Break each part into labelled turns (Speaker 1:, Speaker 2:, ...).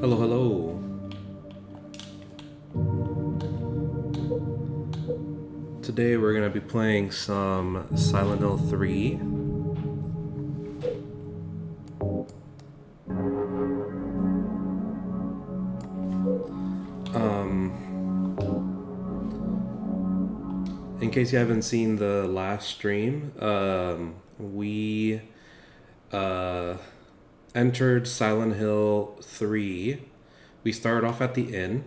Speaker 1: Hello, hello. Today we're gonna be playing some Silent Hill 3. In case you haven't seen the last stream, we entered Silent Hill 3. We started off at the inn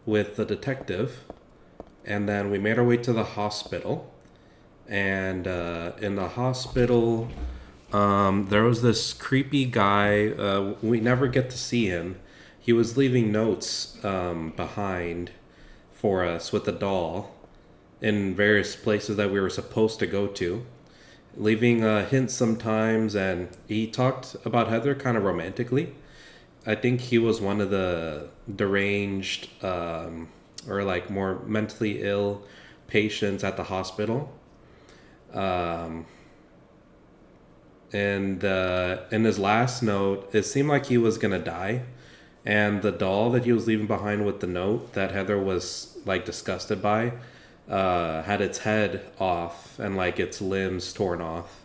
Speaker 1: with the detective, and then we made our way to the hospital. And in the hospital, there was this creepy guy. We never get to see him. He was leaving notes behind for us with the doll in various places that we were supposed to go to, leaving hints sometimes. And he talked about Heather kind of romantically. I think he was one of the deranged or like more mentally ill patients at the hospital. And in his last note, it seemed like he was gonna die, and the doll that he was leaving behind with the note that Heather was like disgusted by had its head off and like its limbs torn off.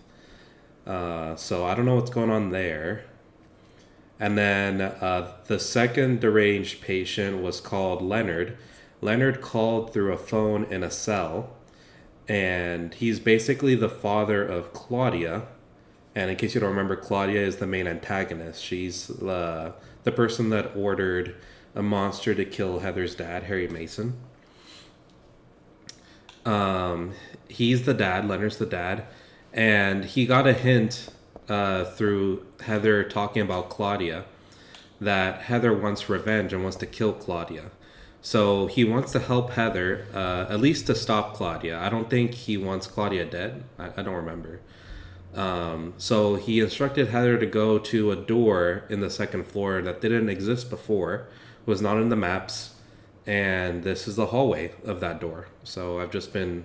Speaker 1: So I don't know what's going on there. And then the second deranged patient was called Leonard. Leonard called through a phone in a cell, and he's basically the father of Claudia. And in case you don't remember, Claudia is the main antagonist. She's the person that ordered a monster to kill Heather's dad, Harry Mason. He's the dad, Leonard's the dad, and he got a hint through Heather talking about Claudia that Heather wants revenge and wants to kill Claudia. So he wants to help Heather, at least to stop Claudia. I don't think he wants Claudia dead. I don't remember. So he instructed Heather to go to a door in the second floor that didn't exist before, was not in the maps, and this is the hallway of that door. So I've just been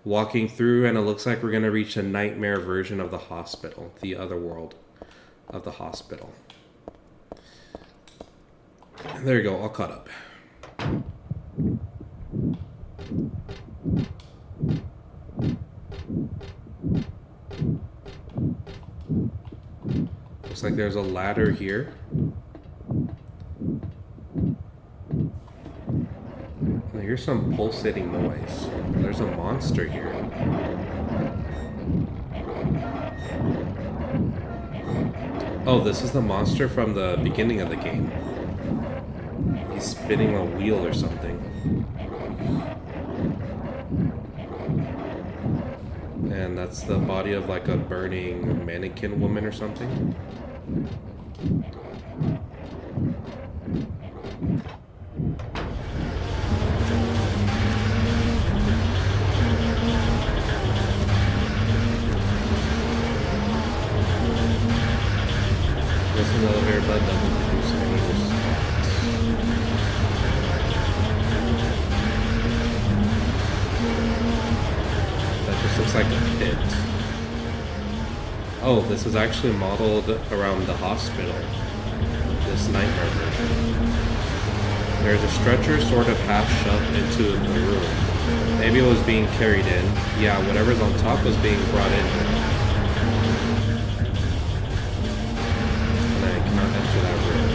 Speaker 1: walking through, and it looks like we're going to reach a nightmare version of the hospital, the other world of the hospital. And there you go, all caught up. Looks like there's a ladder here. I hear some pulsating noise. There's a monster here. Oh, this is the monster from the beginning of the game. He's spinning a wheel or something. And that's the body of like a burning mannequin woman or something. This elevator bed doesn't produce any response. That just looks like a pit. Oh, this is actually modeled around the hospital. This nightmare version. There's a stretcher sort of half shoved into the room. Maybe it was being carried in. Yeah, whatever's on top was being brought in. And I cannot enter that room.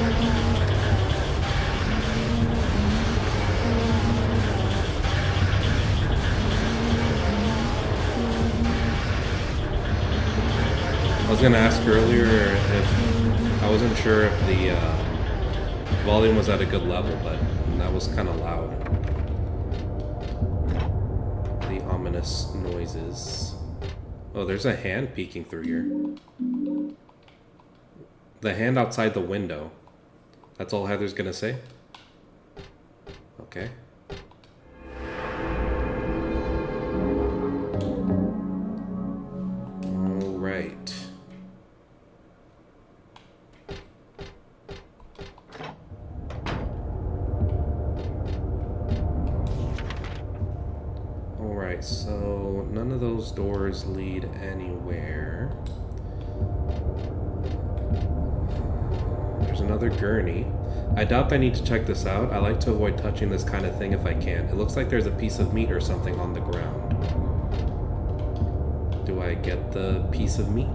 Speaker 1: I was gonna ask earlier if I wasn't sure if the volume was at a good level, but that was kind of loud. The ominous noises. Oh, there's a hand peeking through here. The hand outside the window. That's all Heather's gonna say? Okay. All right. Alright, so none of those doors lead anywhere. There's another gurney. I doubt I need to check this out. I like to avoid touching this kind of thing if I can. It looks like there's a piece of meat or something on the ground. Do I get the piece of meat?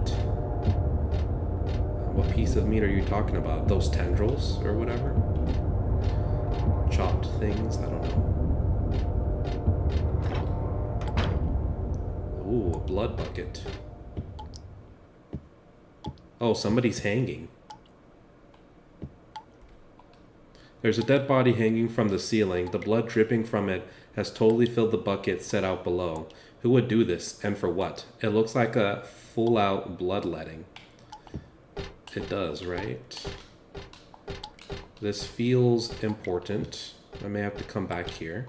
Speaker 1: What piece of meat are you talking about? Those tendrils or whatever? Chopped things? I don't know. Ooh, a blood bucket. Oh, somebody's hanging. There's a dead body hanging from the ceiling. The blood dripping from it has totally filled the bucket set out below. Who would do this, and for what? It looks like a full-out bloodletting. It does, right? This feels important. I may have to come back here.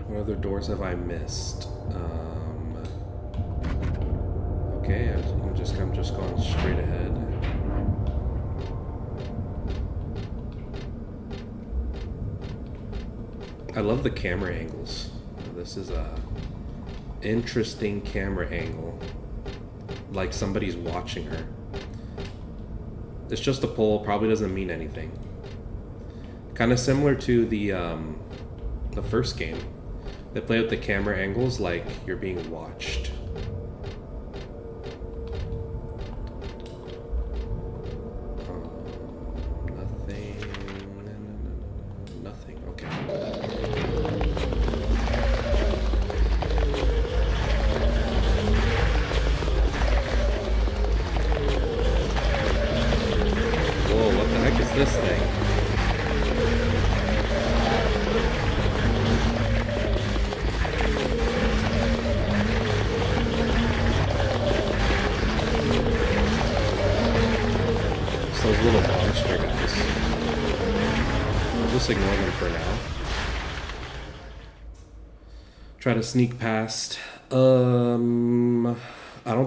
Speaker 1: What other doors have I missed? Okay, I'm just going straight ahead. I love the camera angles. This is a interesting camera angle. Like somebody's watching her. It's just a pole, probably doesn't mean anything. Kind of similar to the first game. They play with the camera angles like you're being watched. Nothing. Okay. Whoa, what the heck is this thing? Those little monster guys. I'll just ignore them for now. Try to sneak past. I don't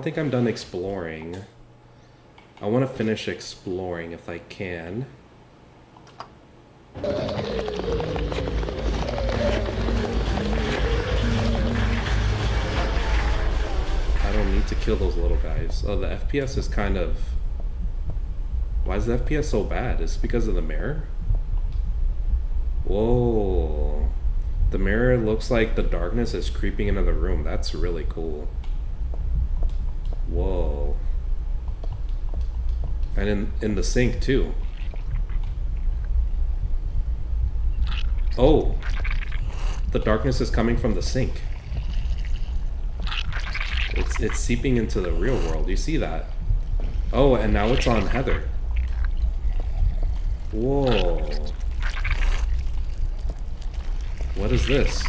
Speaker 1: think I'm done exploring. I want to finish exploring if I can. I don't need to kill those little guys. Oh, the FPS is kind of... Why is the FPS so bad? Is it because of the mirror? Whoa. The mirror looks like the darkness is creeping into the room. That's really cool. Whoa. And in the sink too. Oh. The darkness is coming from the sink. It's seeping into the real world. You see that? Oh, and now it's on Heather. Whoa. What is this?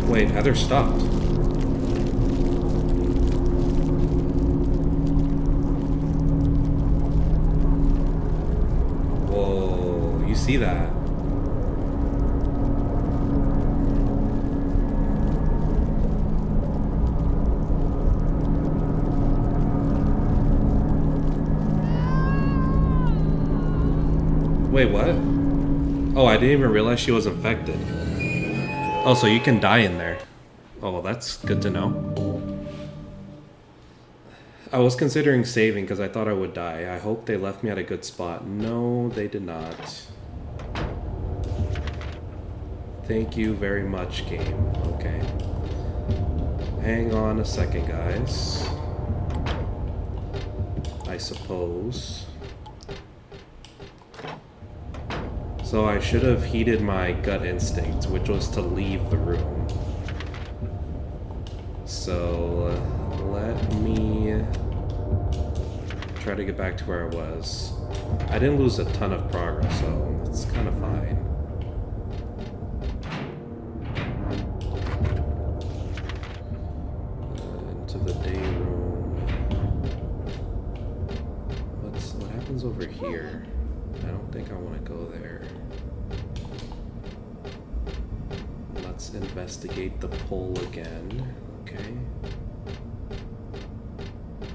Speaker 1: Wait, Heather stopped. Whoa, you see that? Wait, what? Oh, I didn't even realize she was infected. Oh, so you can die in there. Oh, well, that's good to know. I was considering saving because I thought I would die. I hope they left me at a good spot. No, they did not. Thank you very much, game. Okay. Hang on a second, guys. I suppose. So I should have heeded my gut instinct, which was to leave the room. So let me try to get back to where I was. I didn't lose a ton of progress, so it's kind of fine. Something's over here. I don't think I want to go there. Let's investigate the pole again. Okay.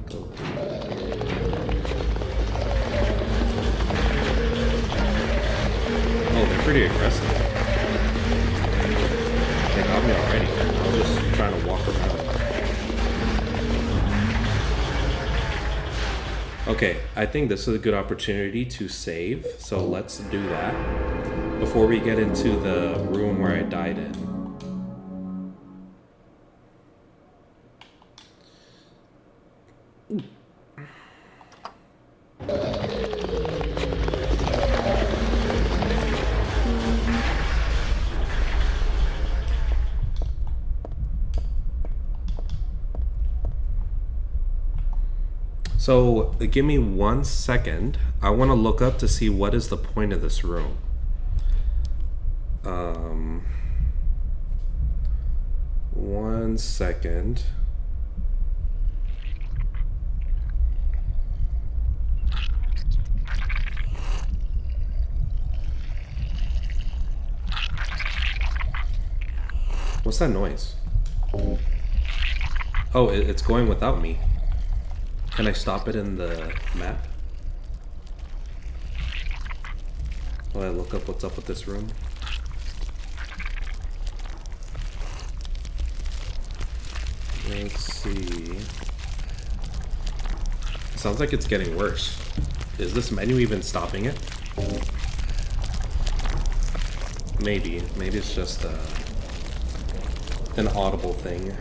Speaker 1: Go through that door. Oh, they're pretty aggressive. They got me already. I was just trying to walk around. Okay, I think this is a good opportunity to save, so let's do that before we get into the room where I died in. So give me 1 second. I want to look up to see what is the point of this room. 1 second. What's that noise? Oh, it's going without me. Can I stop it in the map? Will I look up what's up with this room? Let's see. It sounds like it's getting worse. Is this menu even stopping it? Maybe. Maybe it's just an audible thing.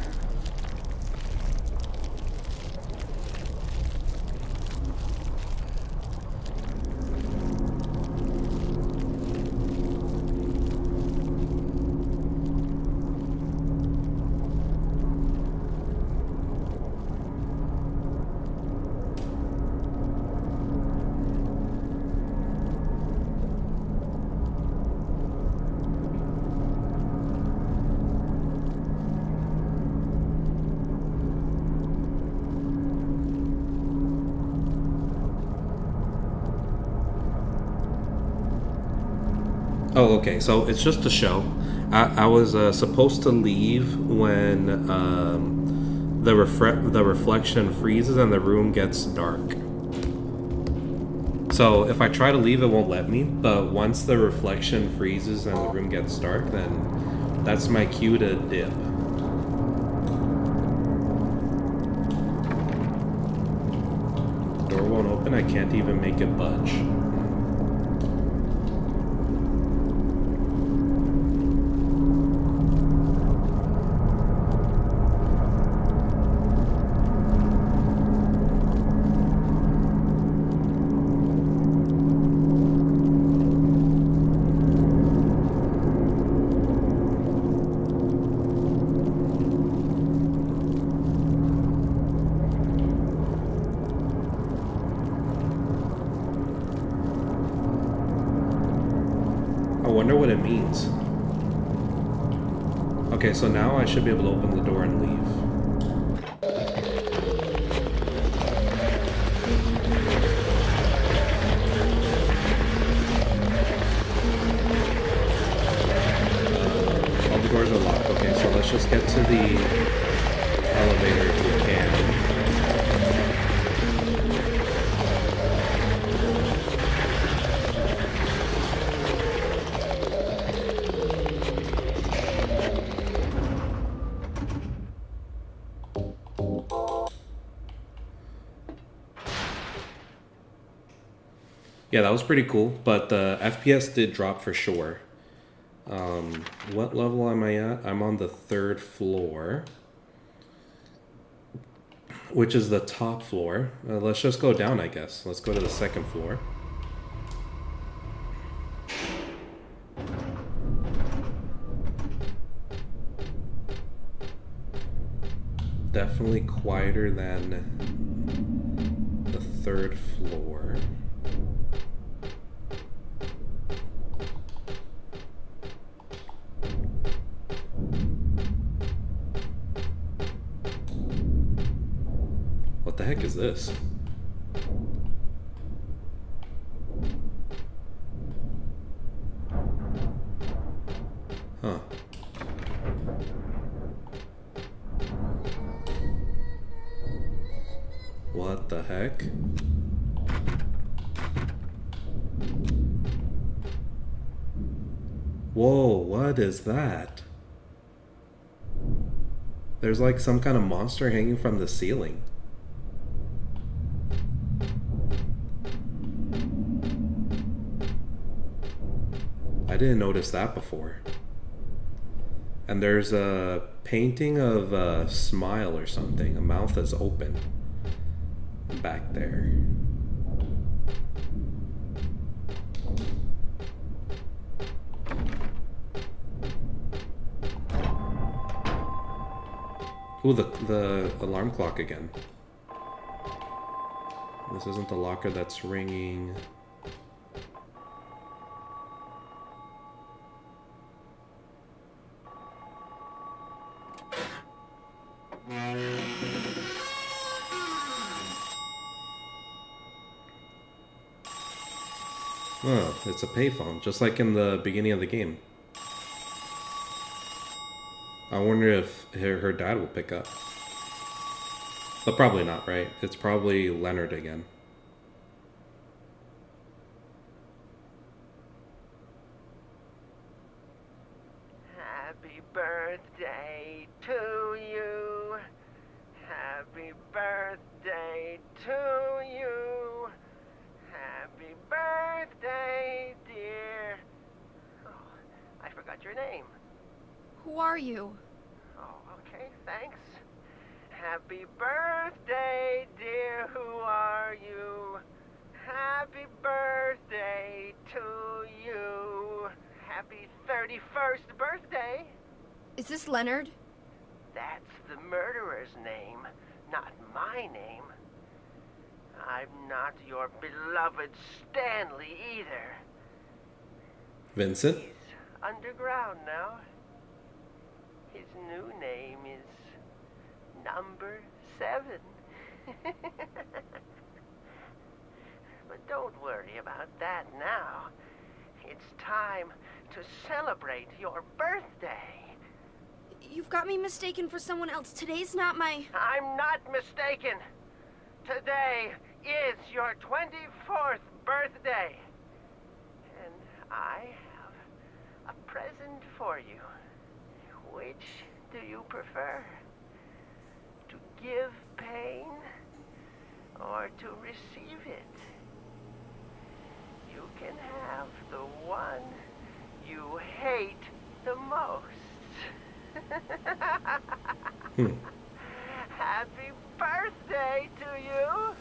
Speaker 1: Oh, okay. So it's just a show. I was supposed to leave when the reflection freezes and the room gets dark. So if I try to leave, it won't let me. But once the reflection freezes and the room gets dark, then that's my cue to dip. The door won't open. I can't even make it budge. I wonder what it means. Okay, so now I should be able to open the door and leave. All the doors are locked. Okay, so let's just get to the elevator if we can. Yeah, that was pretty cool, but the FPS did drop for sure. What level am I at? I'm on the 3rd floor, which is the top floor. Let's just go down, I guess. Let's go to the 2nd floor. Definitely quieter than the 3rd floor. What the heck is this? heck? Whoa, what is that? There's like some kind of monster hanging from the ceiling. I didn't notice that before. And there's a painting of a smile or something. A mouth is open back there. Ooh, the alarm clock again. This isn't the locker that's ringing. Oh, it's a payphone, just like in the beginning of the game. I wonder if her dad will pick up. But probably not, right? It's probably Leonard again.
Speaker 2: Happy birthday to you. Happy birthday to you. Happy birthday, dear. Oh, I forgot your name.
Speaker 3: Who are you?
Speaker 2: Oh, okay, thanks. Happy birthday, dear. Who are you? Happy birthday to you. Happy 31st birthday.
Speaker 3: Is this Leonard?
Speaker 2: That's the murderer's name, not my name. I'm not your beloved Stanley either.
Speaker 1: Vincent?
Speaker 2: He's underground now. His new name is Number 7. But don't worry about that now. It's time to celebrate your birthday.
Speaker 3: You've got me mistaken for someone else. Today's not my...
Speaker 2: I'm not mistaken. Today is your 24th birthday. And I have a present for you. Which do you prefer? To give pain or to receive it? You can have the one you hate the most. Happy birthday to you!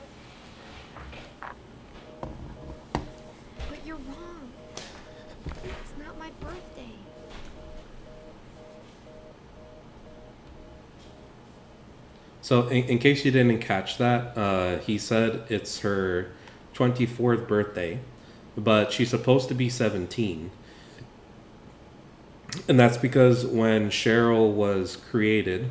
Speaker 3: But you're wrong. It's not my birthday.
Speaker 1: So, in case you didn't catch that, he said it's her 24th birthday, but she's supposed to be 17. And that's because when Cheryl was created,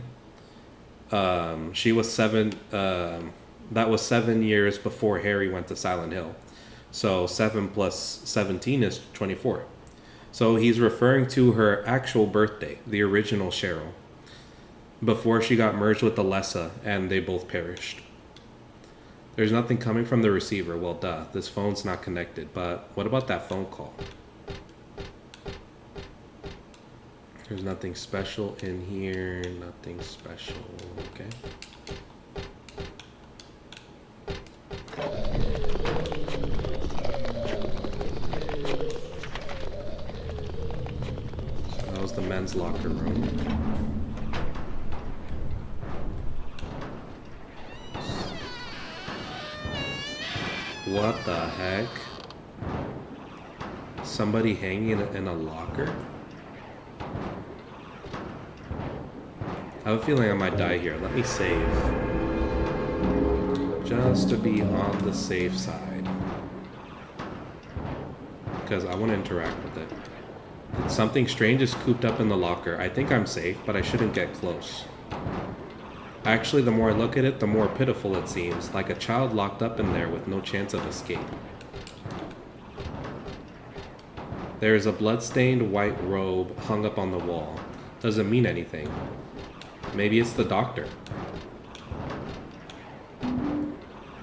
Speaker 1: she was 7. That was 7 years before Harry went to Silent Hill. So 7 plus 17 is 24. So he's referring to her actual birthday, the original Cheryl, before she got merged with Alessa and they both perished. There's nothing coming from the receiver. Well, duh, this phone's not connected. But what about that phone call? There's nothing special in here. Nothing special. Okay. So that was the men's locker room. What the heck? Somebody hanging in a locker? I have a feeling I might die here. Let me save. Just to be on the safe side. Because I want to interact with it. Something strange is cooped up in the locker. I think I'm safe, but I shouldn't get close. Actually, the more I look at it, the more pitiful it seems. Like a child locked up in there with no chance of escape. There is a blood-stained white robe hung up on the wall. Doesn't mean anything. Maybe it's the doctor.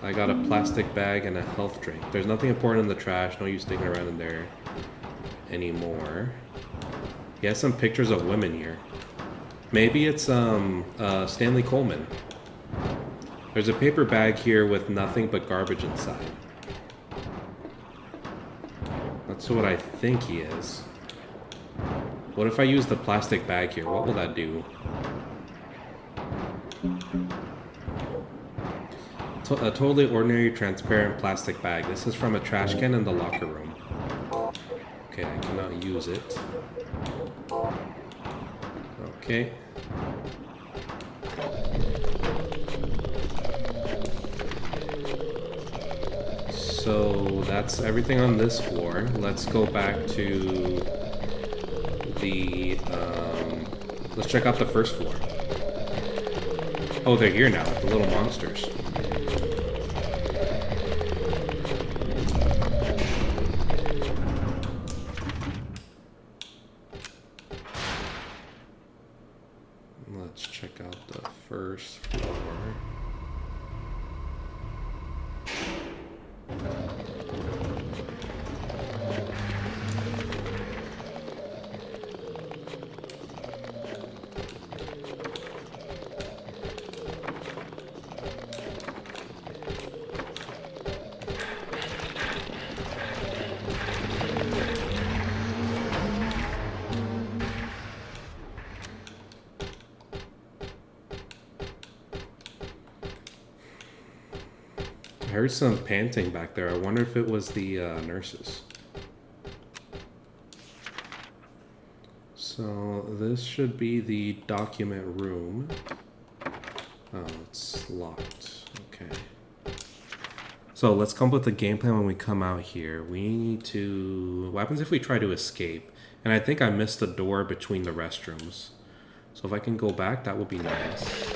Speaker 1: I got a plastic bag and a health drink. There's nothing important in the trash. No use sticking around in there anymore. He has some pictures of women here. Maybe it's Stanley Coleman. There's a paper bag here with nothing but garbage inside. That's what I think he is. What if I use the plastic bag here? What will that do? A totally ordinary transparent plastic bag. This is from a trash can in the locker room. Okay, I cannot use it. Okay. So that's everything on this floor. Let's go back to the, let's check out the first floor. Oh, they're here now, the little monsters. Let's check out the first floor. I heard some panting back there. I wonder if it was the nurses. So this should be the document room. Oh, it's locked. Okay. So let's come up with the game plan when we come out here. We need to... What happens if we try to escape? And I think I missed the door between the restrooms. So if I can go back, that would be nice.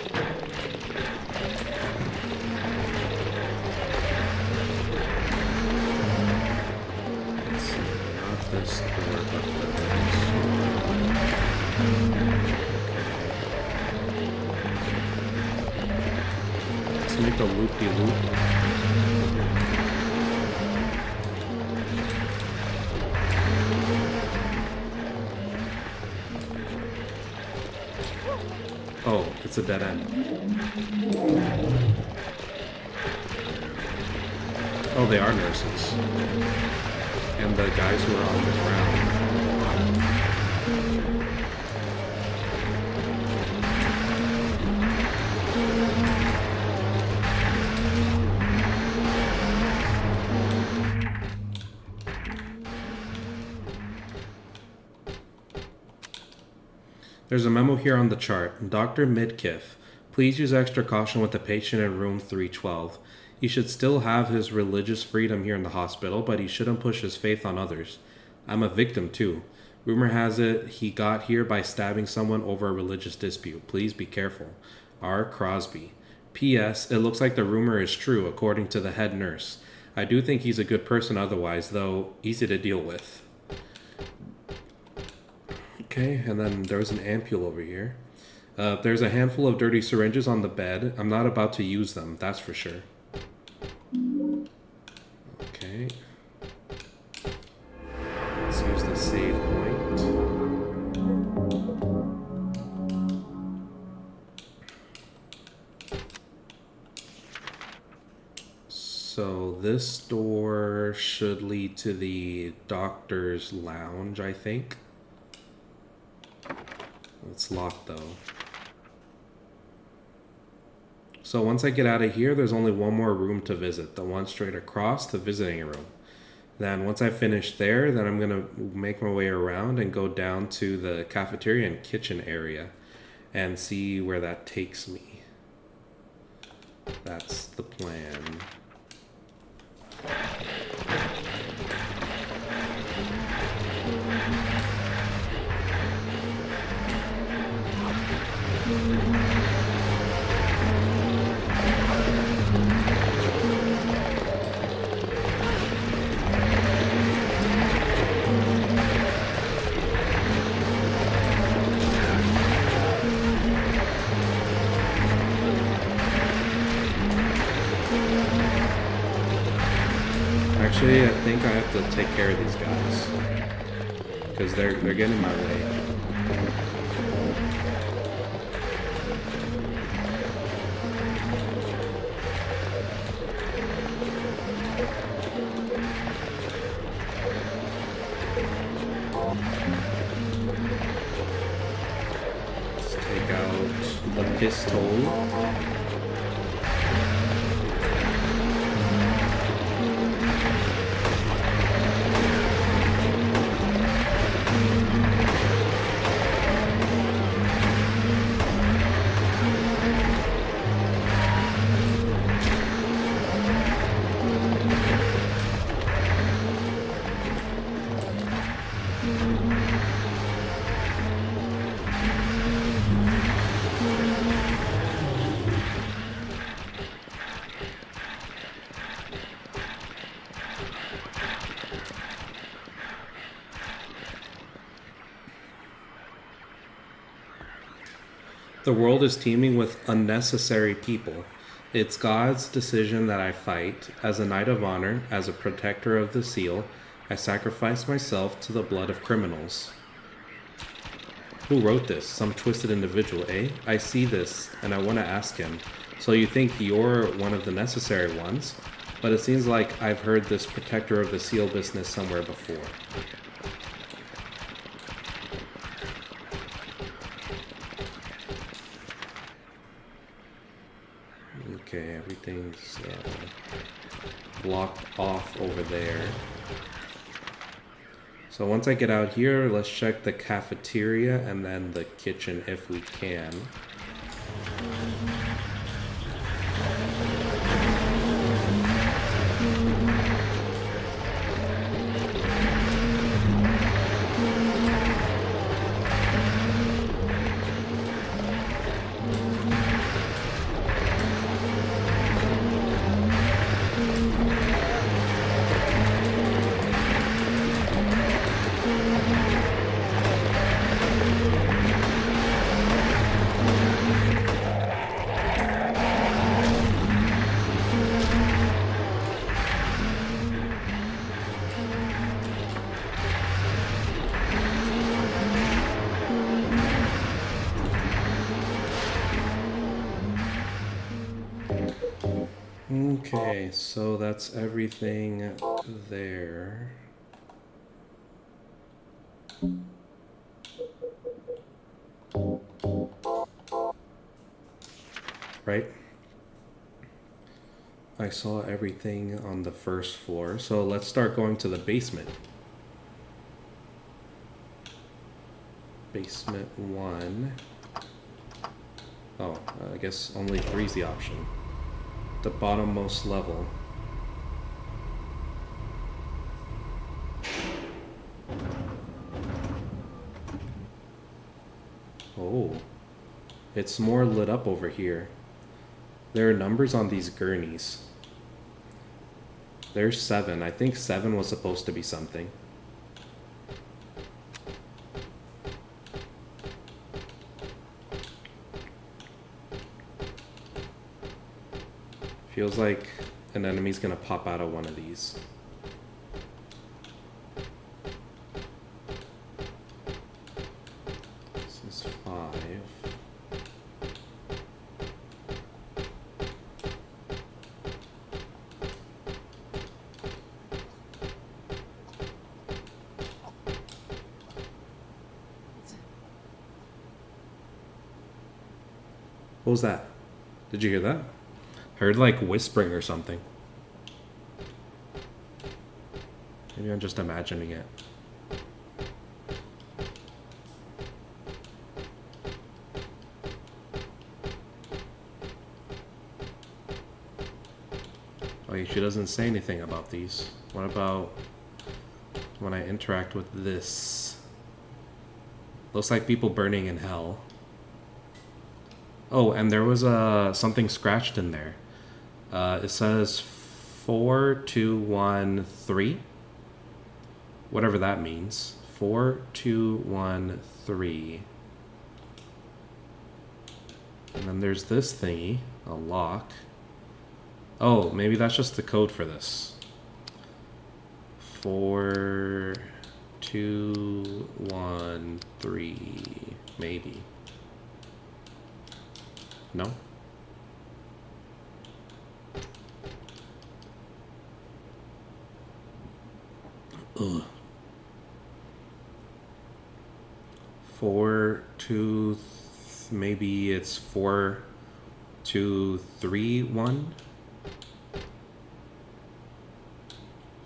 Speaker 1: This door, but the next one. Okay. Let's make a loop-de-loop. Oh, it's a dead end. Oh, they are nurses. And the guys who are on the ground. There's a memo here on the chart. Dr. Midkiff, please use extra caution with the patient in room 312. He should still have his religious freedom here in the hospital, but he shouldn't push his faith on others. I'm a victim too. Rumor has it he got here by stabbing someone over a religious dispute. Please be careful. R. Crosby. P.S. It looks like the rumor is true, according to the head nurse. I do think he's a good person otherwise, though easy to deal with. Okay, and then there's an ampule over here. There's a handful of dirty syringes on the bed. I'm not about to use them, that's for sure. Okay. Let's use the save point. So this door should lead to the doctor's lounge, I think. It's locked though. So once I get out of here, there's only one more room to visit, the one straight across, the visiting room. Then once I finish there, then I'm gonna make my way around and go down to the cafeteria and kitchen area and see where that takes me. That's the plan. think I have to take care of these guys. Because they're getting in my way. Let's take out the pistol. The world is teeming with unnecessary people. It's God's decision that I fight. As a knight of honor, as a protector of the seal, I sacrifice myself to the blood of criminals. Who wrote this? Some twisted individual, eh? I see this, and I want to ask him. So you think you're one of the necessary ones? But it seems like I've heard this protector of the seal business somewhere before. Okay, everything's blocked off over there. So once I get out here, let's check the cafeteria and then the kitchen if we can. Okay, so that's everything there. Right? I saw everything on the first floor, so let's start going to the basement. Basement 1. Oh, I guess only 3 is the option. The bottommost level. Oh, it's more lit up over here. There are numbers on these gurneys. There's 7. I think 7 was supposed to be something. Feels like an enemy's gonna pop out of one of these. This is 5. What was that? Did you hear that? Heard like whispering or something. Maybe I'm just imagining it. Oh, she doesn't say anything about these. What about when I interact with this? Looks like people burning in hell. Oh, and there was something scratched in there. It says 4213. Whatever that means. 4213. And then there's this thingy, a lock. Oh, maybe that's just the code for this. 4, 2, 1, 3, maybe. No? Ugh. 4, 2, maybe it's 4, 2, 3, 1.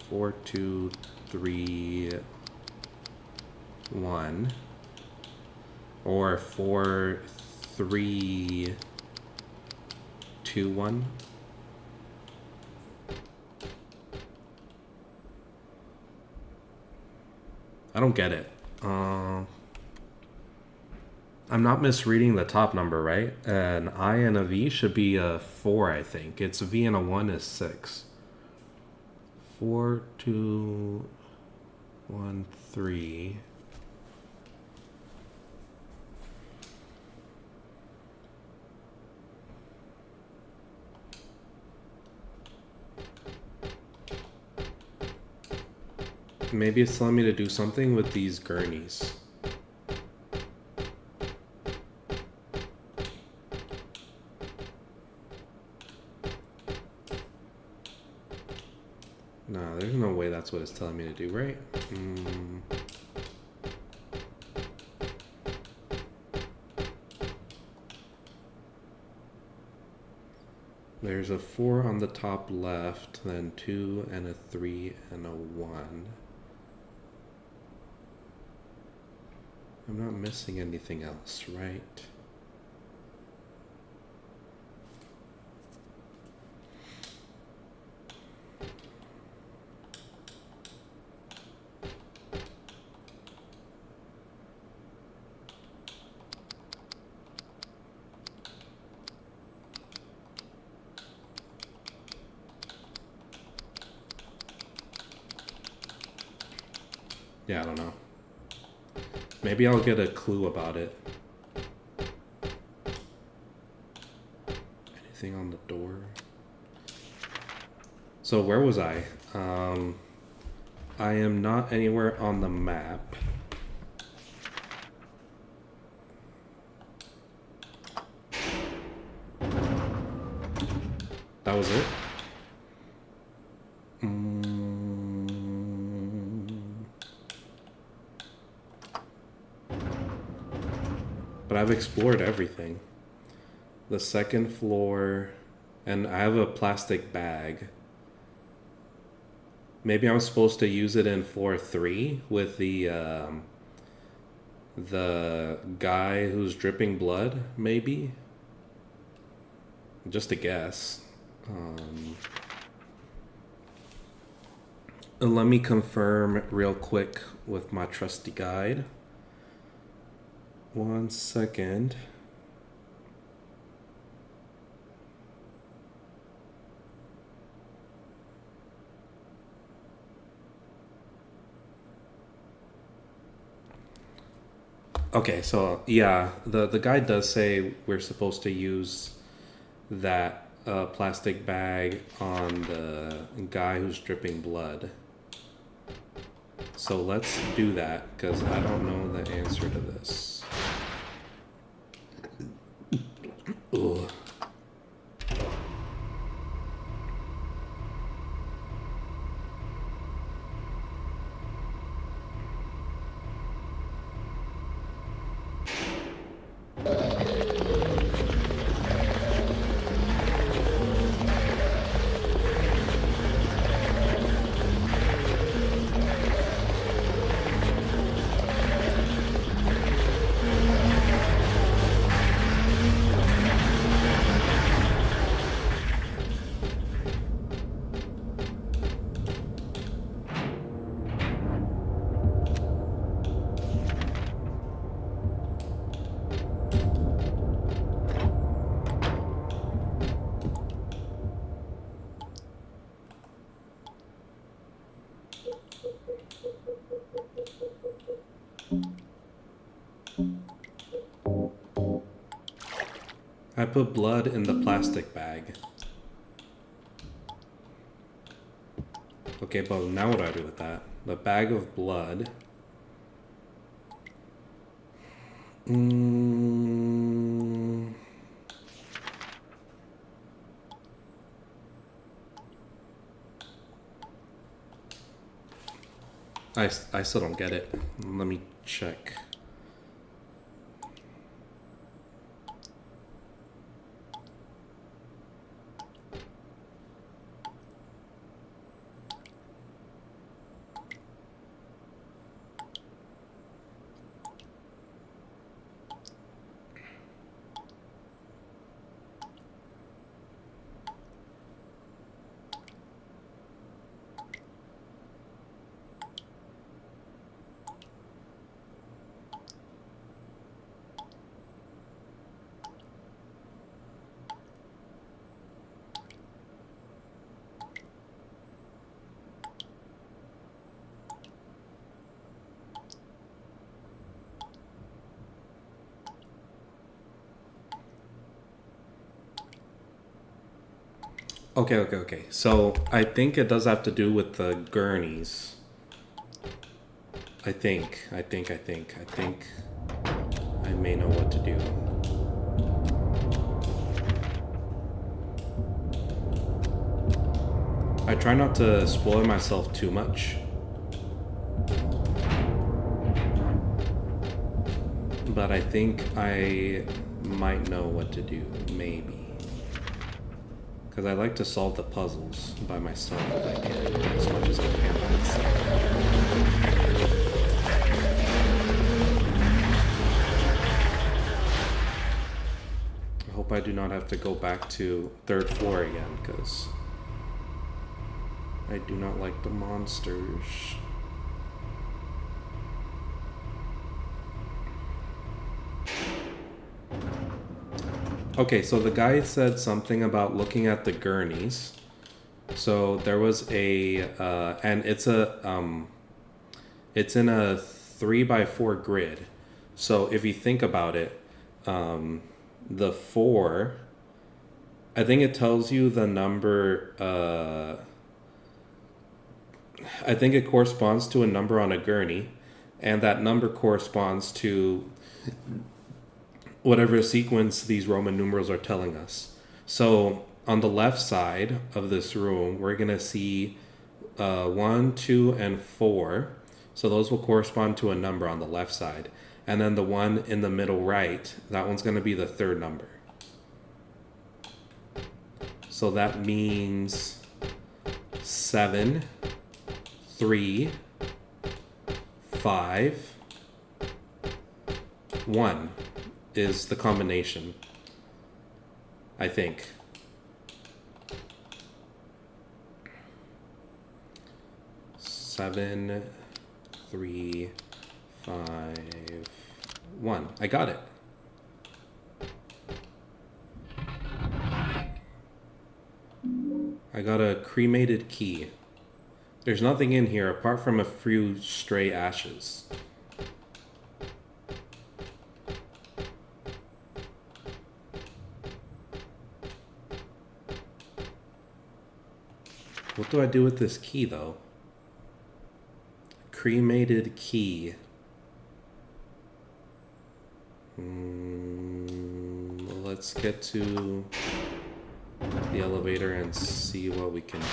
Speaker 1: 4, 2, 3, 1. Or 4, 3, 2, 1. I don't get it. I'm not misreading the top number, right? An I and a V should be a 4, I think. It's a V and a 1 is 6. 4, 2, 1, 3. Maybe it's telling me to do something with these gurneys. No, there's no way that's what it's telling me to do, right? There's a 4 on the top left, then 2 and a 3 and a 1. I'm not missing anything else, right? Yeah, I don't know. Maybe I'll get a clue about it. Anything on the door? So where was I? I am not anywhere on the map. That was it? But I've explored everything. The second floor, and I have a plastic bag. Maybe I'm supposed to use it in floor 3 with the guy who's dripping blood, maybe? Just a guess. And let me confirm real quick with my trusty guide. 1 second. Okay, so yeah, the guide does say we're supposed to use that plastic bag on the guy who's dripping blood. So let's do that, because I don't know the answer to this. Ugh. I put blood in the plastic bag. Okay, but now what do I do with that? The bag of blood. I still don't get it. Let me check. Okay. So I think it does have to do with the gurneys. I think I may know what to do. I try not to spoil myself too much. But I think I might know what to do, maybe. Because I like to solve the puzzles by myself if I can, as much as I can by myself. I hope I do not have to go back to 3rd floor again, because I do not like the monsters. Okay, so the guy said something about looking at the gurneys. So there was a, and it's in a 3x4 grid. So if you think about it, the 4, I think it tells you the number, I think it corresponds to a number on a gurney, and that number corresponds to whatever sequence these Roman numerals are telling us. So on the left side of this room, we're going to see 1, 2, and 4. So those will correspond to a number on the left side. And then the one in the middle right, that one's going to be the 3rd number. So that means 7, 3, 5, 1 is the combination, I think. Seven, 3, 5, 1. I got it. I got a cremated key. There's nothing in here apart from a few stray ashes. What do I do with this key, though? Cremated key. Let's get to the elevator and see what we can do.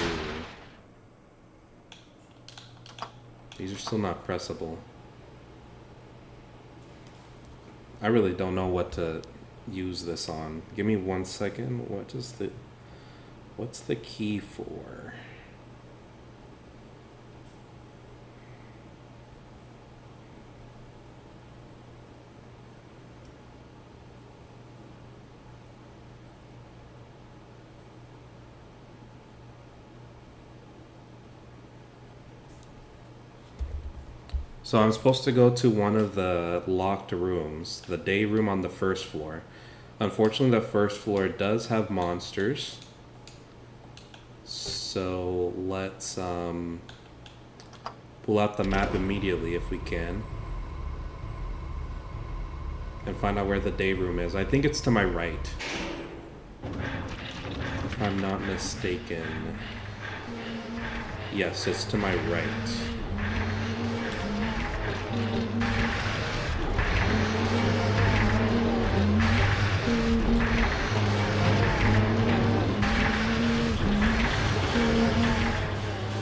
Speaker 1: These are still not pressable. I really don't know what to use this on. Give me 1 second. What's the key for? So I'm supposed to go to one of the locked rooms, the day room on the 1st floor. Unfortunately, the 1st floor does have monsters. So let's pull out the map immediately if we can. And find out where the day room is. I think it's to my right, if I'm not mistaken. Yes, it's to my right.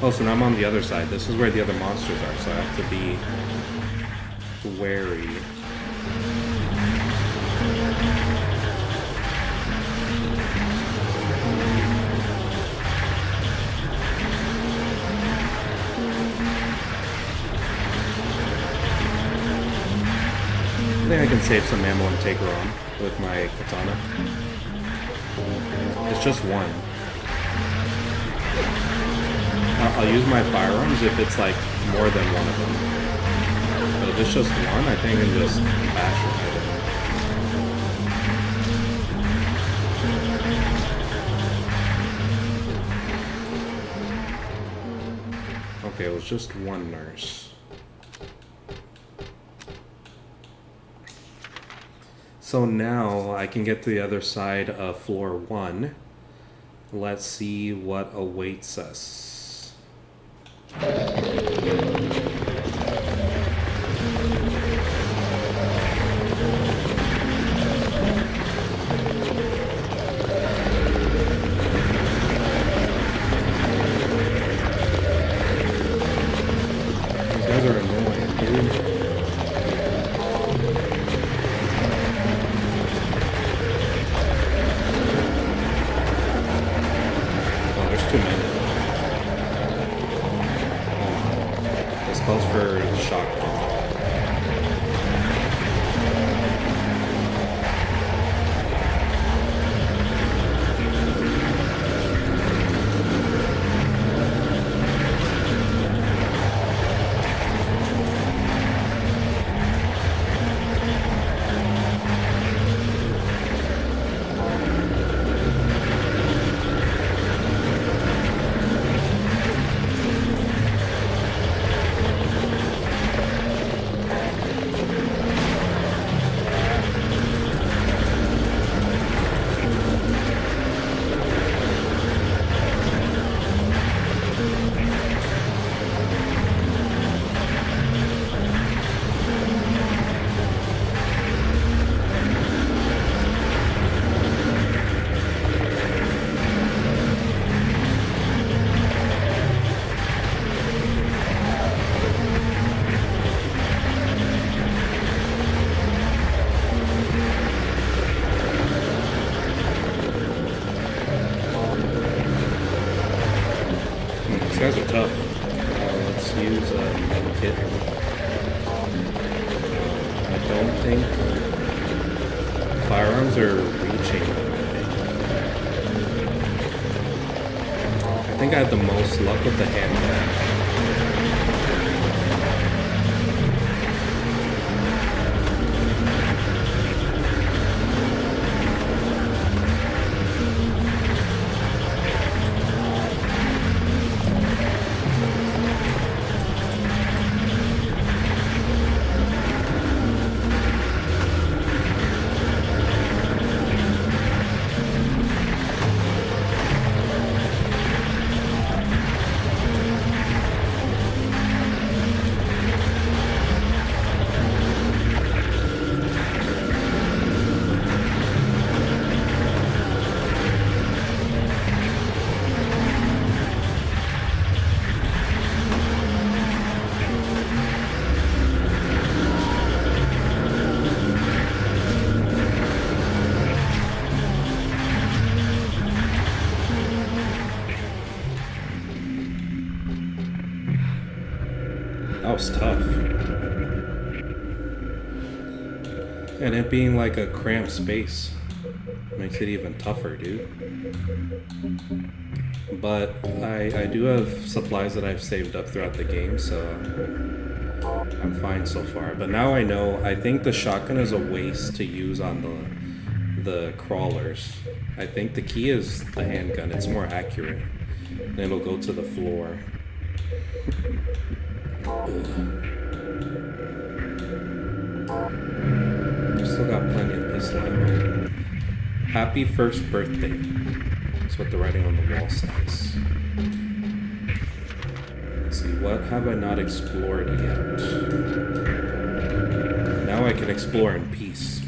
Speaker 1: Oh, so now I'm on the other side. This is where the other monsters are, so I have to be wary. I think I can save some ammo and take her on with my katana. It's just one. I'll use my firearms if it's like more than one of them. But if it's just one, I think I can just bash it. Okay, it was just one nurse. So now I can get to the other side of floor 1. Let's see what awaits us. These guys are annoying, dude. Oh, there's too many. This calls for shotgun. These guys are tough. Let's use a med kit. I don't think firearms are reaching them, I think I had the most luck with the handgun. That was tough. And it being like a cramped space makes it even tougher, dude. But I do have supplies that I've saved up throughout the game, so I'm fine so far. But now I know, I think the shotgun is a waste to use on the crawlers. I think the key is the handgun. It's more accurate. And it'll go to the floor. Still got plenty of pistol ammo. Happy first birthday. That's what the writing on the wall says. What have I not explored yet? Now I can explore in peace.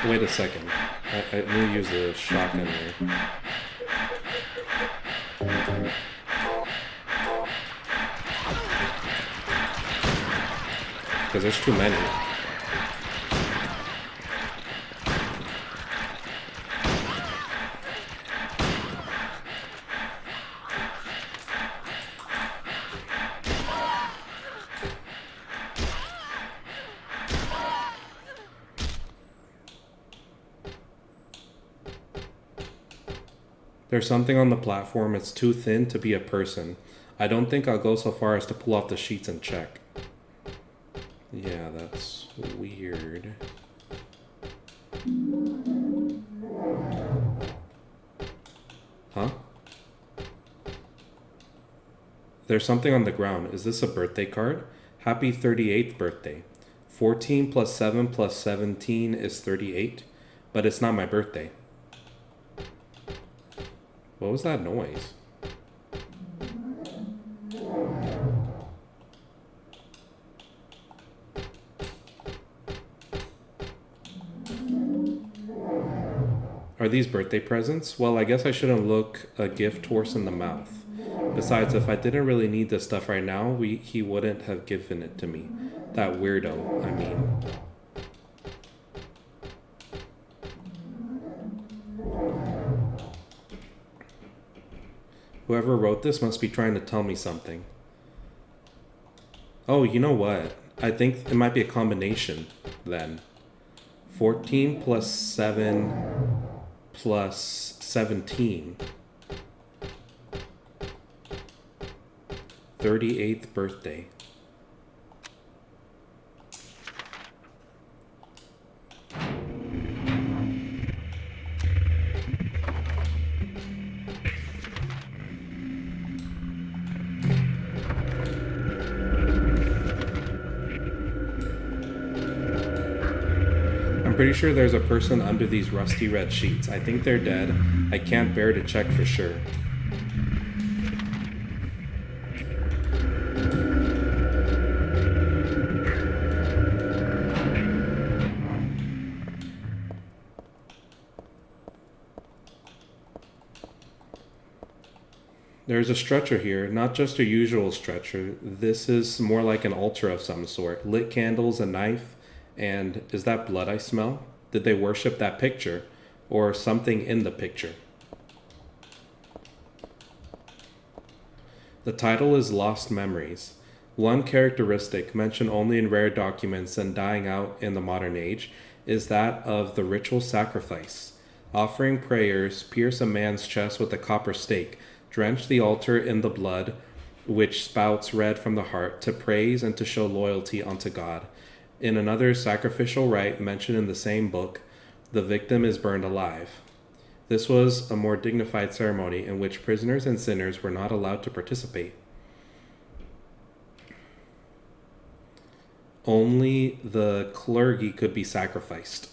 Speaker 1: Wait a second. I need to use a shotgun here. Because there's too many. There's something on the platform, it's too thin to be a person. I don't think I'll go so far as to pull off the sheets and check. Yeah, that's weird. Huh? There's something on the ground. Is this a birthday card? Happy 38th birthday. 14 plus 7 plus 17 is 38, but it's not my birthday. What was that noise? Are these birthday presents? Well, I guess I shouldn't look a gift horse in the mouth. Besides, if I didn't really need this stuff right now, he wouldn't have given it to me. That weirdo, I mean. Whoever wrote this must be trying to tell me something. Oh, you know what? I think it might be a combination then. 14 plus 7 plus 17. 38th birthday. I'm pretty sure there's a person under these rusty red sheets. I think they're dead. I can't bear to check for sure. There's a stretcher here, not just a usual stretcher. This is more like an altar of some sort. Lit candles, a knife, and is that blood I smell? Did they worship that picture? Or something in the picture? The title is Lost Memories. One characteristic, mentioned only in rare documents and dying out in the modern age, is that of the ritual sacrifice. Offering prayers, pierce a man's chest with a copper stake, drench the altar in the blood, which spouts red from the heart, to praise and to show loyalty unto God. In another sacrificial rite mentioned in the same book, the victim is burned alive. This was a more dignified ceremony in which prisoners and sinners were not allowed to participate. Only the clergy could be sacrificed.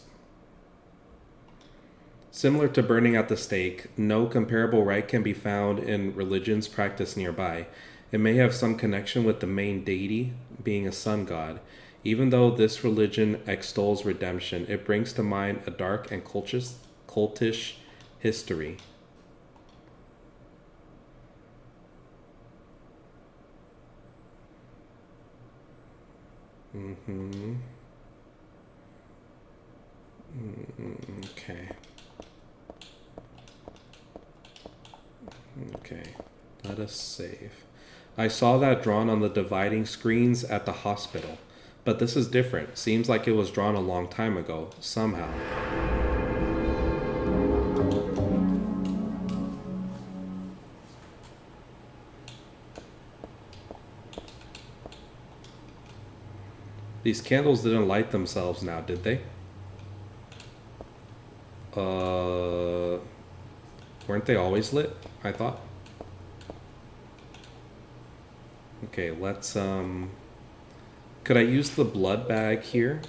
Speaker 1: Similar to burning at the stake, no comparable rite can be found in religions practiced nearby. It may have some connection with the main deity, being a sun god. Even though this religion extols redemption, it brings to mind a dark and cultish history. Okay. Okay, let us save. I saw that drawn on the dividing screens at the hospital, but this is different. Seems like it was drawn a long time ago, somehow. These candles didn't light themselves now, did they? Weren't they always lit? I thought. Okay, let's, could I use the blood bag here?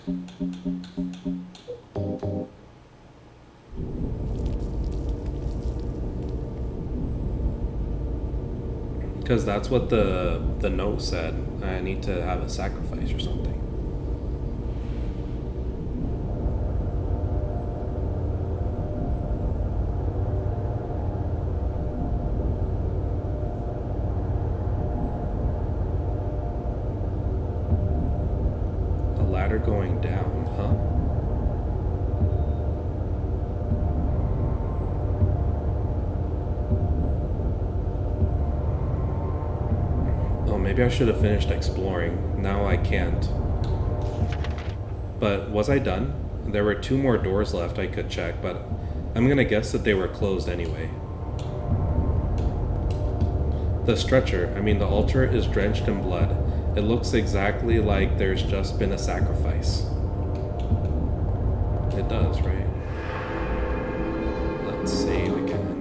Speaker 1: Because that's what the note said. I need to have a sacrifice or something. A ladder going down, huh? Oh, maybe I should have finished exploring. Now I can't. But was I done? There were 2 more doors left I could check, but I'm gonna guess that they were closed anyway. The stretcher, the altar is drenched in blood. It looks exactly like there's just been a sacrifice. It does, right? Let's save again.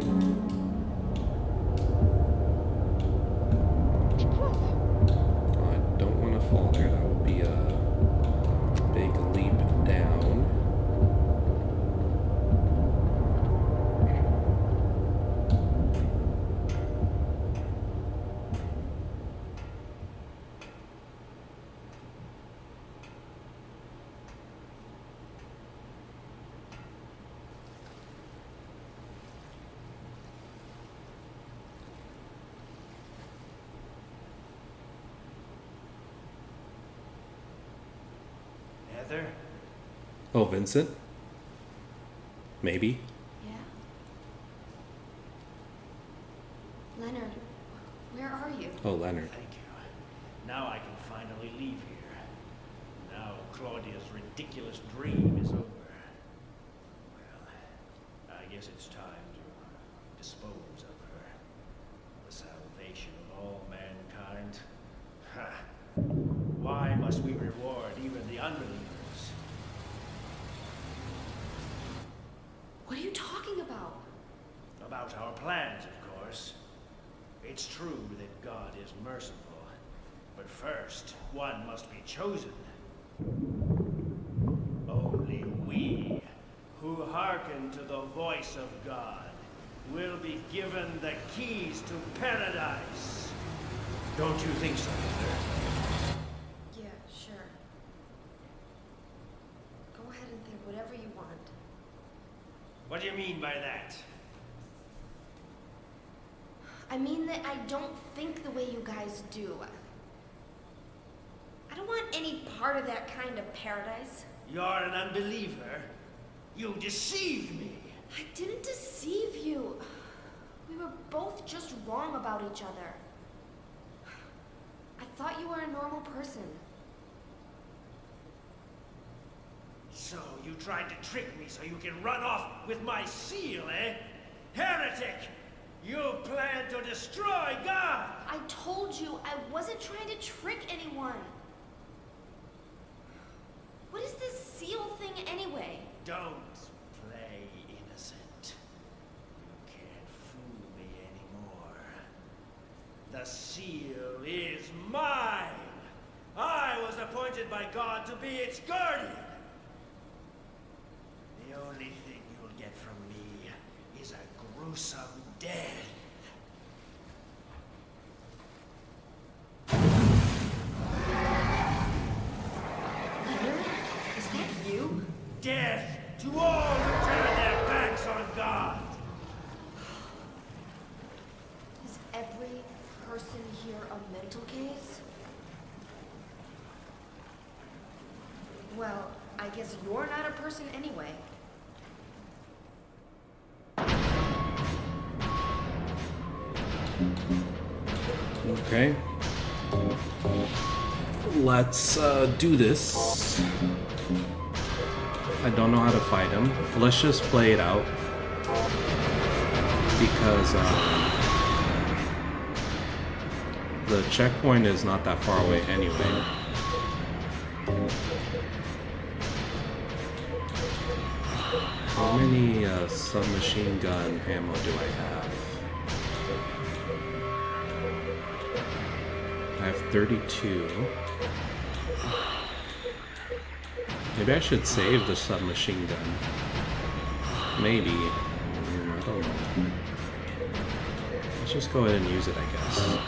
Speaker 1: Oh, I don't want to fall there. That would be a big leap down.
Speaker 4: Heather?
Speaker 1: Oh, Vincent? Maybe?
Speaker 3: Yeah? Leonard, where are you?
Speaker 1: Oh, Leonard.
Speaker 4: Thank you. Now I can finally leave here. Now Claudia's ridiculous dream is over. Well, I guess it's time to dispose of her. The salvation of all mankind. Ha! Why must we reward even the unbelievers?
Speaker 3: What are you talking about?
Speaker 4: About our plans, of course. It's true that God is merciful, but first, one must be chosen. Only we, who hearken to the voice of God, will be given the keys to paradise. Don't you think so, Heather?
Speaker 3: Yeah, sure. Go ahead and think whatever you want.
Speaker 4: What do you mean by that?
Speaker 3: I mean that I don't think the way you guys do. I don't want any part of that kind of paradise.
Speaker 4: You're an unbeliever. You deceived me.
Speaker 3: I didn't deceive you. We were both just wrong about each other. I thought you were a normal person.
Speaker 4: So you tried to trick me so you can run off with my seal, eh? Heretic! You plan to destroy God!
Speaker 3: I told you I wasn't trying to trick anyone. What is this seal thing anyway?
Speaker 4: Don't play innocent. You can't fool me anymore. The seal is mine! I was appointed by God to be its guardian! The only thing you'll get from me is a gruesome death.
Speaker 3: Leonard, is that you?
Speaker 4: Death to all who turn their backs on God!
Speaker 3: Is every person here a mental case? Well, I guess you're not a person anyway.
Speaker 1: Okay. Let's do this. I don't know how to fight him. Let's just play it out. Because the checkpoint is not that far away anyway. How many submachine gun ammo do I have? I have 32. Maybe I should save the submachine gun. Maybe. I don't know. Let's just go ahead and use it, I guess.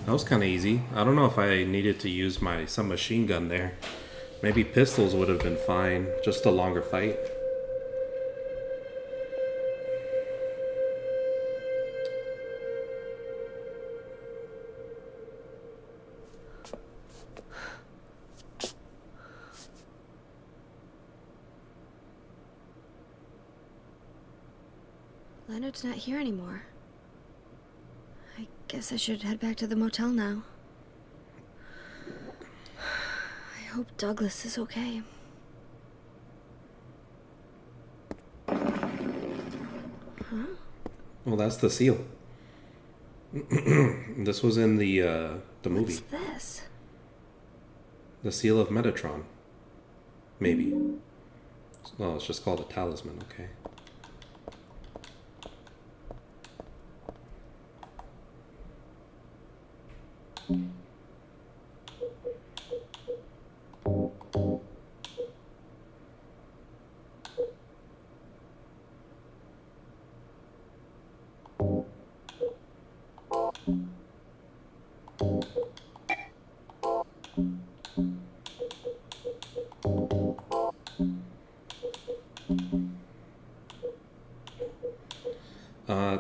Speaker 1: That was kind of easy. I don't know if I needed to use my submachine gun there. Maybe pistols would have been fine. Just a longer fight.
Speaker 3: Leonard's not here anymore. I guess I should head back to the motel now. I hope Douglas is okay. Huh?
Speaker 1: Well, that's the seal. This was in the movie.
Speaker 3: What's this?
Speaker 1: The seal of Metatron. Maybe. No, it's just called a talisman, okay.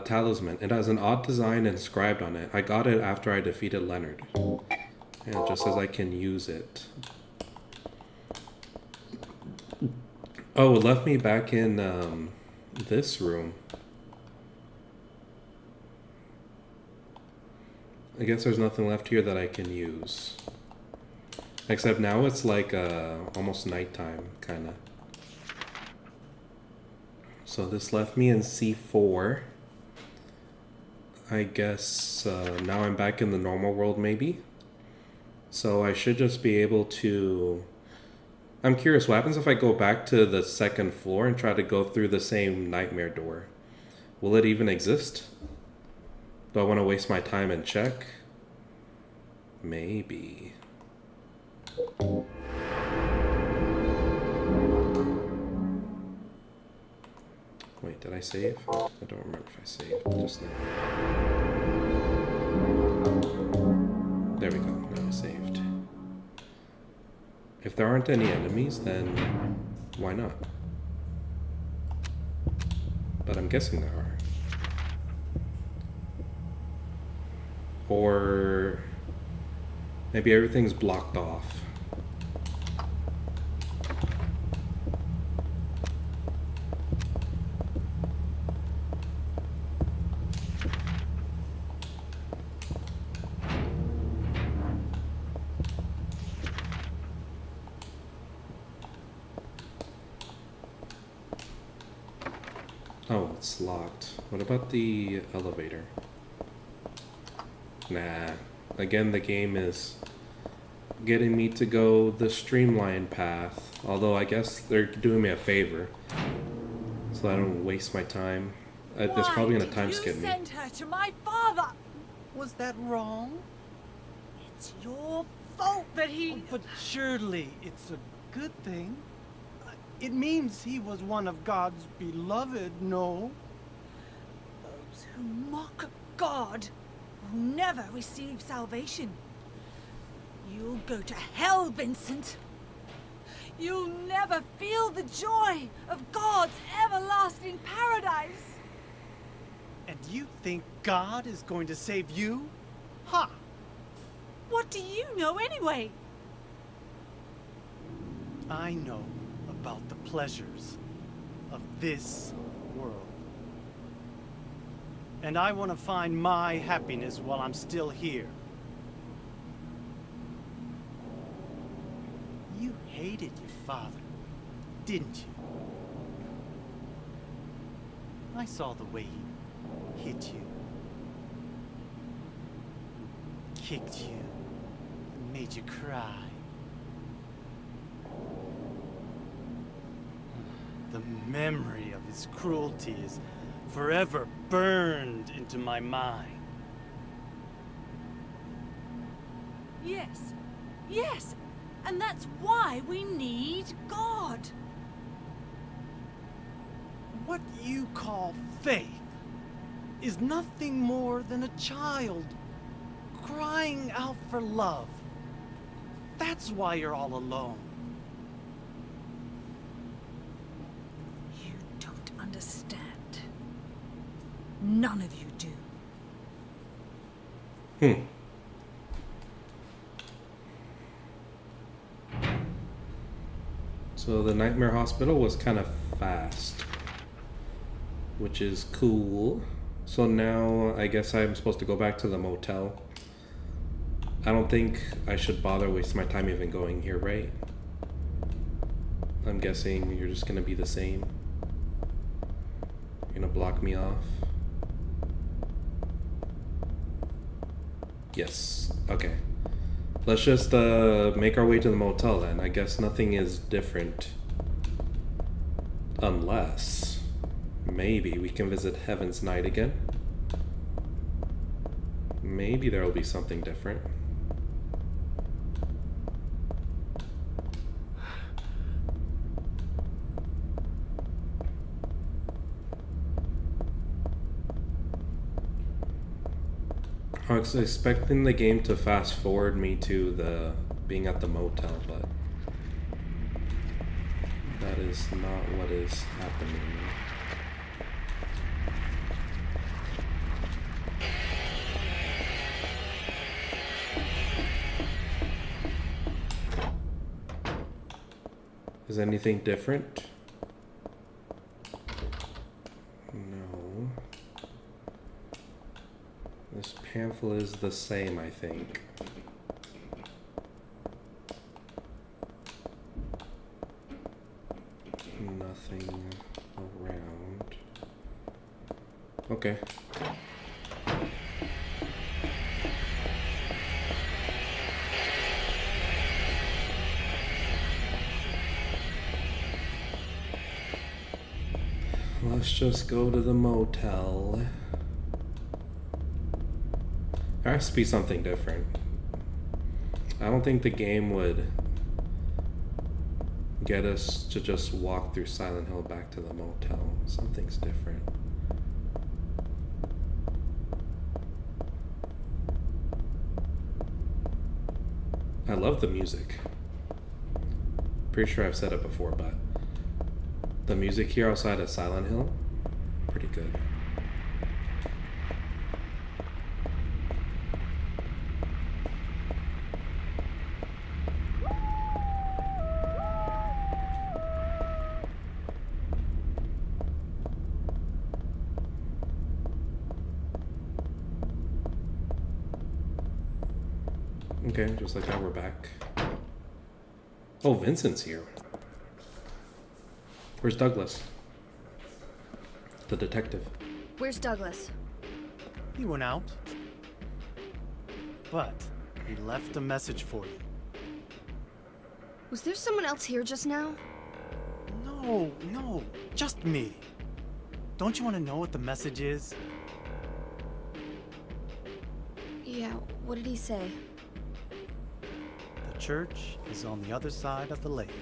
Speaker 1: Talisman. It has an odd design inscribed on it. I got it after I defeated Leonard. And it just says I can use it. Oh, it left me back in this room. I guess there's nothing left here that I can use. Except now it's like almost nighttime, kind of. So this left me in C4. I guess now I'm back in the normal world, maybe. So I should just be able to... I'm curious, what happens if I go back to the second floor and try to go through the same nightmare door? Will it even exist? Do I want to waste my time and check? Maybe. Wait, did I save? I don't remember if I saved just now. There we go, now I saved. If there aren't any enemies, then why not? But I'm guessing there are. Or maybe everything's blocked off. It's locked. What about the elevator? Nah. Again, the game is getting me to go the streamlined path. Although I guess they're doing me a favor, so I don't waste my time. It's probably gonna time skip me.
Speaker 5: Why did you send her to my father?
Speaker 6: Was that wrong?
Speaker 5: It's your fault that he...
Speaker 6: But surely it's a good thing. It means he was one of God's beloved, no?
Speaker 5: Those who mock God will never receive salvation. You'll go to hell, Vincent. You'll never feel the joy of God's everlasting paradise.
Speaker 6: And you think God is going to save you? Ha!
Speaker 5: What do you know anyway?
Speaker 6: I know about the pleasures of this world. And I want to find my happiness while I'm still here. You hated your father, didn't you? I saw the way he hit you, kicked you, and made you cry. The memory of his cruelty is forever burned into my mind.
Speaker 5: Yes, yes, and that's why we need God.
Speaker 6: What you call faith is nothing more than a child crying out for love. That's why you're all alone.
Speaker 5: You don't understand. None of you do.
Speaker 1: So the Nightmare Hospital was kind of fast, which is cool. So now I guess I'm supposed to go back to the motel. I don't think I should bother wasting my time even going here, right? I'm guessing you're just gonna be the same. You're gonna block me off. Yes. Okay. Let's just make our way to the motel then. I guess nothing is different. Unless maybe we can visit Heaven's Night again. Maybe there will be something different. I was expecting the game to fast forward me to the being at the motel, but that is not what is happening. Is anything different? No. This pamphlet is the same, I think. Nothing around. Okay. Let's just go to the motel. There has to be something different. I don't think the game would get us to just walk through Silent Hill back to the motel. Something's different. I love the music. Pretty sure I've said it before, but the music here outside of Silent Hill, pretty good. Okay, just like that, we're back. Oh, Vincent's here. Where's Douglas? the detective.
Speaker 3: Where's Douglas?
Speaker 6: He went out. But he left a message for you.
Speaker 3: Was there someone else here just now?
Speaker 6: No, just me. Don't you want to know what the message is?
Speaker 3: Yeah, what did he say?
Speaker 6: The church is on the other side of the lake.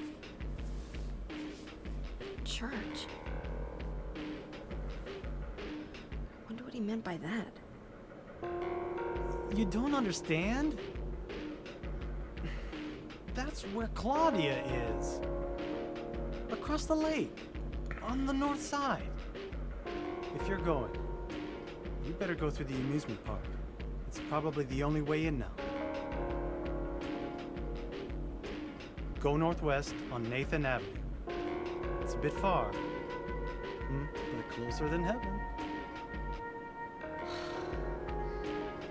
Speaker 3: Church? Wonder what he meant by that.
Speaker 6: You don't understand? That's where Claudia is. Across the lake, on the north side. If you're going, you better go through the amusement park. It's probably the only way in now. Go northwest on Nathan Avenue. It's a bit far, but closer than heaven.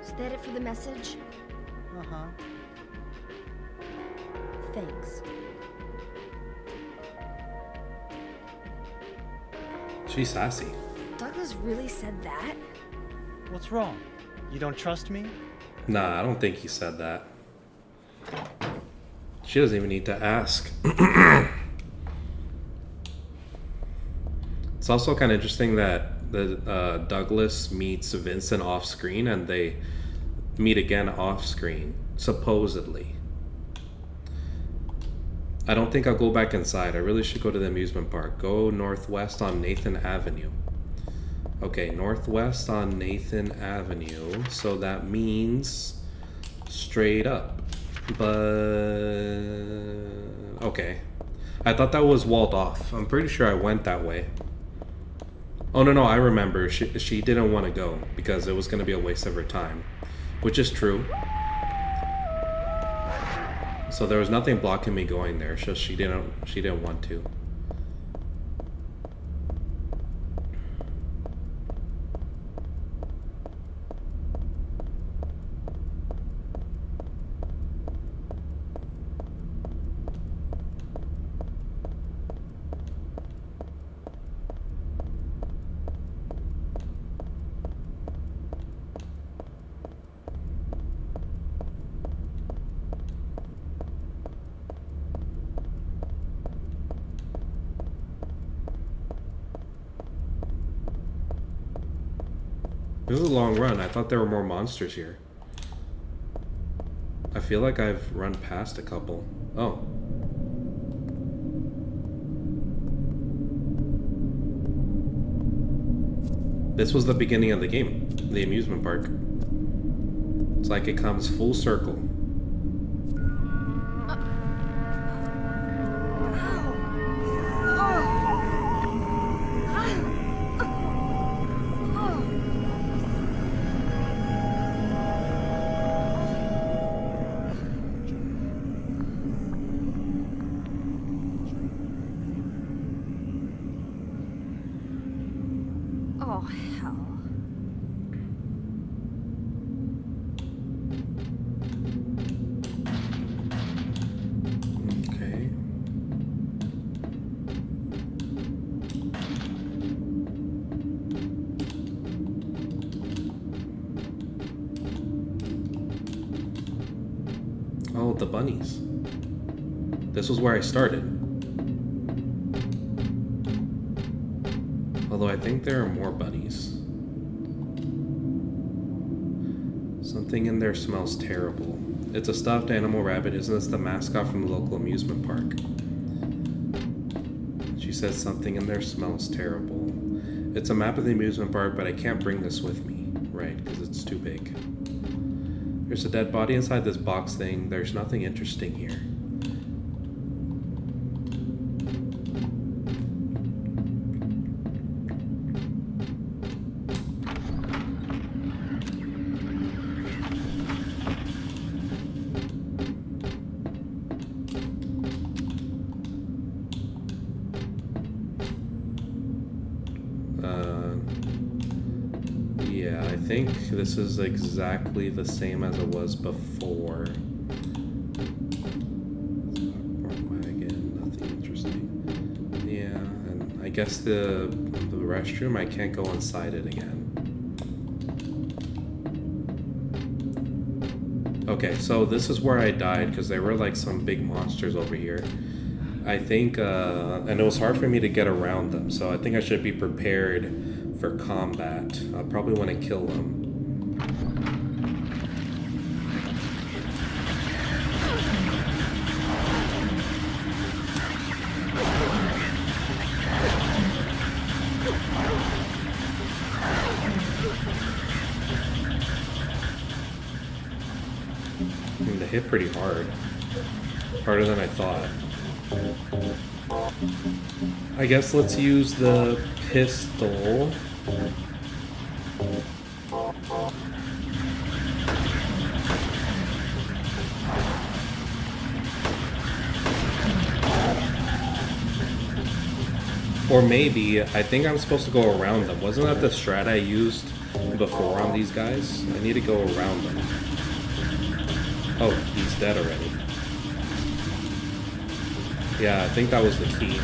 Speaker 3: Is that it for the message?
Speaker 6: Uh-huh.
Speaker 3: Thanks.
Speaker 1: She's sassy.
Speaker 3: Douglas really said that?
Speaker 6: What's wrong? You don't trust me?
Speaker 1: Nah, I don't think he said that. She doesn't even need to ask. It's also kind of interesting that the Douglas meets Vincent off screen and they meet again off screen, supposedly. I don't think I'll go back inside. I really should go to the amusement park. Go northwest on Nathan Avenue. Okay, northwest on Nathan Avenue. So that means straight up. But okay. I thought that was walled off. I'm pretty sure I went that way. Oh no, I remember. She didn't want to go because it was going to be a waste of her time, which is true. So there was nothing blocking me going there. It's just she didn't want to. This is a long run. I thought there were more monsters here. I feel like I've run past a couple. Oh. This was the beginning of the game, the amusement park. It's like it comes full circle.
Speaker 3: Oh, hell.
Speaker 1: Okay. Oh, the bunnies. This was where I started. Although I think there are more bunnies. Something in there smells terrible. It's a stuffed animal rabbit. Isn't this the mascot from the local amusement park? She says something in there smells terrible. It's a map of the amusement park, but I can't bring this with me. Right, because it's too big. There's a dead body inside this box thing. There's nothing interesting here. Yeah, I think this is exactly the same as it was before. Wagon, nothing interesting. Yeah, and I guess the restroom, I can't go inside it again. Okay, so this is where I died because there were like some big monsters over here. I think, and it was hard for me to get around them, so I think I should be prepared for combat. I'll probably want to kill them. They hit pretty hard. Harder than I thought. I guess let's use the pistol. Or maybe, I think I'm supposed to go around them. Wasn't that the strat I used before on these guys? I need to go around them. Oh, he's dead already. Yeah, I think that was the key.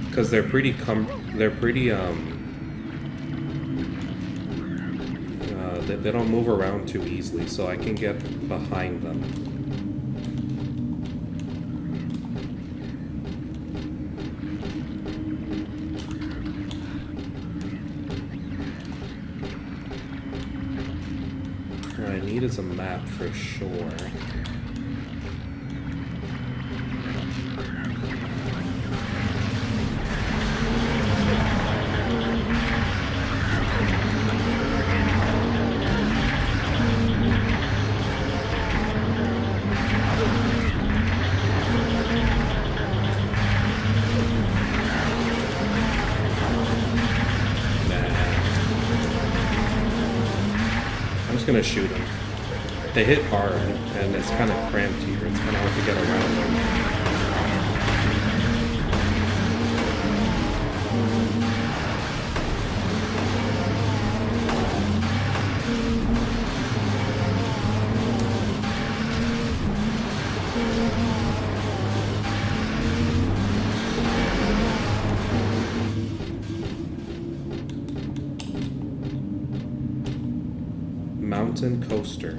Speaker 1: Because they don't move around too easily, so I can get behind them. What I need is a map for sure. Gonna shoot them. They hit hard, and it's kind of cramped here. It's kind of hard to get around them. Mountain Coaster.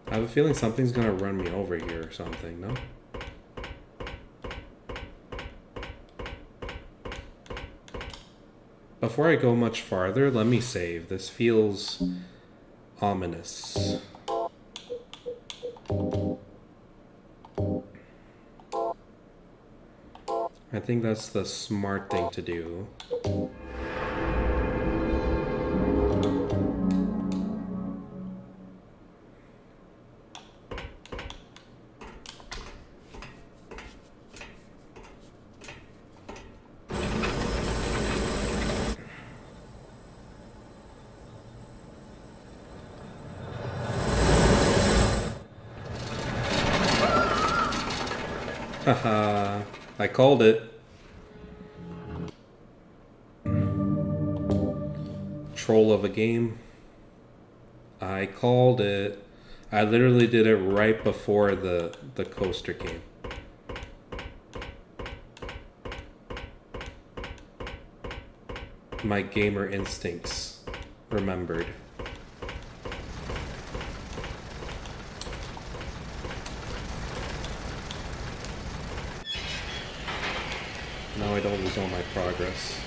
Speaker 1: I have a feeling something's gonna run me over here or something, no? Before I go much farther, let me save. This feels ominous. I think that's the smart thing to do. Haha, I called it. Troll of a game. I called it. I literally did it right before the coaster came. My gamer instincts remembered. Now I don't lose all my progress.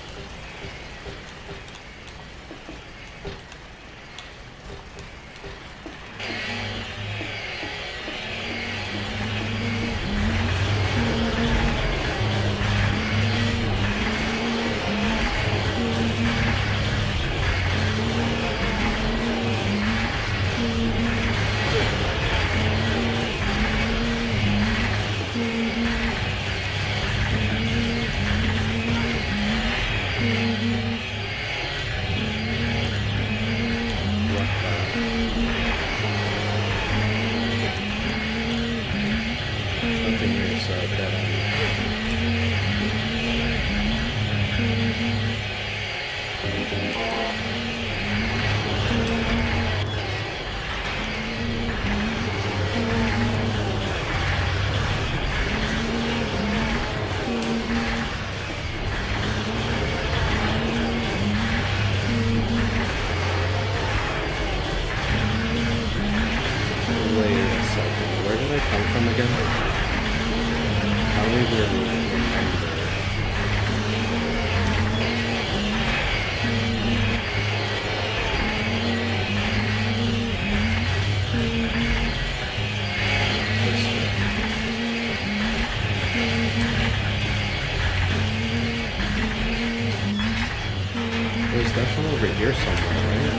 Speaker 1: definitely over here somewhere, right?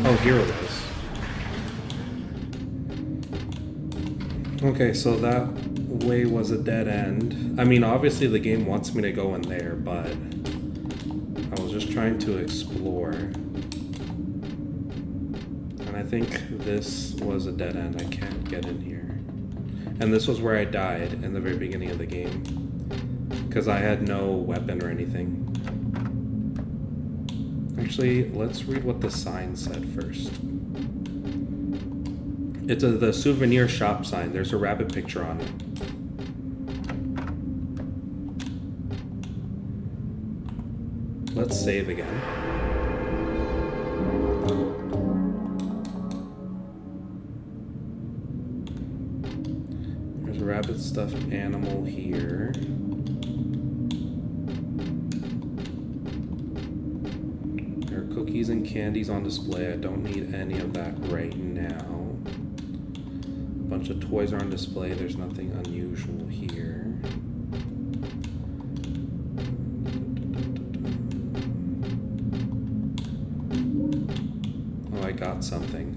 Speaker 1: Oh, here it is. Okay, so that way was a dead end. I mean, obviously the game wants me to go in there, but I was just trying to explore. And I think this was a dead end. I can't get in here. And this was where I died in the very beginning of the game, because I had no weapon or anything. Actually, let's read what the sign said first. It's the souvenir shop sign. There's a rabbit picture on it. Let's save again. There's a rabbit stuffed animal here. There are cookies and candies on display. I don't need any of that right now. A bunch of toys are on display. There's nothing unusual here. Oh, I got something.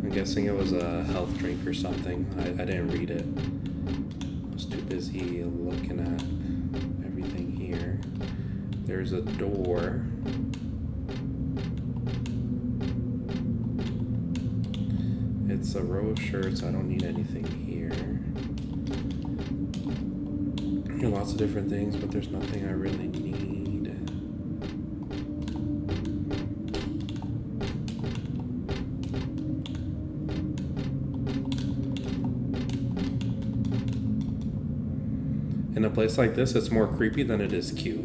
Speaker 1: I'm guessing it was a health drink or something. I didn't read it. I was too busy looking at everything here. There's a door. It's a row of shirts. I don't need anything here. There are lots of different things, but there's nothing I really need. In a place like this, it's more creepy than it is cute.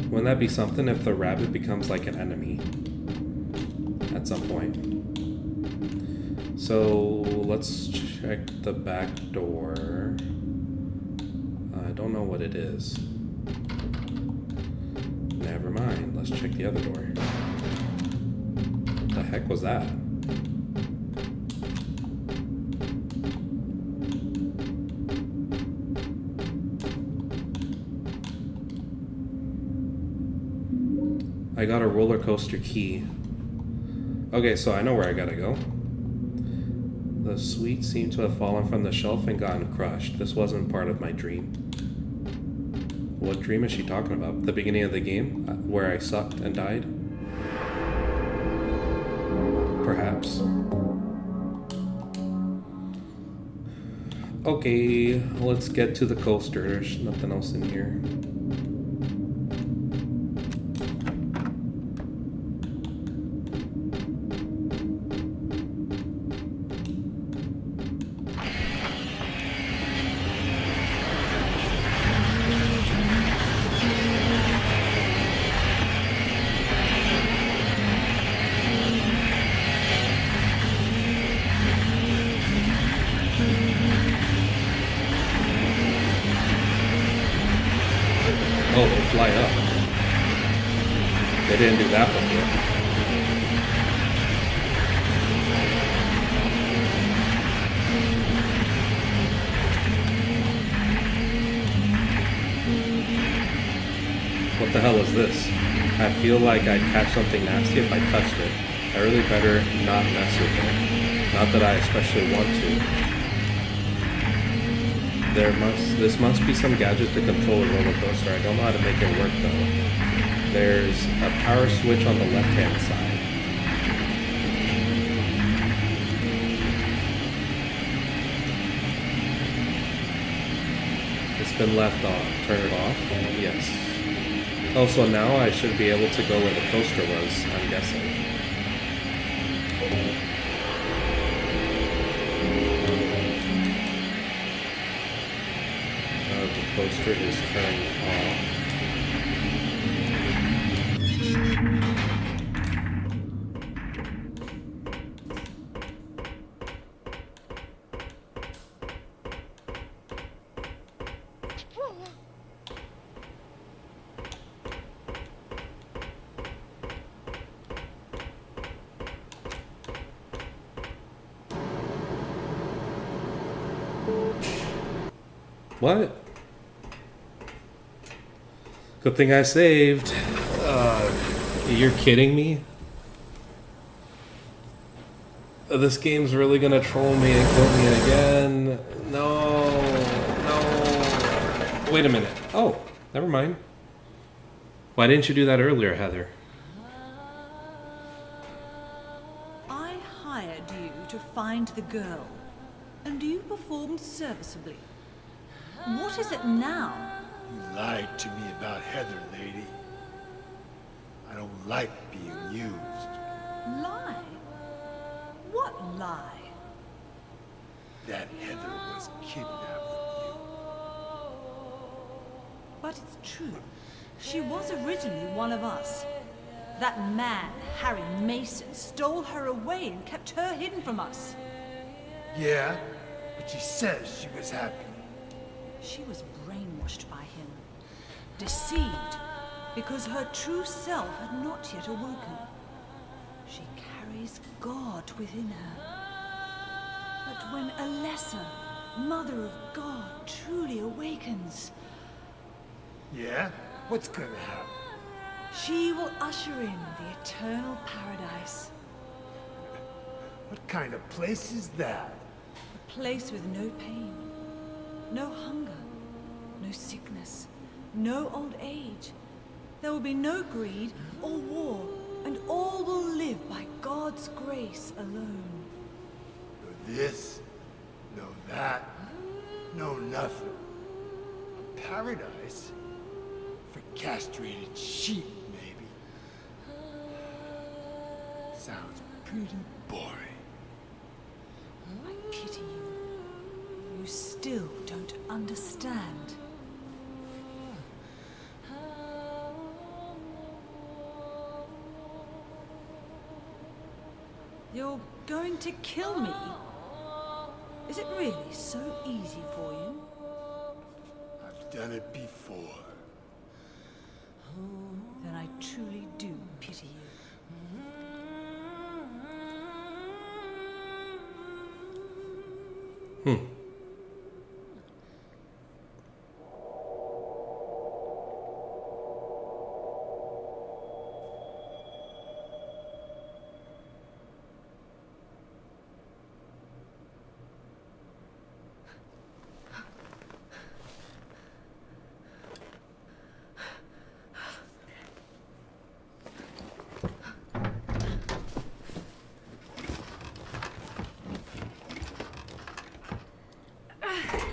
Speaker 1: Wouldn't that be something if the rabbit becomes like an enemy at some point? So let's check the back door. I don't know what it is. Never mind. Let's check the other door. What the heck was that? I got a roller coaster key. Okay, so I know where I gotta go. The sweets seem to have fallen from the shelf and gotten crushed. This wasn't part of my dream. What dream is she talking about? The beginning of the game, where I sucked and died? Perhaps. Okay, let's get to the coaster. There's nothing else in here. Oh, they fly up. They didn't do that before. What the hell is this? I feel like I'd catch something nasty if I touched it. I really better not mess with it. Not that I especially want to. This must be some gadget to control a roller coaster. I don't know how to make it work though. There's a power switch on the left-hand side. It's been left on. Turn it off? Yes. Oh, so now I should be able to go where the coaster was, I'm guessing. The coaster is turned off. What? Good thing I saved. You're kidding me? This game's really gonna troll me and kill me again. No. No. Wait a minute. Oh, never mind. Why didn't you do that earlier, Heather?
Speaker 5: I hired you to find the girl, and you performed serviceably. What is it now?
Speaker 7: You lied to me about Heather, lady. I don't like being used.
Speaker 5: Lie? What lie?
Speaker 7: That Heather was kidnapped from you.
Speaker 5: But it's true. She was originally one of us. That man, Harry Mason, stole her away and kept her hidden from us.
Speaker 7: Yeah, but she says she was happy.
Speaker 5: She was brainwashed by him, deceived, because her true self had not yet awoken. She carries God within her. But when Alessa, Mother of God, truly awakens,
Speaker 7: Yeah? What's gonna happen?
Speaker 5: she will usher in the eternal paradise.
Speaker 7: What kind of place is that?
Speaker 5: A place with no pain, no hunger, no sickness, no old age. There will be no greed or war, and all will live by God's grace alone.
Speaker 7: No this, no that, no nothing. A paradise? For castrated sheep, maybe. Sounds pretty boring.
Speaker 5: I pity you. You still don't understand. You're going to kill me? Is it really so easy for you?
Speaker 7: I've done it before.
Speaker 5: Then I truly do pity you.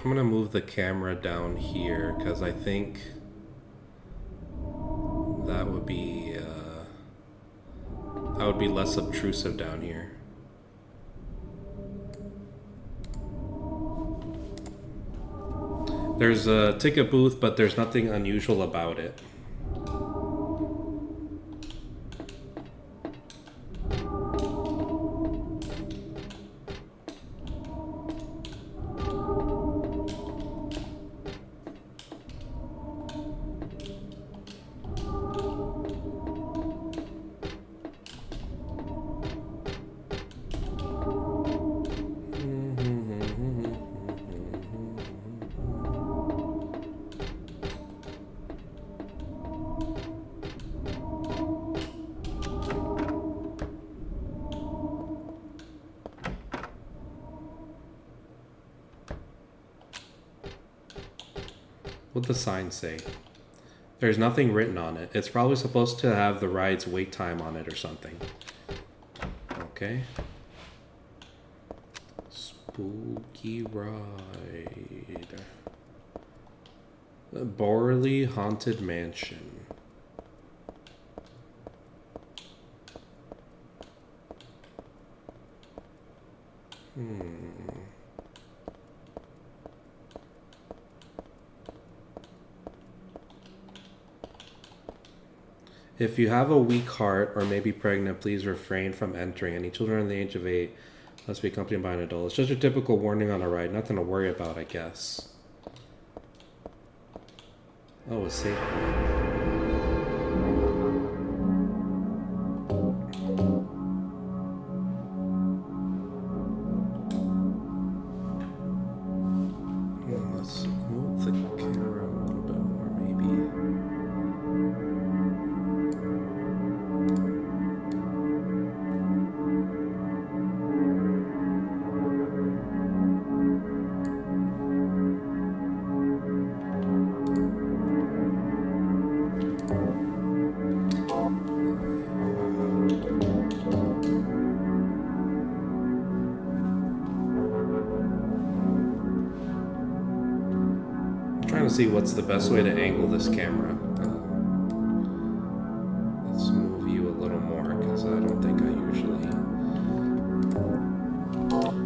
Speaker 1: I'm gonna move the camera down here because I think that would be less obtrusive down here. There's a ticket booth, but there's nothing unusual about it. What'd the sign say? There's nothing written on it. It's probably supposed to have the ride's wait time on it or something. Okay. Spooky ride. The Borley Haunted Mansion. If you have a weak heart or may be pregnant, please refrain from entering. Any children under the age of 8 must be accompanied by an adult. It's just your typical warning on a ride. Nothing to worry about, I guess. Oh, a safe Let's move see what's the best way to angle this camera. Let's move you a little more because I don't think I usually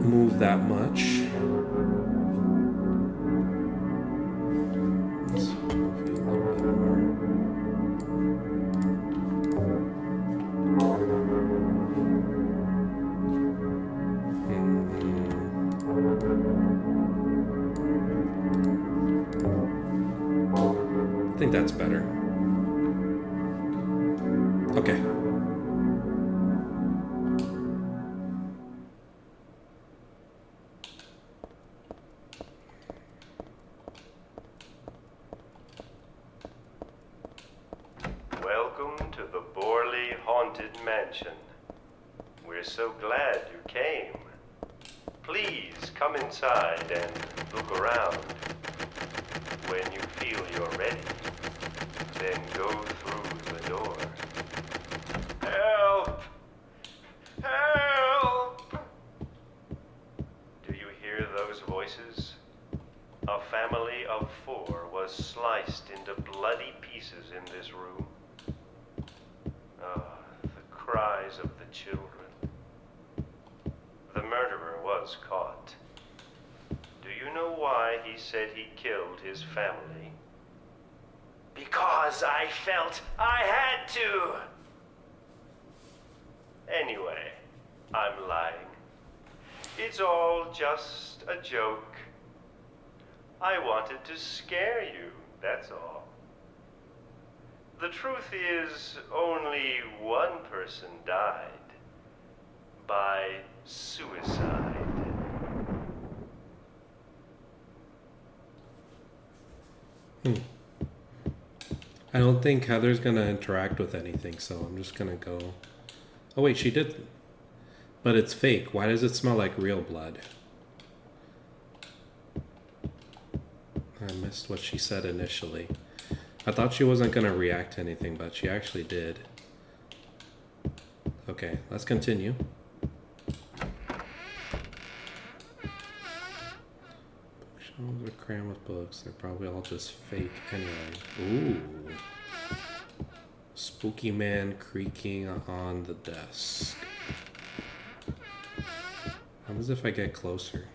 Speaker 1: move that much. Let's move you a little bit more. I think that's better. Okay.
Speaker 8: Welcome to the Borley Haunted Mansion. We're so glad you came. Please come inside and look around. When you feel you're ready, then go through the door. Help! Help! Do you hear those voices? A family of 4 was sliced into bloody pieces in this room. The cries of the children. The murderer was caught. Do you know why he said he killed his family? Because I felt I had to! Anyway, I'm lying. It's all just a joke. I wanted to scare you, that's all. The truth is, only one person died. By suicide.
Speaker 1: I don't think Heather's gonna interact with anything, so I'm just gonna go. Oh wait, she did. But it's fake. Why does it smell like real blood? I missed what she said initially. I thought she wasn't gonna react to anything, but she actually did. Okay, let's continue. Bookshelves are crammed with books. They're probably all just fake anyway. Ooh. Spooky man creaking on the desk. How happens if I get closer?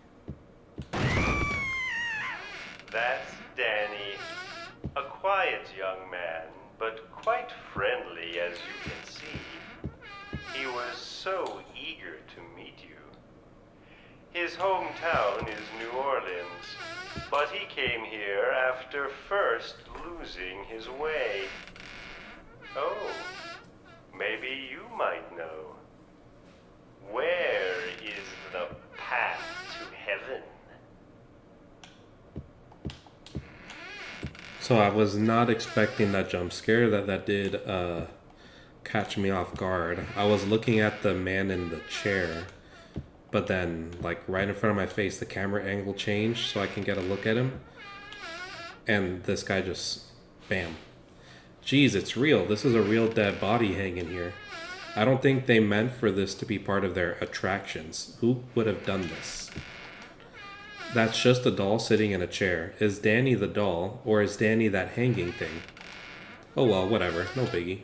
Speaker 8: That's Danny. A quiet young man, but quite friendly as you can see. He was so eager to meet you. His hometown is New Orleans, but he came here after first losing his way. Oh, maybe you might know. Where is the path to heaven?
Speaker 1: So I was not expecting that jump scare. That did catch me off guard. I was looking at the man in the chair, but then like right in front of my face, the camera angle changed so I can get a look at him. And this guy just, bam. Jeez, it's real. This is a real dead body hanging here. I don't think they meant for this to be part of their attractions. Who would have done this? That's just a doll sitting in a chair. Is Danny the doll, or is Danny that hanging thing? Oh well, whatever. No biggie.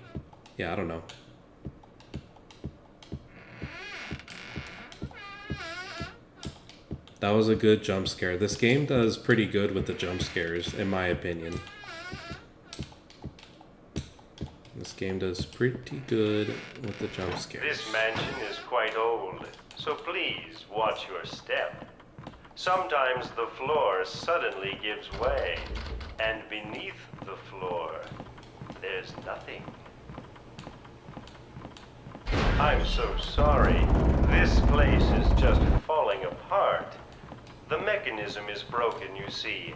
Speaker 1: Yeah, I don't know. That was a good jump scare. This game does pretty good with the jump scares, in my opinion. This game does pretty good with the jump scares.
Speaker 8: This mansion is quite old, so please watch your step. Sometimes the floor suddenly gives way, and beneath the floor, there's nothing. I'm so sorry. This place is just falling apart. The mechanism is broken, you see.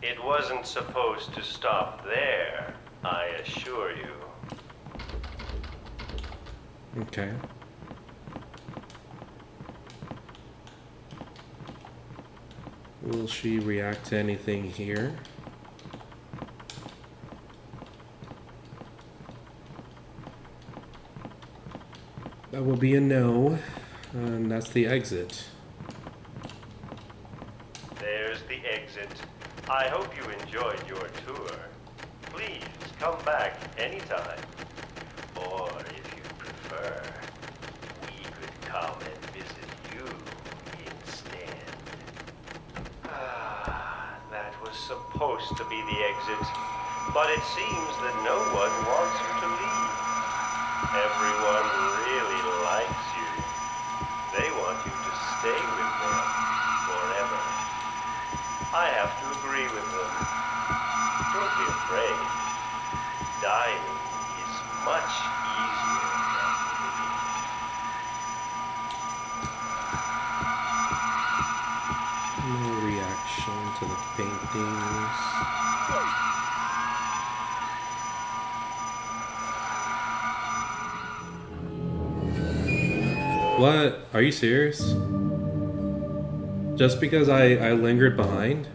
Speaker 8: It wasn't supposed to stop there, I assure you.
Speaker 1: Okay. Will she react to anything here? That will be a no, and that's the exit.
Speaker 8: There's the exit. I hope you enjoyed your tour. Please come back anytime. Or if you prefer, we could come and visit you instead. That was supposed to be the exit, but it seems that no one wants you to leave. Everyone really likes you. They want you to stay with them forever. I have to agree with them. Don't be afraid. Dying is much easier than living.
Speaker 1: No reaction to the paintings. What? Are you serious? Just because I lingered behind?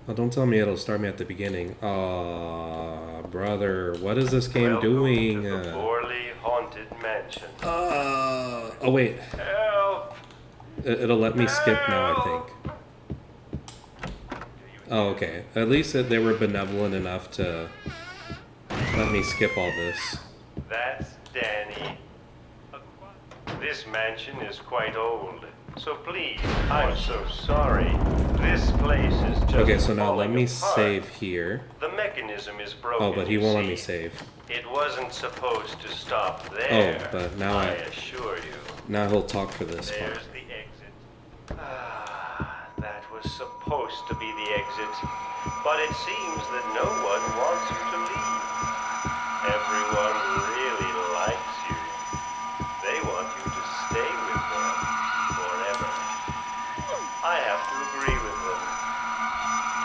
Speaker 1: Oh, don't tell me it'll start me at the beginning. Aw, brother, what is this game
Speaker 8: Welcome
Speaker 1: doing?
Speaker 8: to the Borley Haunted Mansion.
Speaker 1: Oh wait,
Speaker 8: Help!
Speaker 1: it'll let me skip now, I think. Oh, okay. At least they were benevolent enough to let me skip all this.
Speaker 8: That's Danny. This mansion is quite old, so please, I'm so sorry. This place is just
Speaker 1: Okay, so now let
Speaker 8: falling
Speaker 1: me
Speaker 8: apart.
Speaker 1: save here.
Speaker 8: The mechanism is broken.
Speaker 1: Oh, but he
Speaker 8: you
Speaker 1: won't let me
Speaker 8: see.
Speaker 1: save.
Speaker 8: It wasn't supposed to stop there.
Speaker 1: Oh, but now
Speaker 8: I
Speaker 1: I-
Speaker 8: assure you.
Speaker 1: Now he'll talk for this
Speaker 8: There's
Speaker 1: part.
Speaker 8: the exit. That was supposed to be the exit, but it seems that no one wants you to leave. Everyone really likes you. They want you to stay with them forever. I have to agree with them.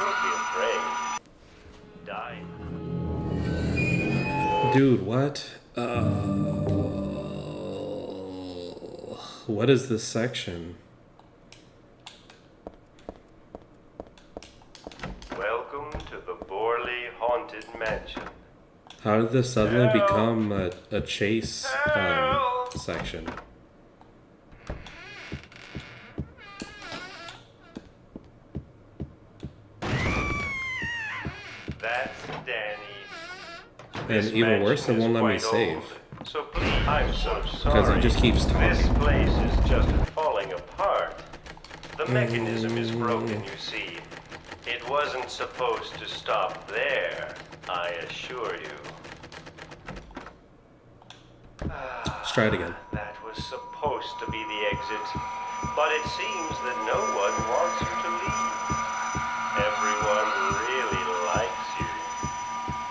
Speaker 8: Don't be afraid. Die.
Speaker 1: Dude, what? What is this section?
Speaker 8: Welcome to the Borley Haunted Mansion.
Speaker 1: How did this suddenly
Speaker 8: Help.
Speaker 1: become a chase
Speaker 8: Help.
Speaker 1: section?
Speaker 8: That's Danny.
Speaker 1: And
Speaker 8: This
Speaker 1: even worse, it
Speaker 8: mansion
Speaker 1: won't let me
Speaker 8: is quite
Speaker 1: save.
Speaker 8: old, So please, I'm so sorry.
Speaker 1: Because he just keeps talking.
Speaker 8: This place is just falling apart. The mechanism is broken, you see. It wasn't supposed to stop there, I assure you.
Speaker 1: Let's try it again.
Speaker 8: That was supposed to be the exit, but it seems that no one wants you to leave. Everyone really likes you.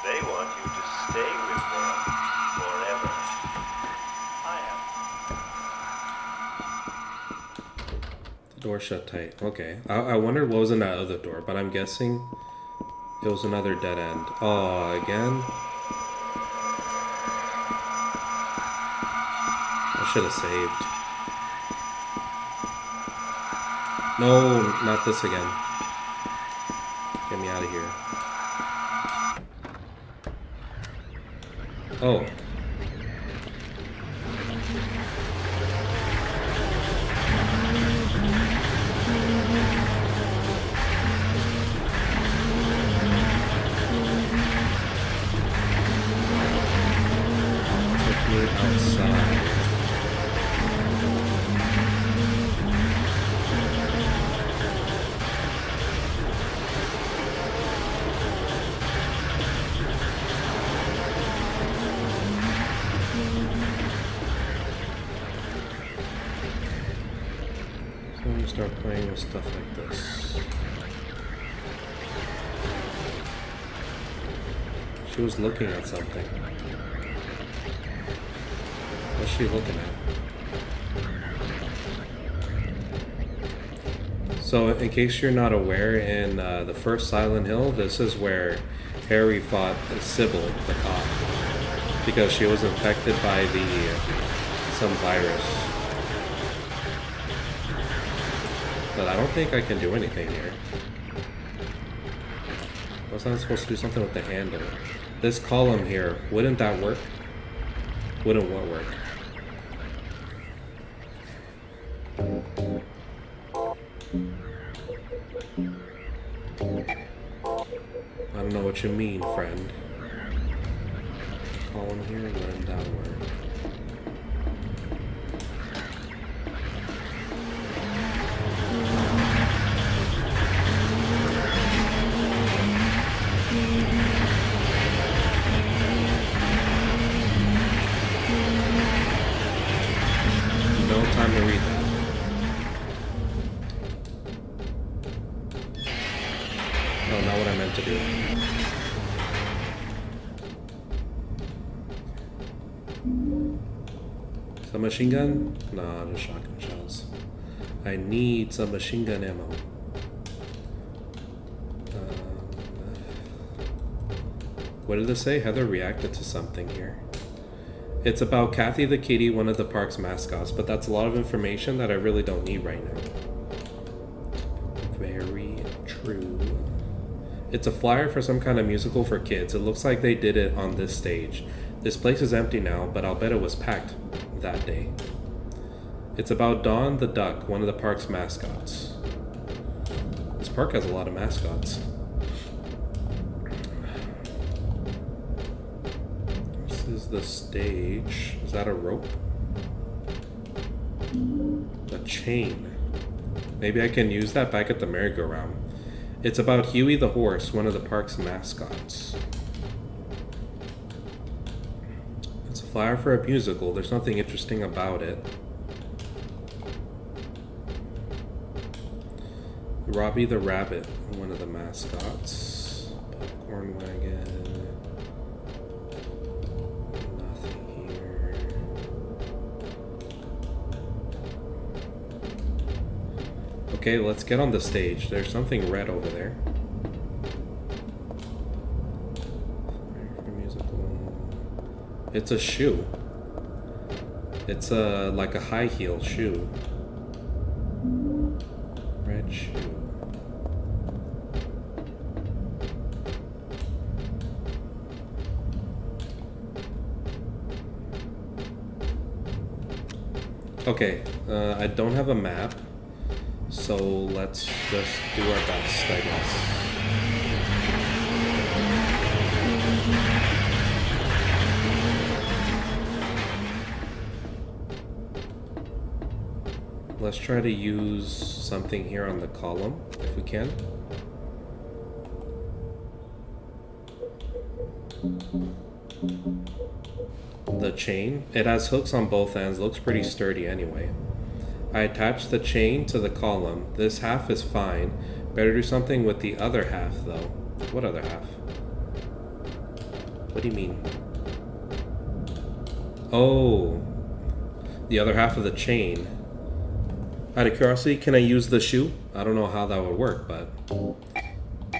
Speaker 8: They want you to stay with them forever. I have.
Speaker 1: The door shut tight. Okay. I wondered what was in that other door, but I'm guessing it was another dead end. Oh, again? I should have saved. No, not this again. Get me out of here. Oh. Took me outside. So I'm gonna start playing with stuff like this. She was looking at something. What's she looking at? So, in case you're not aware, in the first Silent Hill, this is where Harry fought Sybil, the cop, because she was infected by some virus. But I don't think I can do anything here. Wasn't I supposed to do something with the handle? This column here, wouldn't that work? Wouldn't what work? I don't know what you mean, friend. Call him here and learn that word. No time to read that. Oh, not what I meant to do. Some machine gun? Nah, just shotgun shells. I need some machine gun ammo. What did it say? Heather reacted to something here. It's about Kathy the kitty, one of the park's mascots, but that's a lot of information that I really don't need right now. Very true. It's a flyer for some kind of musical for kids. It looks like they did it on this stage. This place is empty now, but I'll bet it was packed that day. It's about Dawn the duck, one of the park's mascots. This park has a lot of mascots. This is the stage. Is that a rope? A chain. Maybe I can use that back at the merry-go-round. It's about Huey the horse, one of the park's mascots. It's a flyer for a musical. There's nothing interesting about it. Robbie the rabbit, one of the mascots. Popcorn wagon. Nothing here. Okay, let's get on the stage. There's something red over there. It's a shoe. It's like a high heel shoe. Red shoe. Okay, I don't have a map, so let's just do our best, I guess. Let's try to use something here on the column, if we can. The chain, it has hooks on both ends, looks pretty sturdy anyway. I attached the chain to the column. This half is fine. Better do something with the other half though. What other half? What do you mean? Oh, the other half of the chain. Out of curiosity, can I use the shoe? I don't know how that would work, but...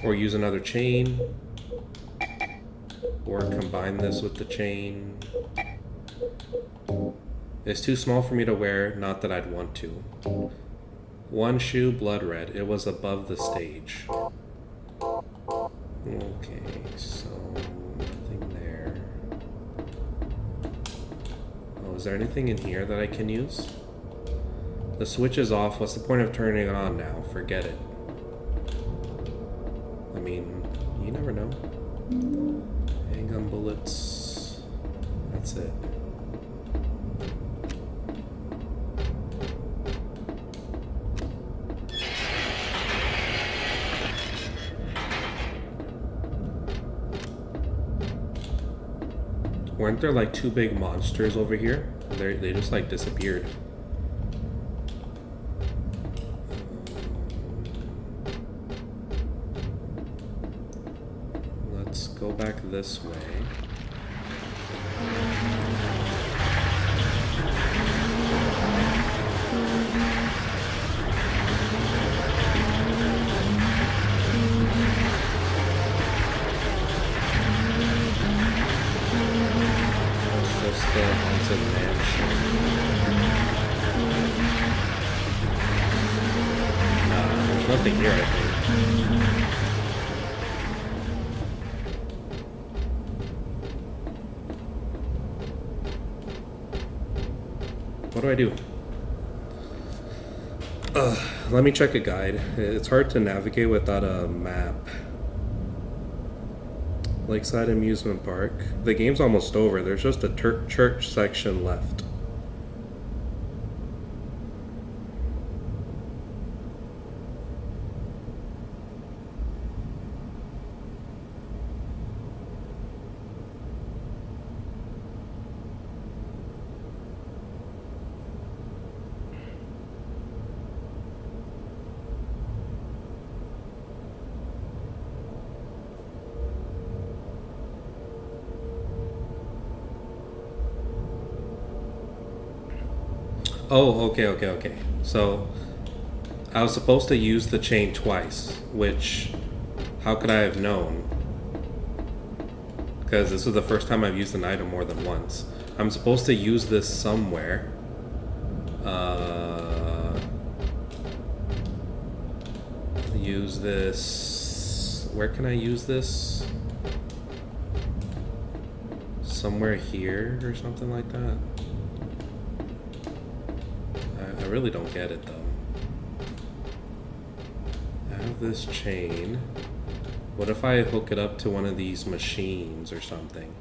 Speaker 1: Or use another chain. Or combine this with the chain. It's too small for me to wear, not that I'd want to. One shoe, blood red. It was above the stage. Okay, so... nothing there. Oh, is there anything in here that I can use? The switch is off. What's the point of turning it on now? Forget it. I mean, you never know. Handgun bullets. That's it. Weren't there like two big monsters over here? They just like disappeared. Let's go back this way. That's just the haunted mansion. There's nothing here, I think. What do I do? Let me check a guide. It's hard to navigate without a map. Lakeside Amusement Park. The game's almost over. There's just a church section left. Oh, okay. So, I was supposed to use the chain twice, which, how could I have known? Because this was the first time I've used an item more than once. I'm supposed to use this somewhere. Use this... Where can I use this? Somewhere here or something like that? I really don't get it though. I have this chain. What if I hook it up to one of these machines or something?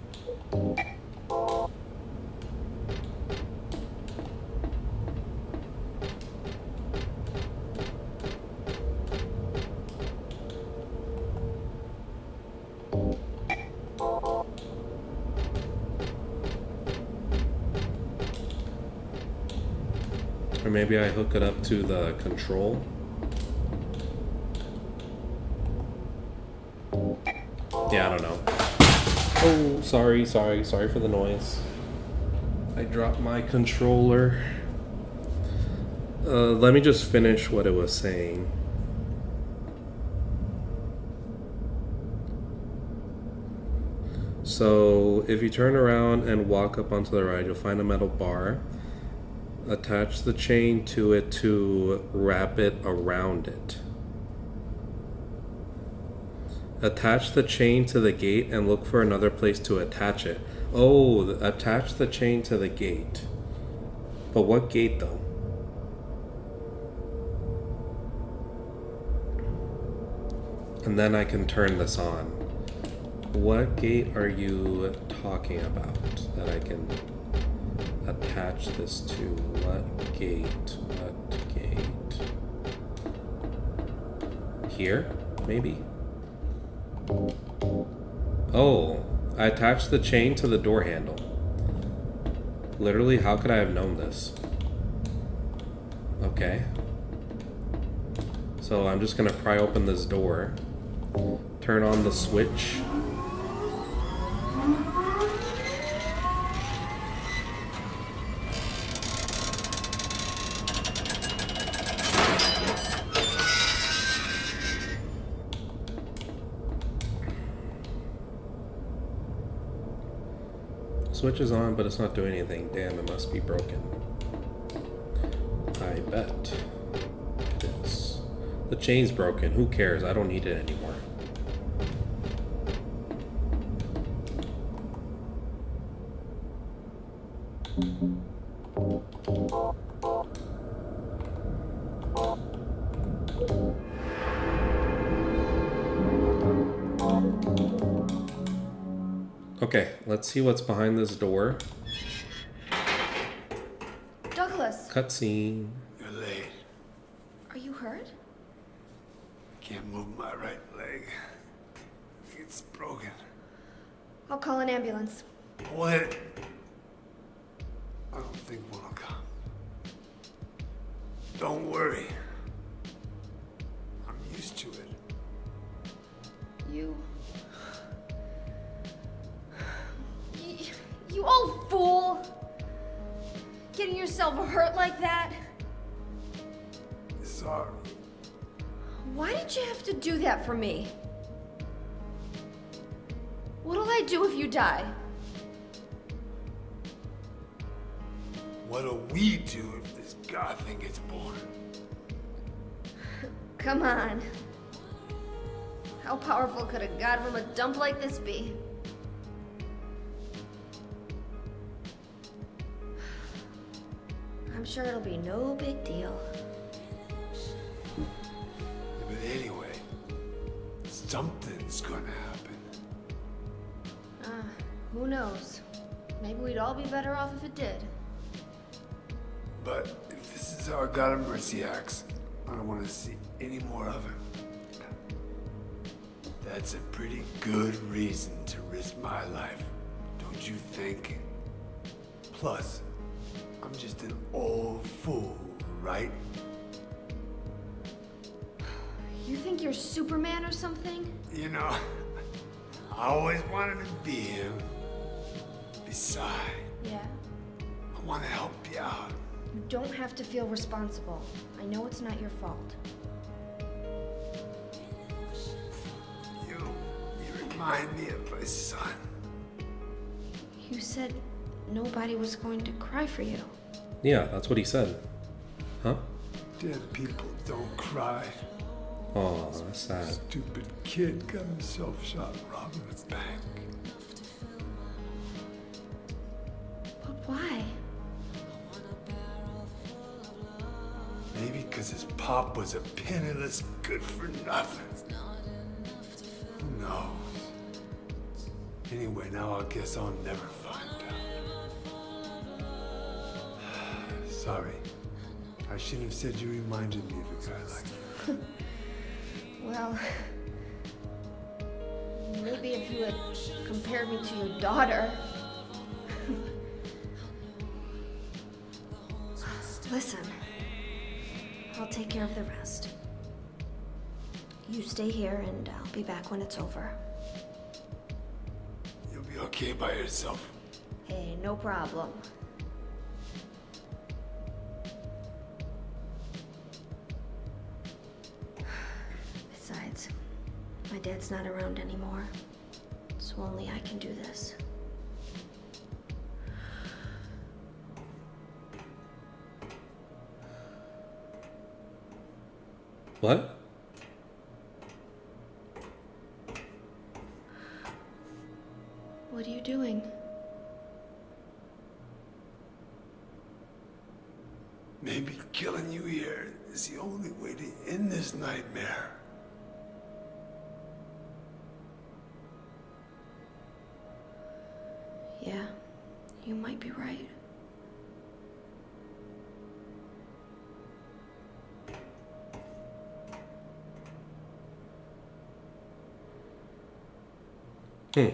Speaker 1: Or maybe I hook it up to the control. Yeah, I don't know. Oh, sorry for the noise. I dropped my controller. Let me just finish what it was saying. So, if you turn around and walk up onto the right, you'll find a metal bar. Attach the chain to it to wrap it around it. Attach the chain to the gate and look for another place to attach it. Oh, attach the chain to the gate. But what gate though? And then I can turn this on. What gate are you talking about that I can attach this to? What gate? What gate? Here? Maybe? Oh, I attached the chain to the door handle. Literally, how could I have known this? Okay. So I'm just gonna pry open this door, turn on the switch. Switch is on, but it's not doing anything. Damn, it must be broken. I bet it is. The chain's broken. Who cares? I don't need it anymore. Okay, let's see what's behind this door.
Speaker 3: Douglas,
Speaker 1: Cutscene.
Speaker 7: You're late.
Speaker 3: are you hurt?
Speaker 7: Can't move my right leg. It's broken.
Speaker 3: I'll call an ambulance.
Speaker 7: What? I don't think one will come. Don't worry. I'm used to it.
Speaker 3: You old fool! Getting yourself hurt like that?
Speaker 7: Sorry.
Speaker 3: Why did you have to do that for me? What'll I do if you die?
Speaker 7: What'll we do if this god thing gets born?
Speaker 3: Come on. How powerful could a god from a dump like this be? I'm sure it'll be no big deal.
Speaker 7: But anyway, something's gonna happen.
Speaker 3: Who knows? Maybe we'd all be better off if it did.
Speaker 7: But if this is how I got him Mercy Axe, I don't want to see any more of him. That's a pretty good reason to risk my life, don't you think? Plus, I'm just an old fool, right?
Speaker 3: You think you're Superman or something?
Speaker 7: You know, I always wanted to be him. Besides,
Speaker 3: Yeah.
Speaker 7: I want to help you out.
Speaker 3: You don't have to feel responsible. I know it's not your fault.
Speaker 7: You remind me of my son.
Speaker 3: You said nobody was going to cry for you.
Speaker 1: Yeah, that's what he said. Huh?
Speaker 7: Dead people don't cry.
Speaker 1: Aw, that's sad.
Speaker 7: Stupid kid got himself shot robbing a bank.
Speaker 3: But why?
Speaker 7: Maybe because his pop was a penniless good-for-nothing. Who knows? Anyway, now I guess I'll never find out. Sorry. I shouldn't have said you reminded me of a guy like you.
Speaker 3: Well, maybe if you had compared me to your daughter. Listen, I'll take care of the rest. You stay here and I'll be back when it's over.
Speaker 7: You'll be okay by yourself.
Speaker 3: Hey, no problem. Besides, my dad's not around anymore, so only I can do this.
Speaker 1: What?
Speaker 3: What are you doing?
Speaker 7: Maybe killing you here is the only way to end this nightmare.
Speaker 3: Yeah, you might be right.
Speaker 1: Hmm.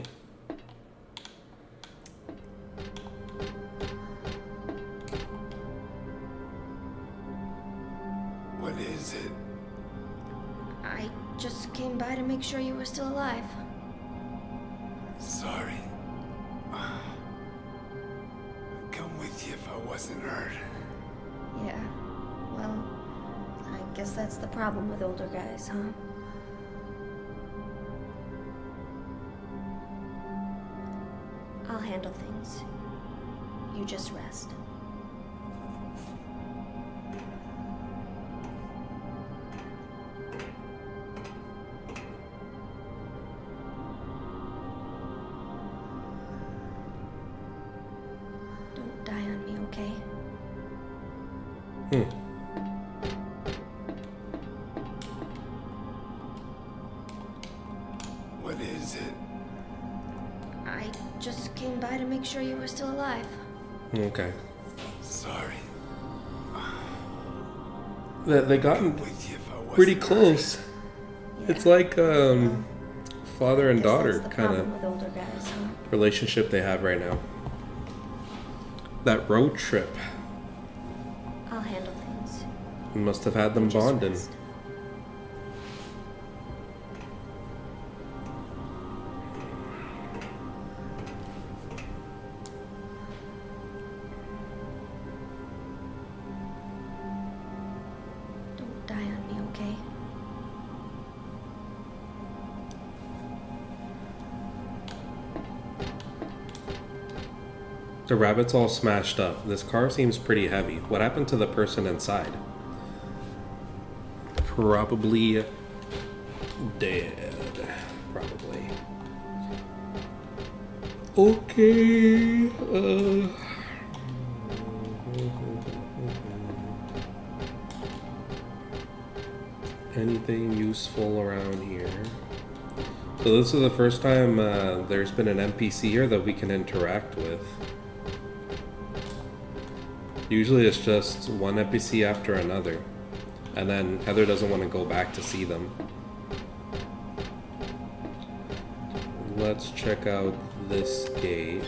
Speaker 7: What is it?
Speaker 3: I just came by to make sure you were still alive.
Speaker 7: Sorry. I'd come with you if I wasn't hurt.
Speaker 3: Yeah, well, I guess that's the problem with older guys, huh? I'll handle things. You just rest. Don't die on me, okay?
Speaker 1: Hmm.
Speaker 7: What is it?
Speaker 3: I just came by to make sure you were still alive.
Speaker 1: Okay.
Speaker 7: Sorry.
Speaker 1: They gotten
Speaker 7: With you if I wasn't
Speaker 1: pretty
Speaker 7: hurt.
Speaker 1: close. It's like father and
Speaker 3: Guess
Speaker 1: daughter
Speaker 3: that's the
Speaker 1: kind
Speaker 3: problem
Speaker 1: of
Speaker 3: with older guys, huh?
Speaker 1: relationship they have right now. That road trip
Speaker 3: I'll handle things.
Speaker 1: must have had them
Speaker 3: You just
Speaker 1: bonding.
Speaker 3: rest. Don't die on me, okay?
Speaker 1: The rabbit's all smashed up. This car seems pretty heavy. What happened to the person inside? Probably dead. Probably. Okay. Anything useful around here? So this is the first time there's been an NPC here that we can interact with. Usually it's just one NPC after another. And then Heather doesn't want to go back to see them. Let's check out this gate.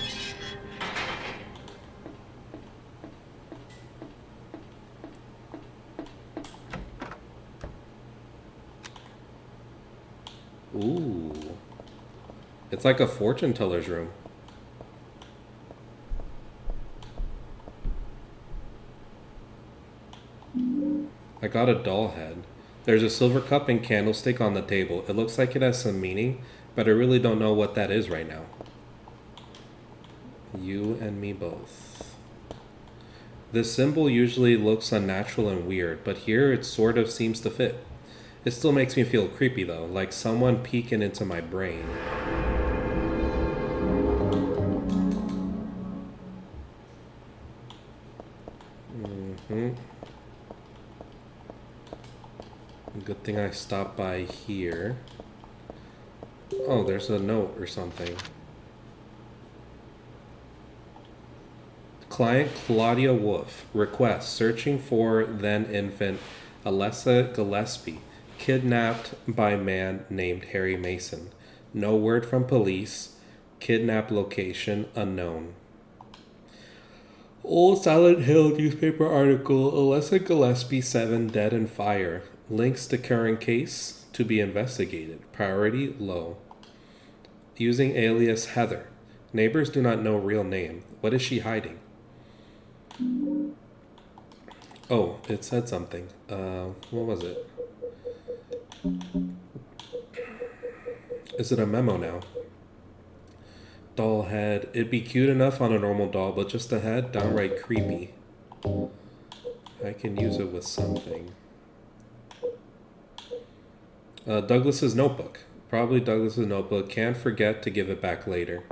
Speaker 1: Ooh. It's like a fortune teller's room. I got a doll head. There's a silver cup and candlestick on the table. It looks like it has some meaning, but I really don't know what that is right now. You and me both. This symbol usually looks unnatural and weird, but here it sort of seems to fit. It still makes me feel creepy though, like someone peeking into my brain. Good thing I stopped by here. Oh, there's a note or something. Client Claudia Wolf. Request. Searching for then infant Alessa Gillespie. Kidnapped by man named Harry Mason. No word from police. Kidnap location unknown. Old Silent Hill newspaper article. Alessa Gillespie 7 dead in fire. Links to current case to be investigated. Priority low. Using alias Heather. Neighbors do not know real name. What is she hiding? Oh, it said something. What was it? Is it a memo now? Doll head. It'd be cute enough on a normal doll, but just a head? Downright creepy. I can use it with something. Douglas's notebook. Probably Douglas's notebook. Can't forget to give it back later.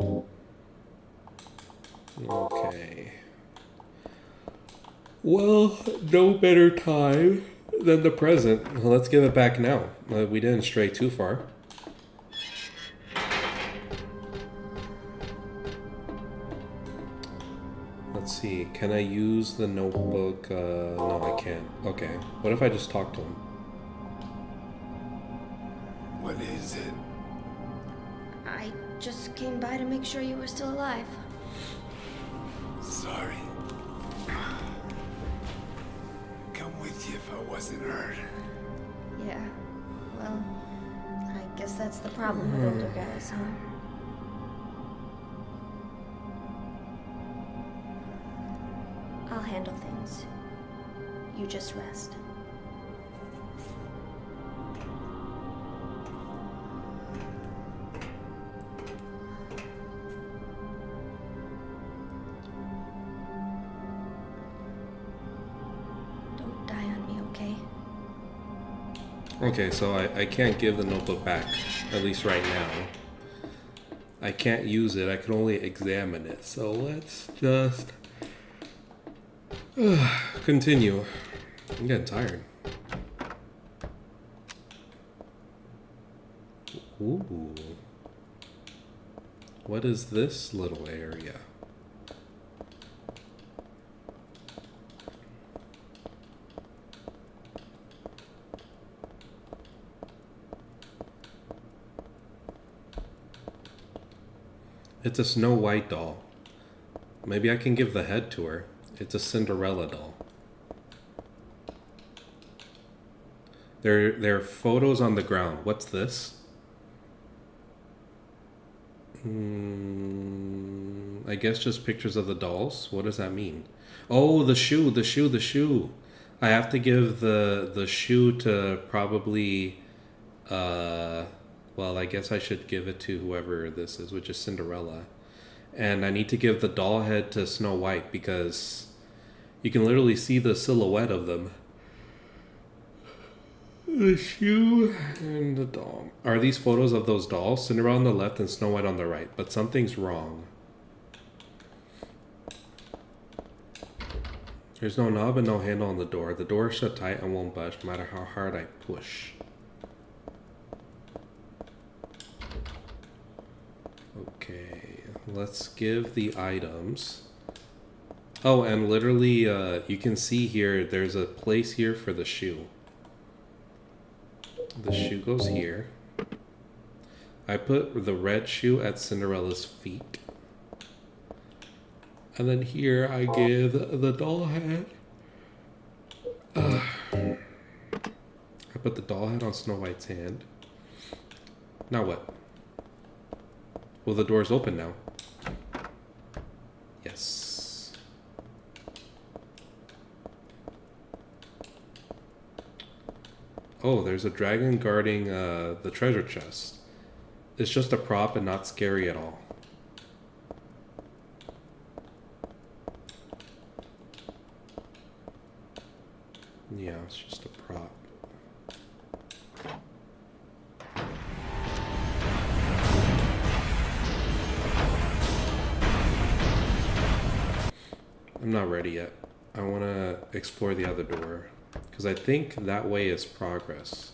Speaker 1: Okay. Well, no better time than the present. Well, let's give it back now. We didn't stray too far. Let's see. Can I use the notebook? No, I can't. Okay. What if I just talk to him?
Speaker 7: What is it?
Speaker 3: I just came by to make sure you were still alive.
Speaker 7: Sorry. Come with you if I wasn't hurt.
Speaker 3: Yeah. Well, I guess that's the problem with older guys, huh? I'll handle things. You just rest. Don't die on me, okay?
Speaker 1: Okay, so I can't give the notebook back, at least right now. I can't use it, I can only examine it. So let's just continue. I'm getting tired. Ooh. What is this little area? It's a Snow White doll. Maybe I can give the head to her. It's a Cinderella doll. There are photos on the ground. What's this? I guess just pictures of the dolls. What does that mean? Oh, the shoe. I have to give the shoe to probably... well, I guess I should give it to whoever this is, which is Cinderella. And I need to give the doll head to Snow White because you can literally see the silhouette of them. The shoe and the doll. Are these photos of those dolls? Cinderella on the left and Snow White on the right. But something's wrong. There's no knob and no handle on the door. The door is shut tight and won't budge no matter how hard I push. Okay, let's give the items. Oh, and literally, you can see here, there's a place here for the shoe. The shoe goes here. I put the red shoe at Cinderella's feet. And then here I give the doll head. I put the doll head on Snow White's hand. Now what? Well, the door's open now. Yes. Oh, there's a dragon guarding the treasure chest. It's just a prop and not scary at all. Yeah, it's just a prop. I'm not ready yet. I want to explore the other door because I think that way is progress.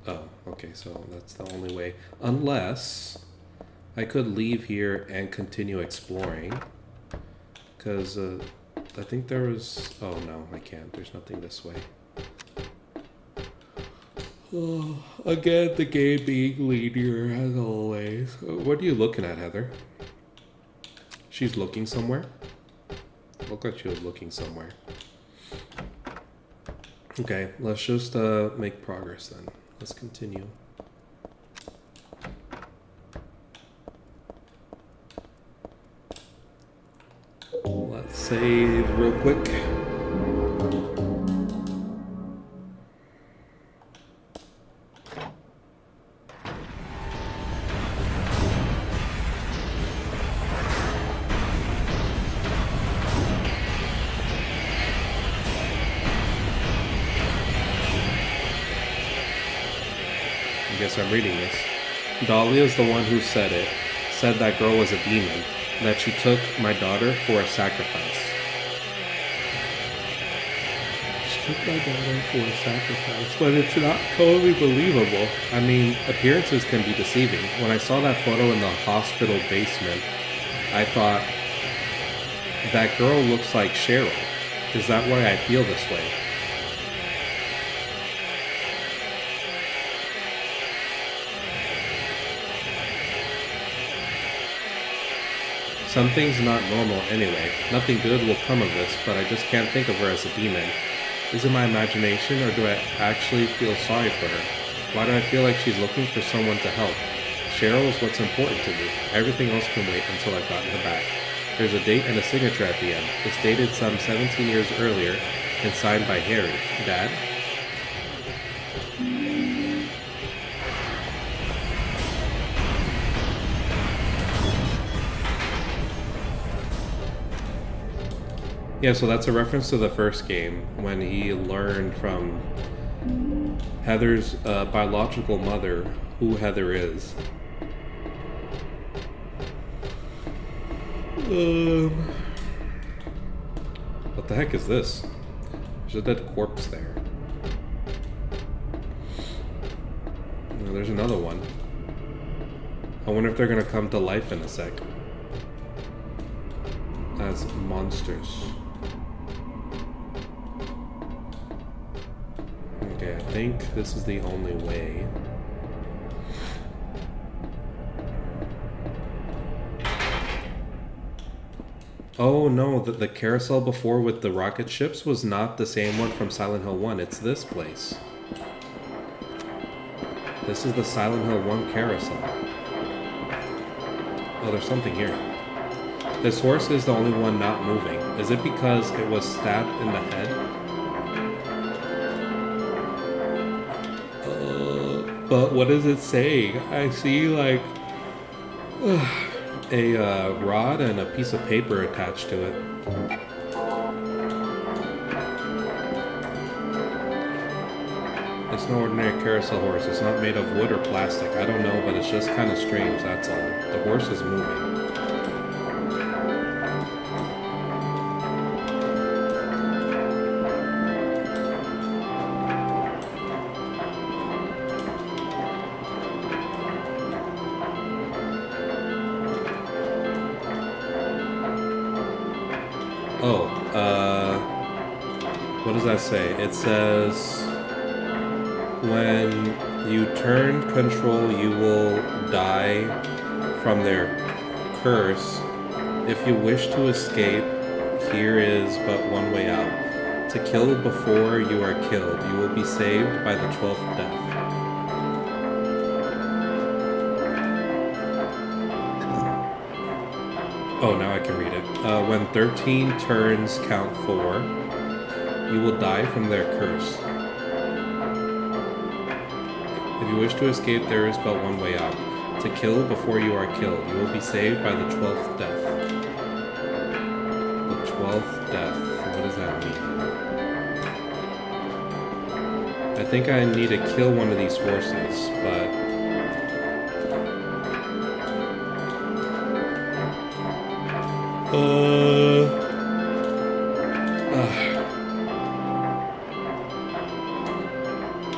Speaker 1: Oh, okay, so that's the only way. Unless I could leave here and continue exploring because I think there was... Oh, no, I can't. There's nothing this way. Oh, again, the game being linear as always. What are you looking at, Heather? She's looking somewhere? Looked like she was looking somewhere. Okay, let's just make progress then. Let's continue. Let's save real quick. I guess I'm reading this. Dahlia's the one who said it. Said that girl was a demon. That she took my daughter for a sacrifice. She took my daughter for a sacrifice, but it's not totally believable. I mean, appearances can be deceiving. When I saw that photo in the hospital basement, I thought, that girl looks like Cheryl. Is that why I feel this way? Something's not normal anyway. Nothing good will come of this, but I just can't think of her as a demon. Is it my imagination, or do I actually feel sorry for her? Why do I feel like she's looking for someone to help? Cheryl is what's important to me. Everything else can wait until I've gotten her back. There's a date and a signature at the end. It's dated some 17 years earlier and signed by Harry. Dad? Yeah, so that's a reference to the first game when he learned from Heather's biological mother who Heather is. What the heck is this? There's a dead corpse there. Oh, there's another one. I wonder if they're gonna come to life in a sec. As monsters. Okay, I think this is the only way. Oh no, the carousel before with the rocket ships was not the same one from Silent Hill 1. It's this place. This is the Silent Hill 1 carousel. Oh, there's something here. This horse is the only one not moving. Is it because it was stabbed in the head? But what is it saying? I see like a rod and a piece of paper attached to it. It's no ordinary carousel horse. It's not made of wood or plastic. I don't know, but it's just kind of strange, that's all. The horse is moving. Oh, what does that say? It says when you turn control, you will die from their curse. If you wish to escape, here is but one way out. To kill before you are killed, you will be saved by the 12th death. Oh, now I can read it. When 13 turns count 4, you will die from their curse. If you wish to escape, there is but one way out. To kill before you are killed, you will be saved by the 12th death. The 12th death. What does that mean? I think I need to kill one of these horses, but...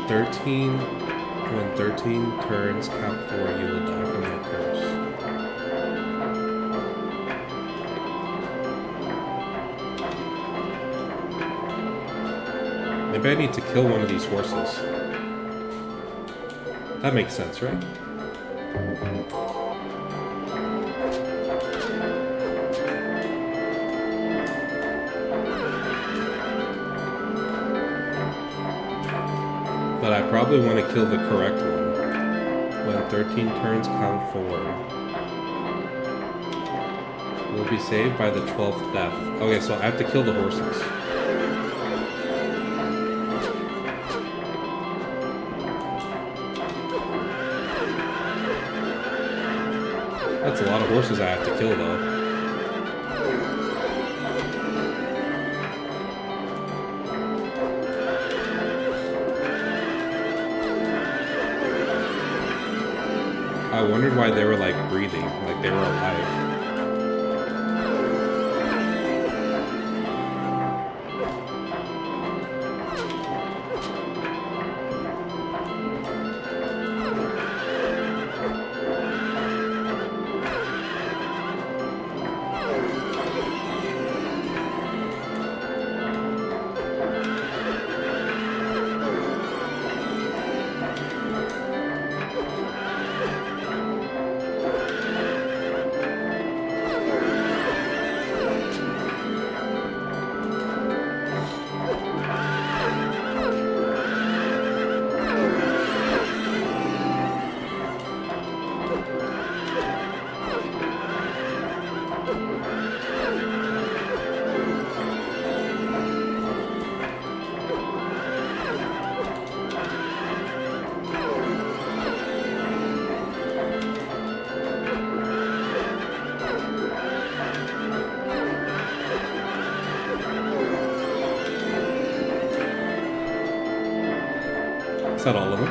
Speaker 1: 13... When 13 turns count 4, you will die from their curse. Maybe I need to kill one of these horses. That makes sense, right? But I probably want to kill the correct one. When 13 turns count 4. We'll be saved by the 12th death. Okay, so I have to kill the horses. That's a lot of horses I have to kill, though. I wondered why they were like breathing, like they were alive. Is that all of them?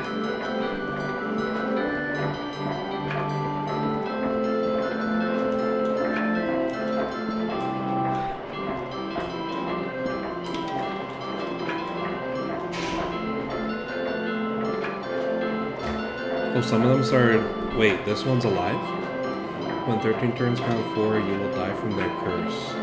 Speaker 1: Oh, some of them started... Wait, this one's alive? When 13 turns count 4, you will die from their curse.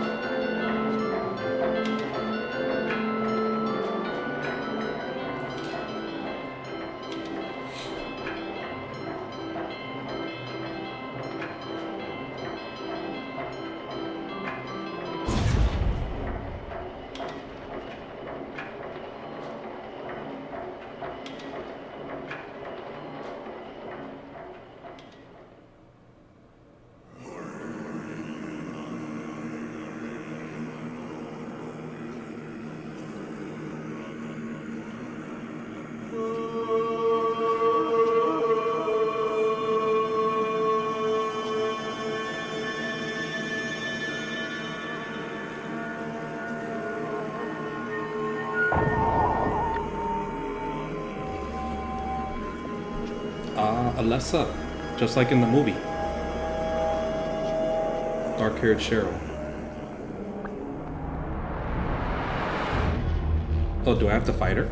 Speaker 1: Alessa, just like in the movie. Dark-haired Cheryl. Oh, do I have to fight her?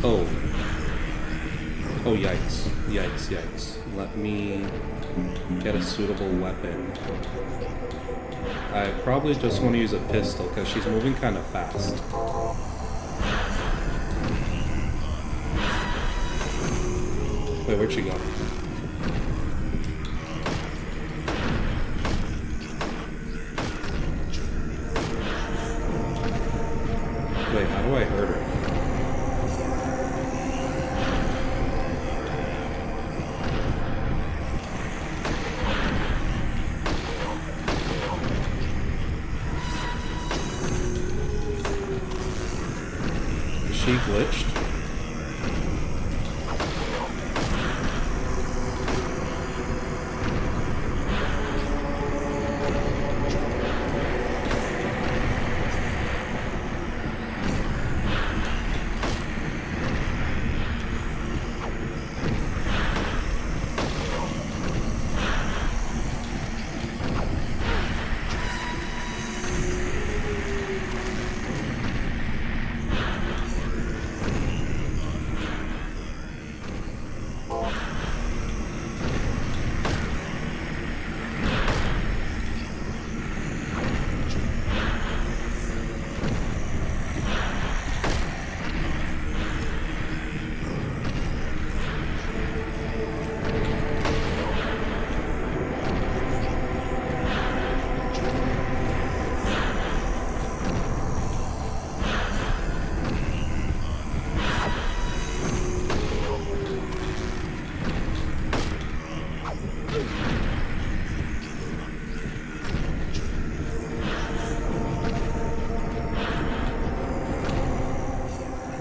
Speaker 1: Oh. Oh, yikes. Yikes, yikes. Let me get a suitable weapon. I probably just want to use a pistol because she's moving kind of fast. Wait, where'd she go? Wait, how do I hurt her? Is she glitched?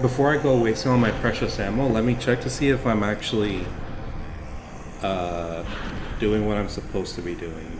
Speaker 1: Before I go wasting all my precious ammo, let me check to see if I'm actually doing what I'm supposed to be doing.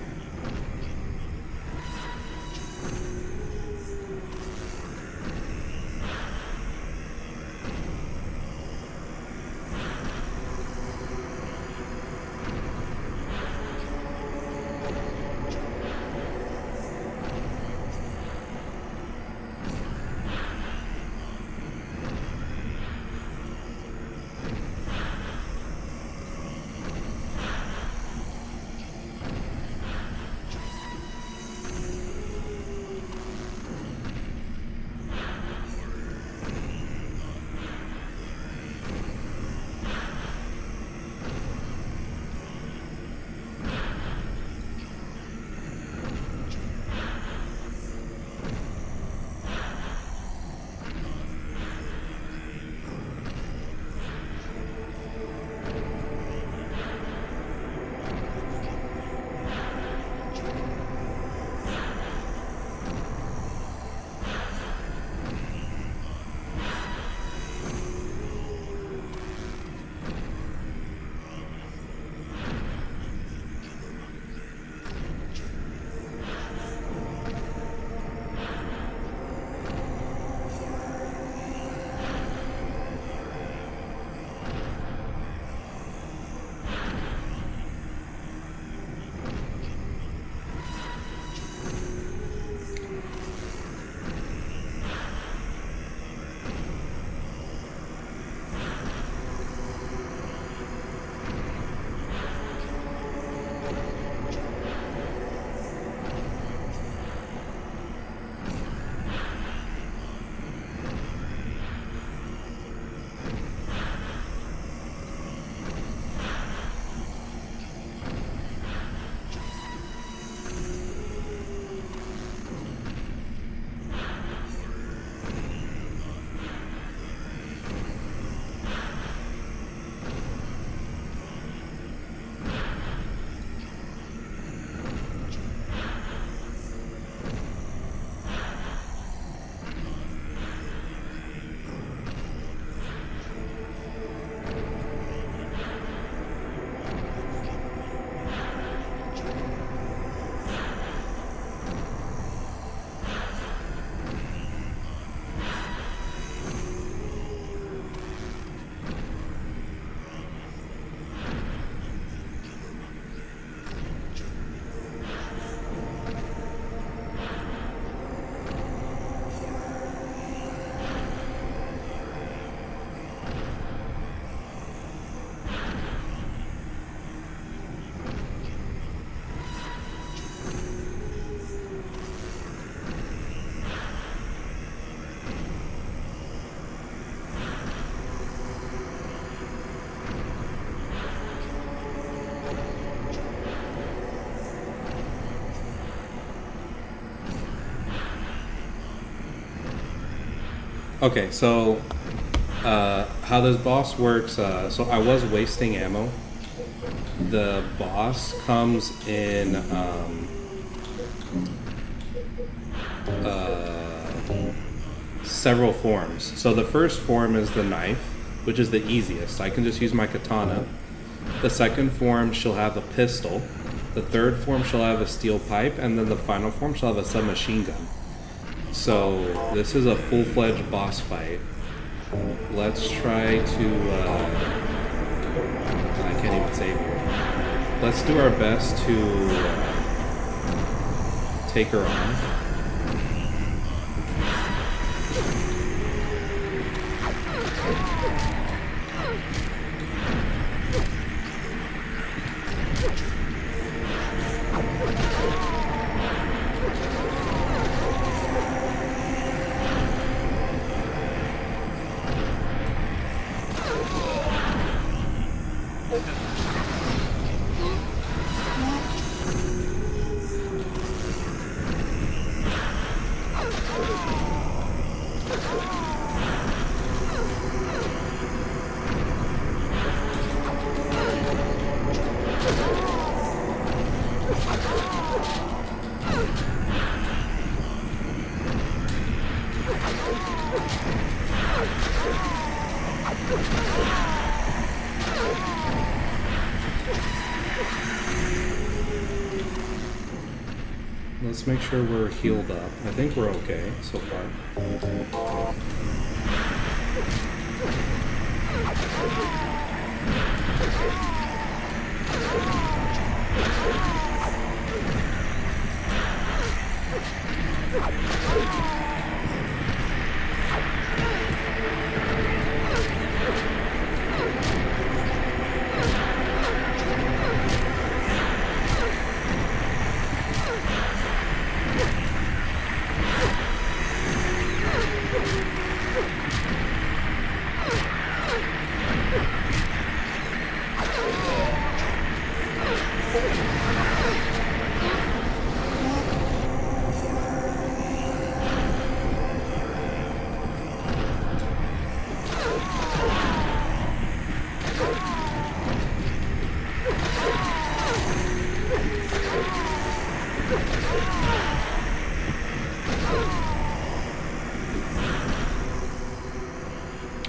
Speaker 1: Okay, so how this boss works, so I was wasting ammo. The boss comes in several forms. So the first form is the knife, which is the easiest. I can just use my katana. The second form, she'll have a pistol. The third form, she'll have a steel pipe. And then the final form, she'll have a submachine gun. So this is a full-fledged boss fight. Let's try to... I can't even save you. Let's do our best to take her on. Let's make sure we're healed up. I think we're okay so far.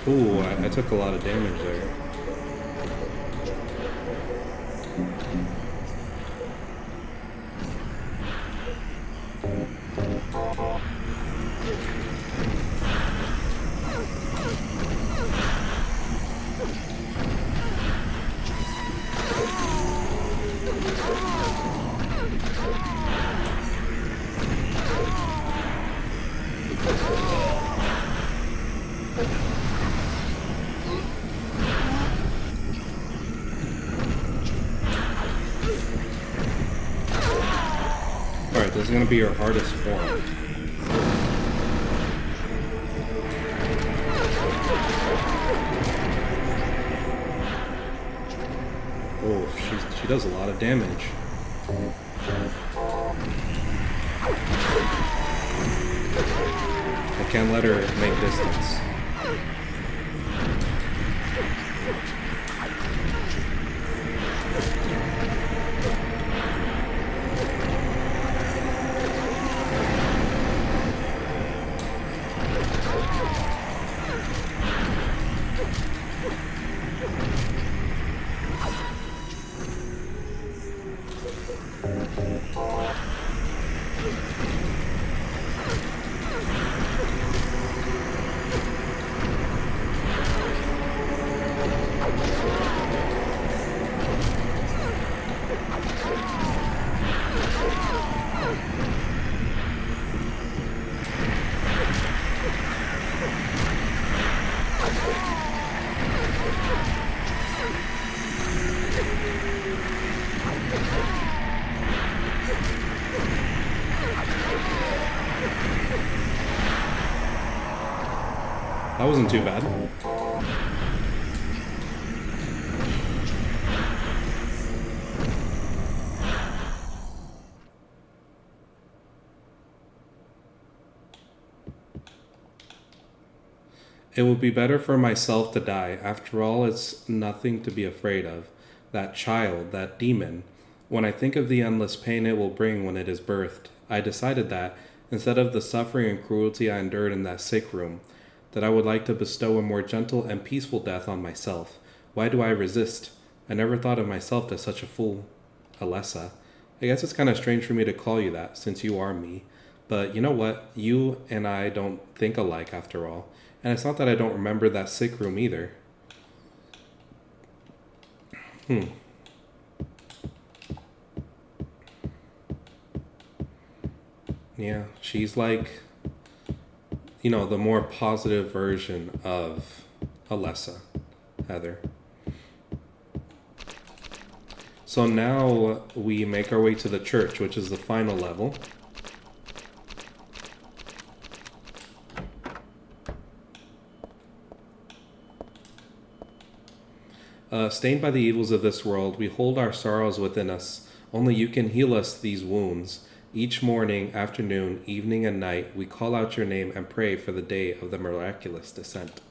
Speaker 1: Ooh, I took a lot of damage there. Alright, this is gonna be your hardest form. Oh, she does a lot of damage. I can't let her make distance. That wasn't too bad. It would be better for myself to die. After all, it's nothing to be afraid of. That child, that demon. When I think of the endless pain it will bring when it is birthed, I decided that, instead of the suffering and cruelty I endured in that sick room, that I would like to bestow a more gentle and peaceful death on myself. Why do I resist? I never thought of myself as such a fool. Alessa. I guess it's kind of strange for me to call you that, since you are me. But you know what? You and I don't think alike after all. And it's not that I don't remember that sick room either. Yeah, she's like, you know, the more positive version of Alessa, Heather. So now we make our way to the church, which is the final level. Stained by the evils of this world, we hold our sorrows within us. Only you can heal us these wounds. Each morning, afternoon, evening, and night, we call out your name and pray for the day of the miraculous descent.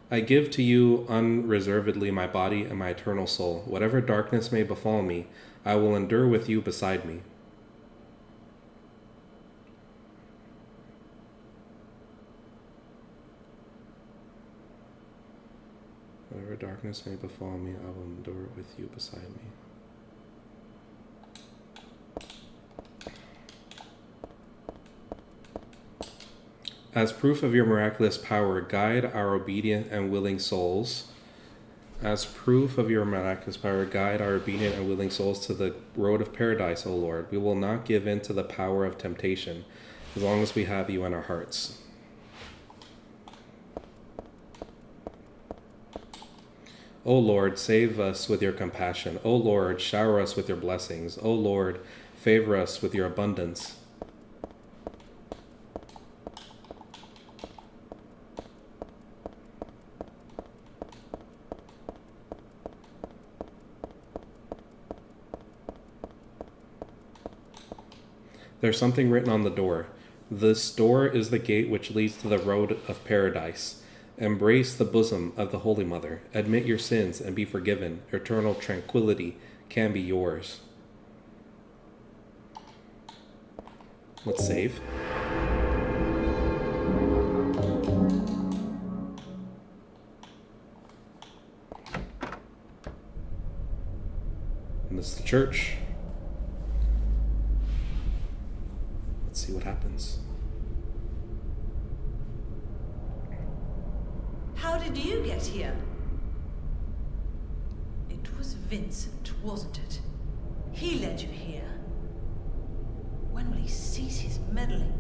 Speaker 1: I give to you unreservedly my body and my eternal soul. Whatever darkness may befall me, I will endure with you beside me. Whatever darkness may befall me, I will endure with you beside me. As proof of your miraculous power, guide our obedient and willing souls. As proof of your miraculous power, guide our obedient and willing souls to the road of paradise, O Lord. We will not give in to the power of temptation, as long as we have you in our hearts. O Lord, save us with your compassion. O Lord, shower us with your blessings. O Lord, favor us with your abundance. There's something written on the door. This door is the gate which leads to the road of paradise. Embrace the bosom of the Holy Mother. Admit your sins and be forgiven. Eternal tranquility can be yours. Let's save. And this is the church. Let's see what happens.
Speaker 5: How did you get here? It was Vincent, wasn't it? He led you here. When will he cease his meddling?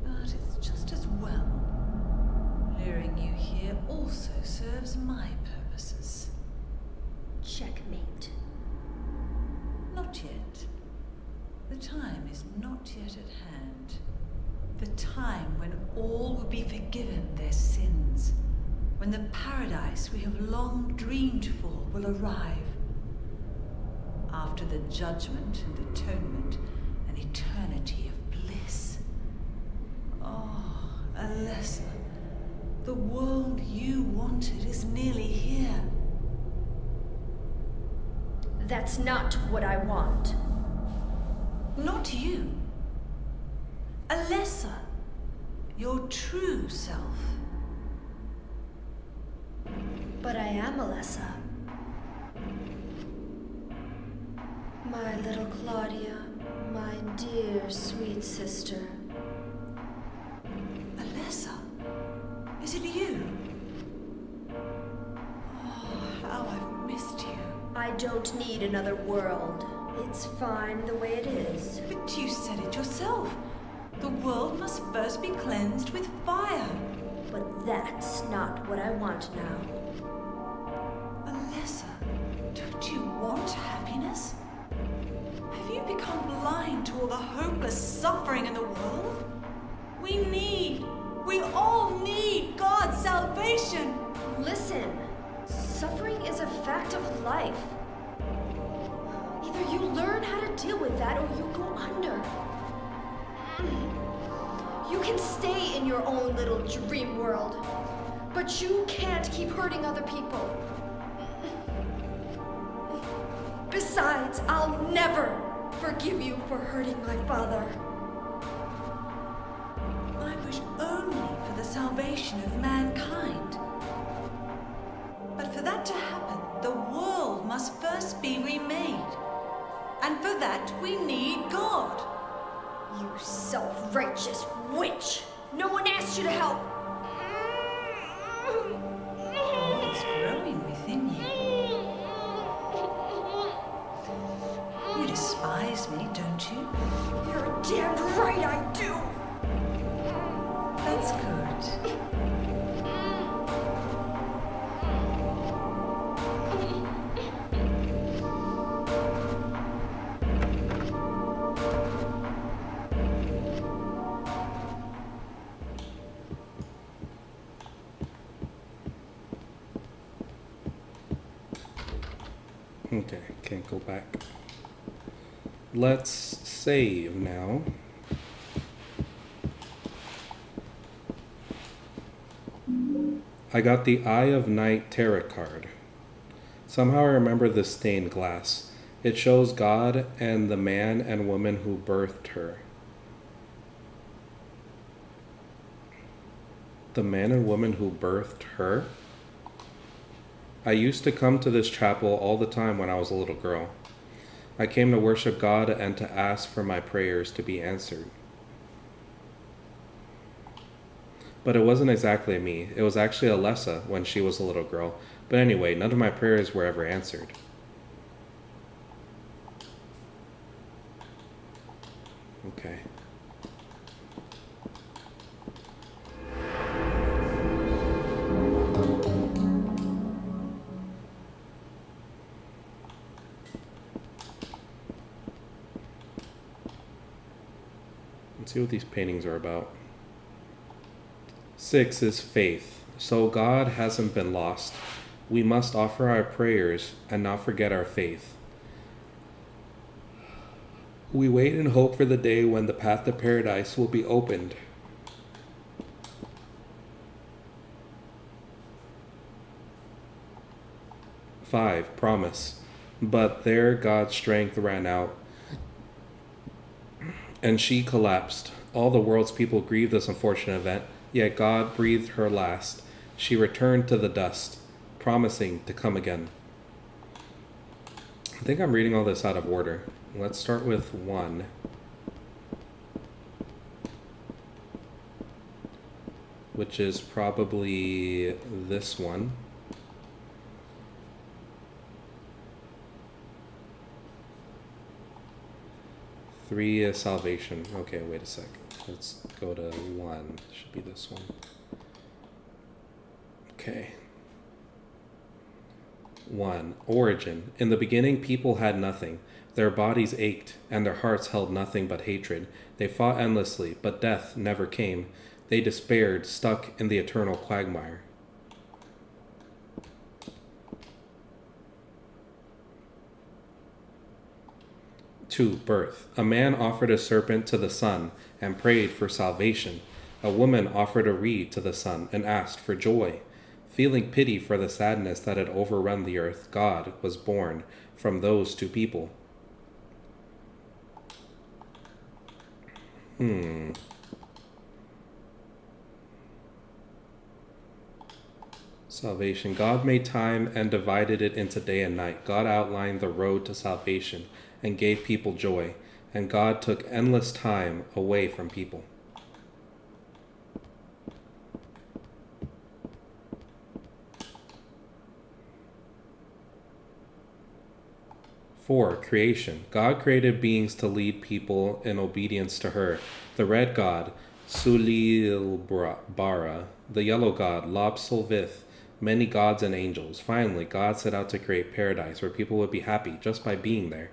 Speaker 5: But it's just as well. Luring you here also serves my purposes.
Speaker 3: Checkmate.
Speaker 5: Not yet. The time is not yet at hand. The time when all will be forgiven their sins. When the paradise we have long dreamed for will arrive. After the judgment and atonement, an eternity of bliss. Oh, Alessa, the world you wanted is nearly here.
Speaker 3: That's not what I want.
Speaker 5: Not you. Alessa, your true self.
Speaker 3: But I am Alessa. My little Claudia, my dear sweet sister.
Speaker 5: Alessa, is it you? Oh, how I've missed you.
Speaker 3: I don't need another world. It's fine the way it is.
Speaker 5: But you said it yourself. The world must first be cleansed with fire.
Speaker 3: But that's not what I want now.
Speaker 5: Alessa, don't you want happiness? Have you become blind to all the hopeless suffering in the world? We all need God's salvation.
Speaker 3: Listen, suffering is a fact of life. Either you learn how to deal with that or you go under. You can stay in your own little dream world, but you can't keep hurting other people. Besides, I'll never forgive you for hurting my father.
Speaker 5: I wish only for the salvation of mankind. But for that to happen, the world must first be remade. And for that, we need God.
Speaker 3: You self-righteous witch! No one asked you to help!
Speaker 5: God is growing within you. You despise me, don't you?
Speaker 3: You're damned right I do!
Speaker 5: That's good.
Speaker 1: Okay, can't go back. Let's save now. I got the Eye of Night tarot card. Somehow I remember this stained glass. It shows God and the man and woman who birthed her. The man and woman who birthed her? I used to come to this chapel all the time when I was a little girl. I came to worship God and to ask for my prayers to be answered. But it wasn't exactly me. It was actually Alessa when she was a little girl. But anyway, none of my prayers were ever answered. Okay. Let's see what these paintings are about. 6 is faith. So God hasn't been lost. We must offer our prayers and not forget our faith. We wait and hope for the day when the path to paradise will be opened. Five, promise. But there God's strength ran out, and she collapsed. All the world's people grieved this unfortunate event, yet God breathed her last. She returned to the dust, promising to come again. I think I'm reading all this out of order. Let's start with 1. Which is probably this one. Three is salvation. Okay, wait a sec. Let's go to 1. Should be this one. Okay. 1. Origin. In the beginning, people had nothing. Their bodies ached, and their hearts held nothing but hatred. They fought endlessly, but death never came. They despaired, stuck in the eternal quagmire. 2. Birth. A man offered a serpent to the sun and prayed for salvation. A woman offered a reed to the sun and asked for joy. Feeling pity for the sadness that had overrun the earth, God was born from those 2 people. Salvation. God made time and divided it into day and night. God outlined the road to salvation and gave people joy, and God took endless time away from people. Four, creation. God created beings to lead people in obedience to her. The red god, Sulilbara. The yellow god, Lobsulvith. Many gods and angels. Finally, God set out to create paradise where people would be happy just by being there.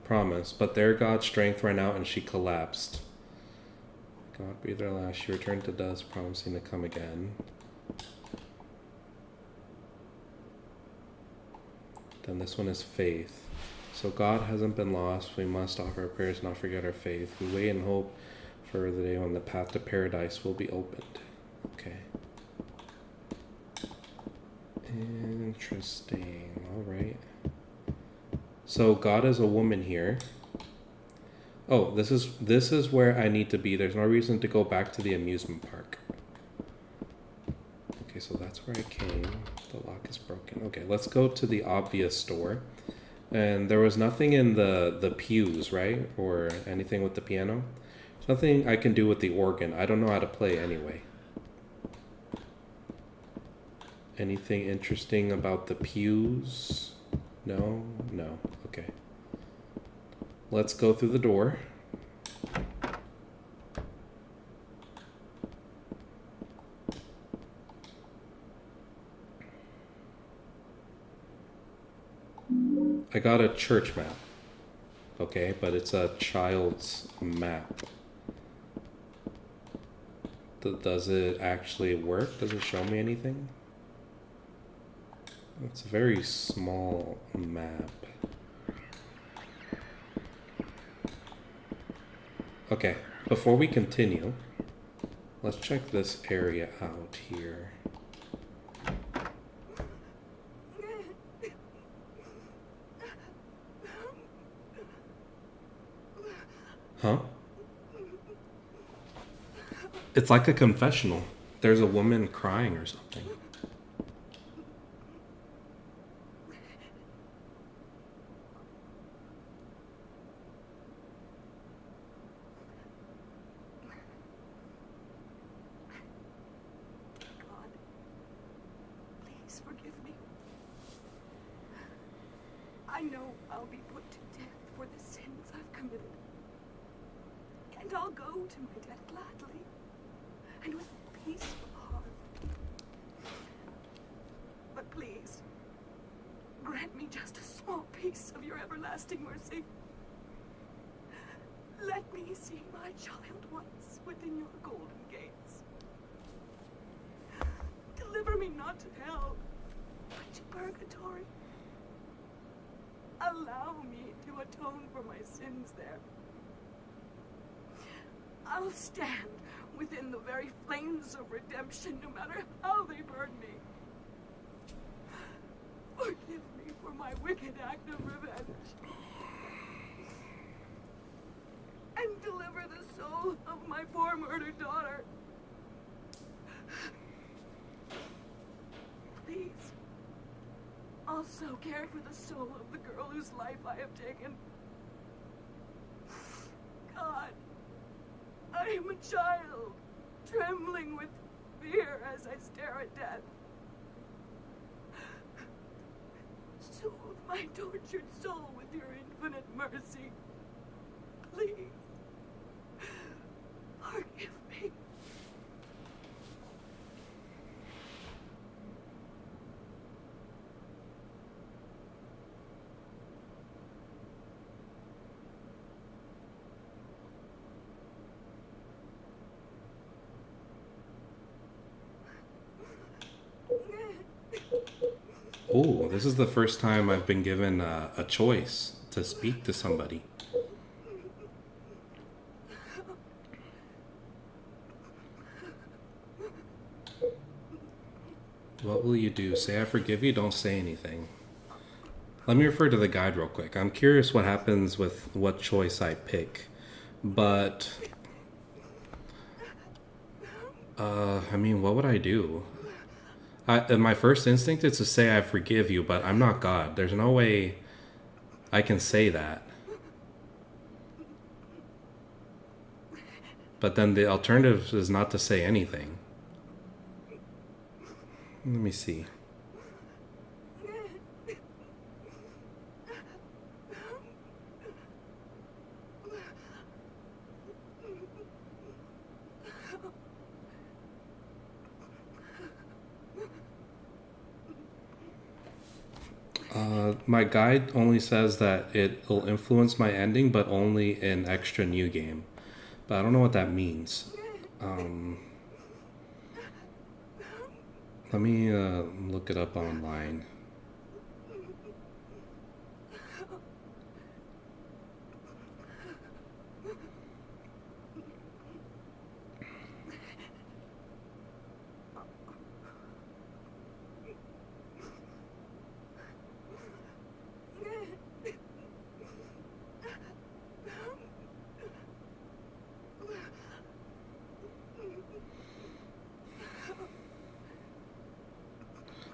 Speaker 1: Promise. But there God's strength ran out and she collapsed. God breathed her last. She returned to dust, promising to come again. Then this one is faith. So God hasn't been lost. We must offer our prayers, not forget our faith. We wait and hope for the day when the path to paradise will be opened. Okay. Interesting. All right. So God is a woman here. Oh, this is where I need to be. There's no reason to go back to the amusement park. Okay, so that's where I came. The lock is broken. Okay, let's go to the obvious store. And there was nothing in the pews, right? Or anything with the piano. There's nothing I can do with the organ. I don't know how to play anyway. Anything interesting about the pews? No? No. Okay. Let's go through the door. I got a church map. Okay, but it's a child's map. Does it actually work? Does it show me anything? It's a very small map. Okay, before we continue, let's check this area out here. Huh? It's like a confessional. There's a woman crying or something.
Speaker 9: I know I'll be put to death for the sins I've committed. And I'll go to my death gladly, and with peaceful heart. But please, grant me just a small piece of your everlasting mercy. Let me see my child once within your golden gates. Deliver me not to hell, but to purgatory. Allow me to atone for my sins there. I'll stand within the very flames of redemption, no matter how they burn me. Forgive me for my wicked act of revenge. And deliver the soul of my poor murdered daughter. Please. Also care for the soul of the girl whose life I have taken. God, I am a child, trembling with fear as I stare at death. Soothe my tortured soul with your infinite mercy. Please, forgive me.
Speaker 1: Oh, this is the first time I've been given a choice to speak to somebody. What will you do? Say I forgive you, don't say anything. Let me refer to the guide real quick. I'm curious what happens with what choice I pick. But, I mean, what would I do? My first instinct is to say I forgive you, but I'm not God. There's no way I can say that. But then the alternative is not to say anything. Let me see. My guide only says that it will influence my ending, but only in extra new game. But I don't know what that means. Let me look it up online.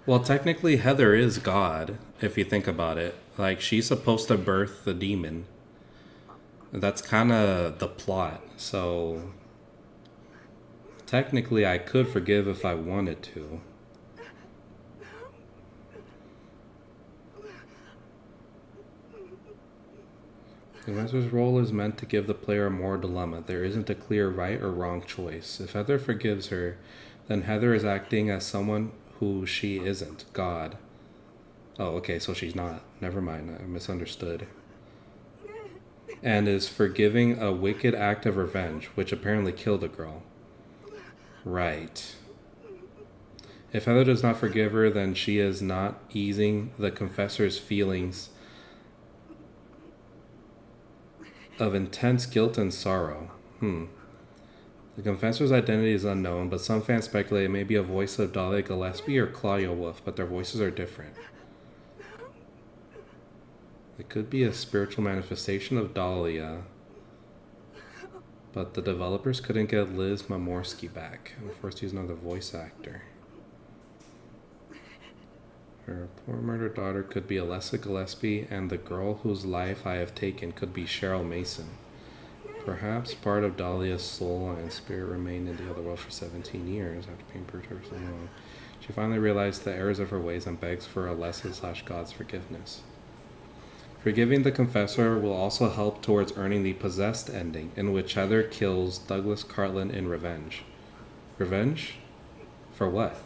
Speaker 1: Well, technically, Heather is God, if you think about it. Like, she's supposed to birth the demon. That's kind of the plot. So, technically, I could forgive if I wanted to. The Confessor's role is meant to give the player a moral dilemma. There isn't a clear right or wrong choice. If Heather forgives her, then Heather is acting as someone who she isn't, God. Oh, okay, so she's not. Never mind, I misunderstood. And is forgiving a wicked act of revenge, which apparently killed a girl. Right. If Heather does not forgive her, then she is not easing the Confessor's feelings of intense guilt and sorrow. The Confessor's identity is unknown, but some fans speculate it may be a voice of Dahlia Gillespie or Claudia Wolf, but their voices are different. It could be a spiritual manifestation of Dahlia, but the developers couldn't get Liz Mamorsky back and forced to use another voice actor. Her poor murdered daughter could be Alessa Gillespie, and the girl whose life I have taken could be Cheryl Mason. Perhaps part of Dahlia's soul and spirit remained in the other world for 17 years after being purged for so long. She finally realized the errors of her ways and begs for Alessa's/God's forgiveness. Forgiving the Confessor will also help towards earning the possessed ending, in which Heather kills Douglas Cartland in revenge. Revenge? For what?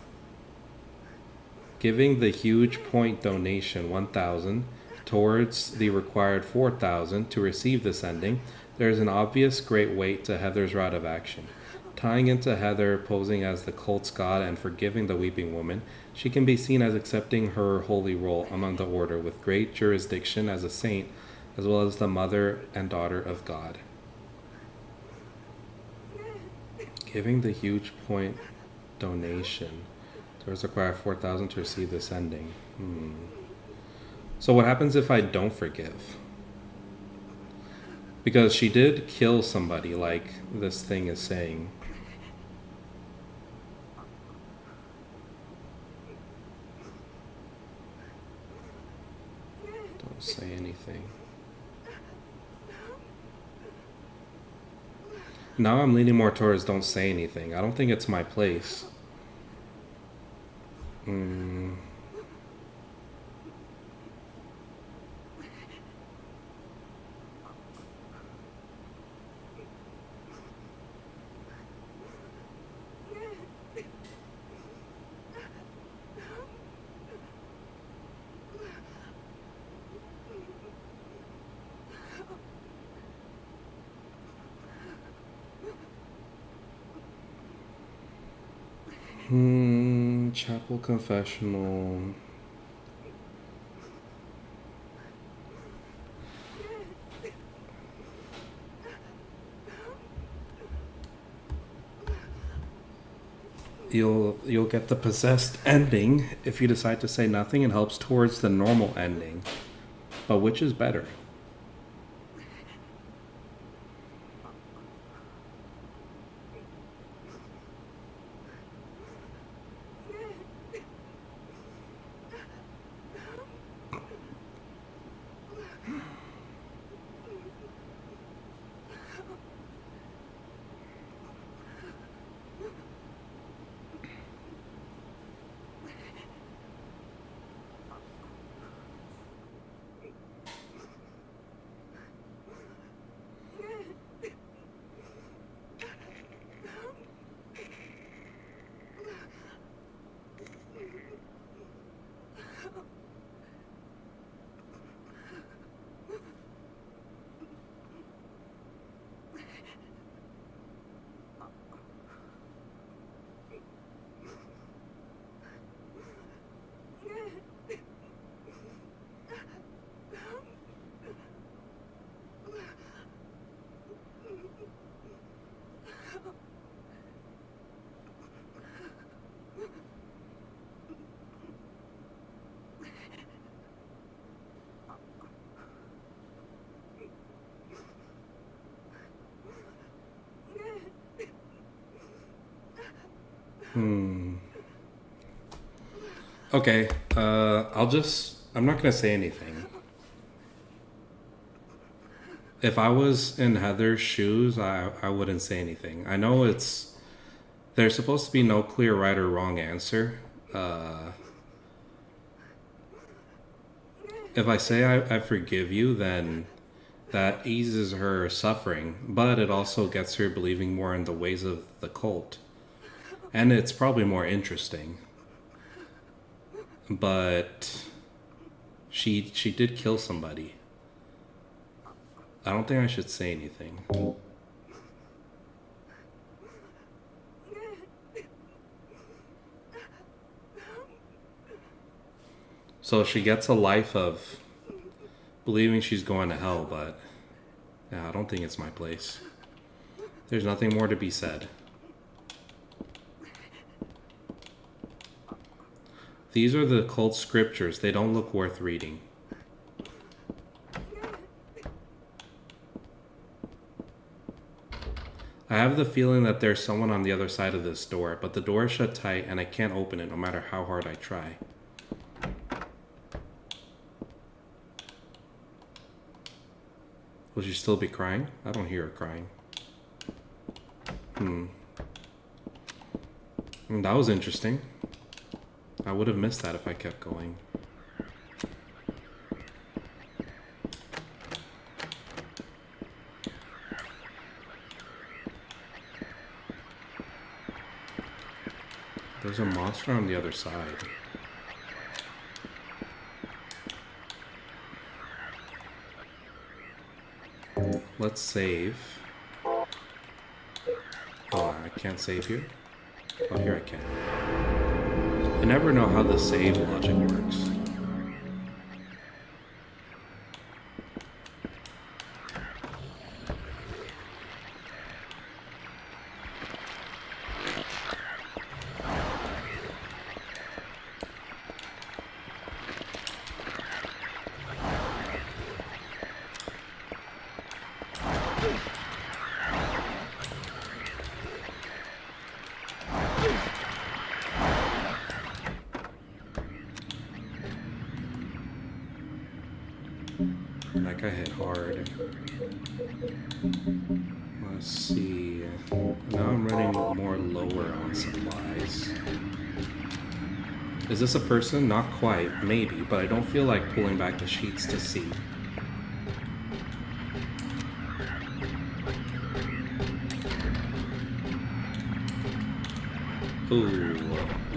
Speaker 1: Giving the huge point donation, 1,000, towards the required 4,000 to receive this ending, there is an obvious great weight to Heather's route of action. Tying into Heather posing as the cult's god and forgiving the weeping woman, she can be seen as accepting her holy role among the order with great jurisdiction as a saint, as well as the mother and daughter of God. Giving the huge point donation. Towards require 4,000 to receive this ending. So what happens if I don't forgive? Because she did kill somebody, like this thing is saying. Don't say anything. Now I'm leaning more towards don't say anything. I don't think it's my place. Chapel confessional. You'll get the possessed ending if you decide to say nothing. It helps towards the normal ending. But which is better? Okay, I'm not gonna say anything. If I was in Heather's shoes, I wouldn't say anything. I know there's supposed to be no clear right or wrong answer. If I say I forgive you, then that eases her suffering, but it also gets her believing more in the ways of the cult. And it's probably more interesting. But she did kill somebody. I don't think I should say anything. So she gets a life of believing she's going to hell, but yeah, I don't think it's my place. There's nothing more to be said. These are the cult scriptures. They don't look worth reading. I have the feeling that there's someone on the other side of this door, but the door is shut tight and I can't open it no matter how hard I try. Will she still be crying? I don't hear her crying. That was interesting. I would have missed that if I kept going. There's a monster on the other side. Let's save. Oh, I can't save here? Oh, here I can. I never know how the save logic works. That guy hit hard. Let's see. Now I'm running more lower on supplies. Is this a person? Not quite. Maybe. But I don't feel like pulling back the sheets to see. Ooh.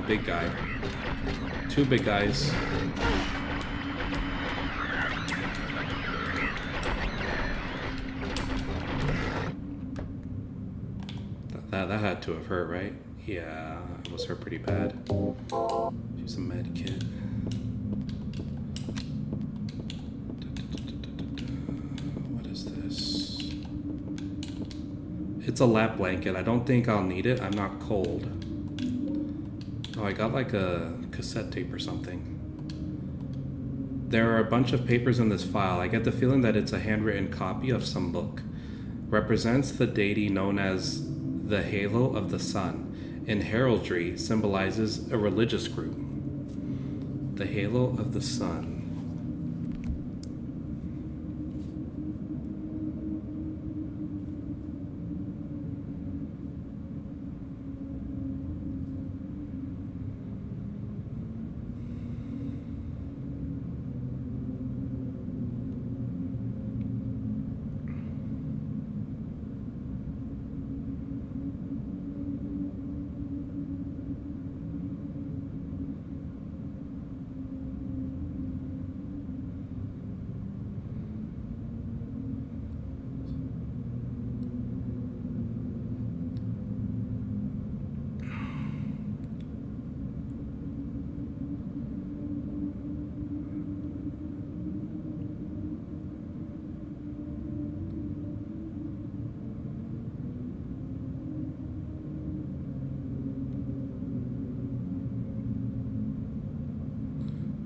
Speaker 1: Big guy. Two big guys. That had to have hurt, right? Yeah, it was hurt pretty bad. Use a med kit. What is this? It's a lap blanket. I don't think I'll need it. I'm not cold. Oh, I got like a cassette tape or something. There are a bunch of papers in this file. I get the feeling that it's a handwritten copy of some book. Represents the deity known as the halo of the sun. In heraldry, symbolizes a religious group. The halo of the sun.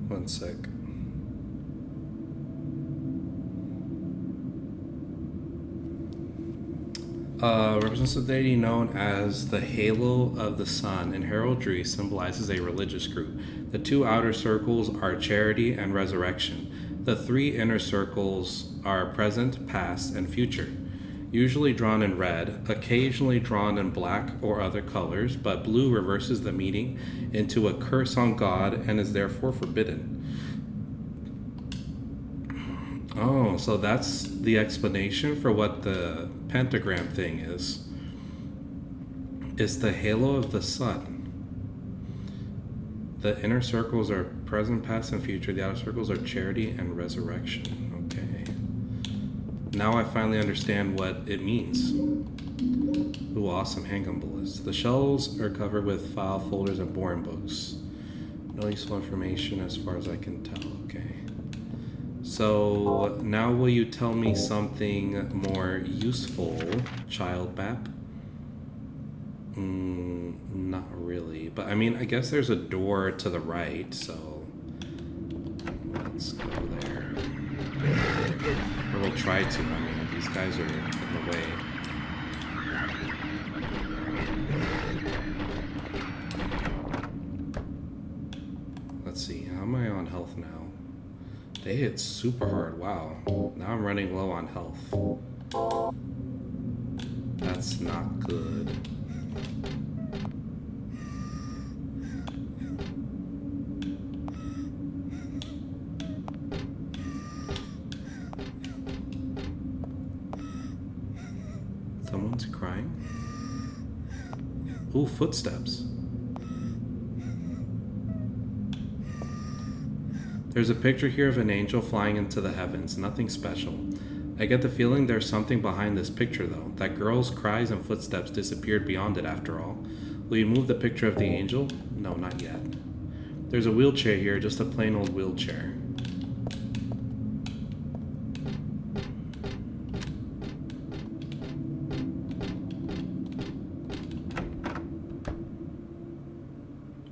Speaker 1: One sec. Represents the deity known as the Halo of the Sun. In heraldry, symbolizes a religious group. The 2 outer circles are charity and resurrection. The 3 inner circles are present, past, and future. Usually drawn in red, occasionally drawn in black or other colors, but blue reverses the meaning into a curse on God and is therefore forbidden. Oh, so that's the explanation for what the pentagram thing is. It's the halo of the sun. The inner circles are present, past, and future. The outer circles are charity and resurrection. Okay. Now I finally understand what it means. Ooh, awesome handgun bullets. The shells are covered with file folders and boring books. No useful information as far as I can tell. Okay. So now will you tell me something more useful, Child Bap? Not really. But I mean, I guess there's a door to the right, so let's go there. Or we'll try to. I mean, these guys are in the way. Let's see, how am I on health now? They hit super hard, wow. Now I'm running low on health. That's not good. Someone's crying? Ooh, footsteps. There's a picture here of an angel flying into the heavens, nothing special. I get the feeling there's something behind this picture though. That girl's cries and footsteps disappeared beyond it after all. Will you move the picture of the angel? No, not yet. There's a wheelchair here, just a plain old wheelchair.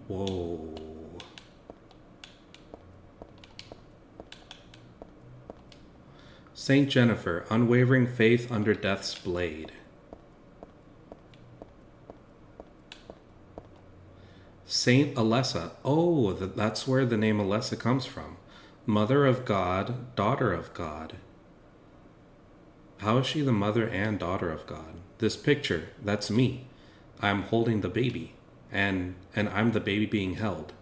Speaker 1: Whoa. Saint Jennifer, unwavering faith under death's blade. Saint Alessa. Oh, that's where the name Alessa comes from. Mother of God, daughter of God. How is she the mother and daughter of God? This picture, that's me. I'm holding the baby, and I'm the baby being held.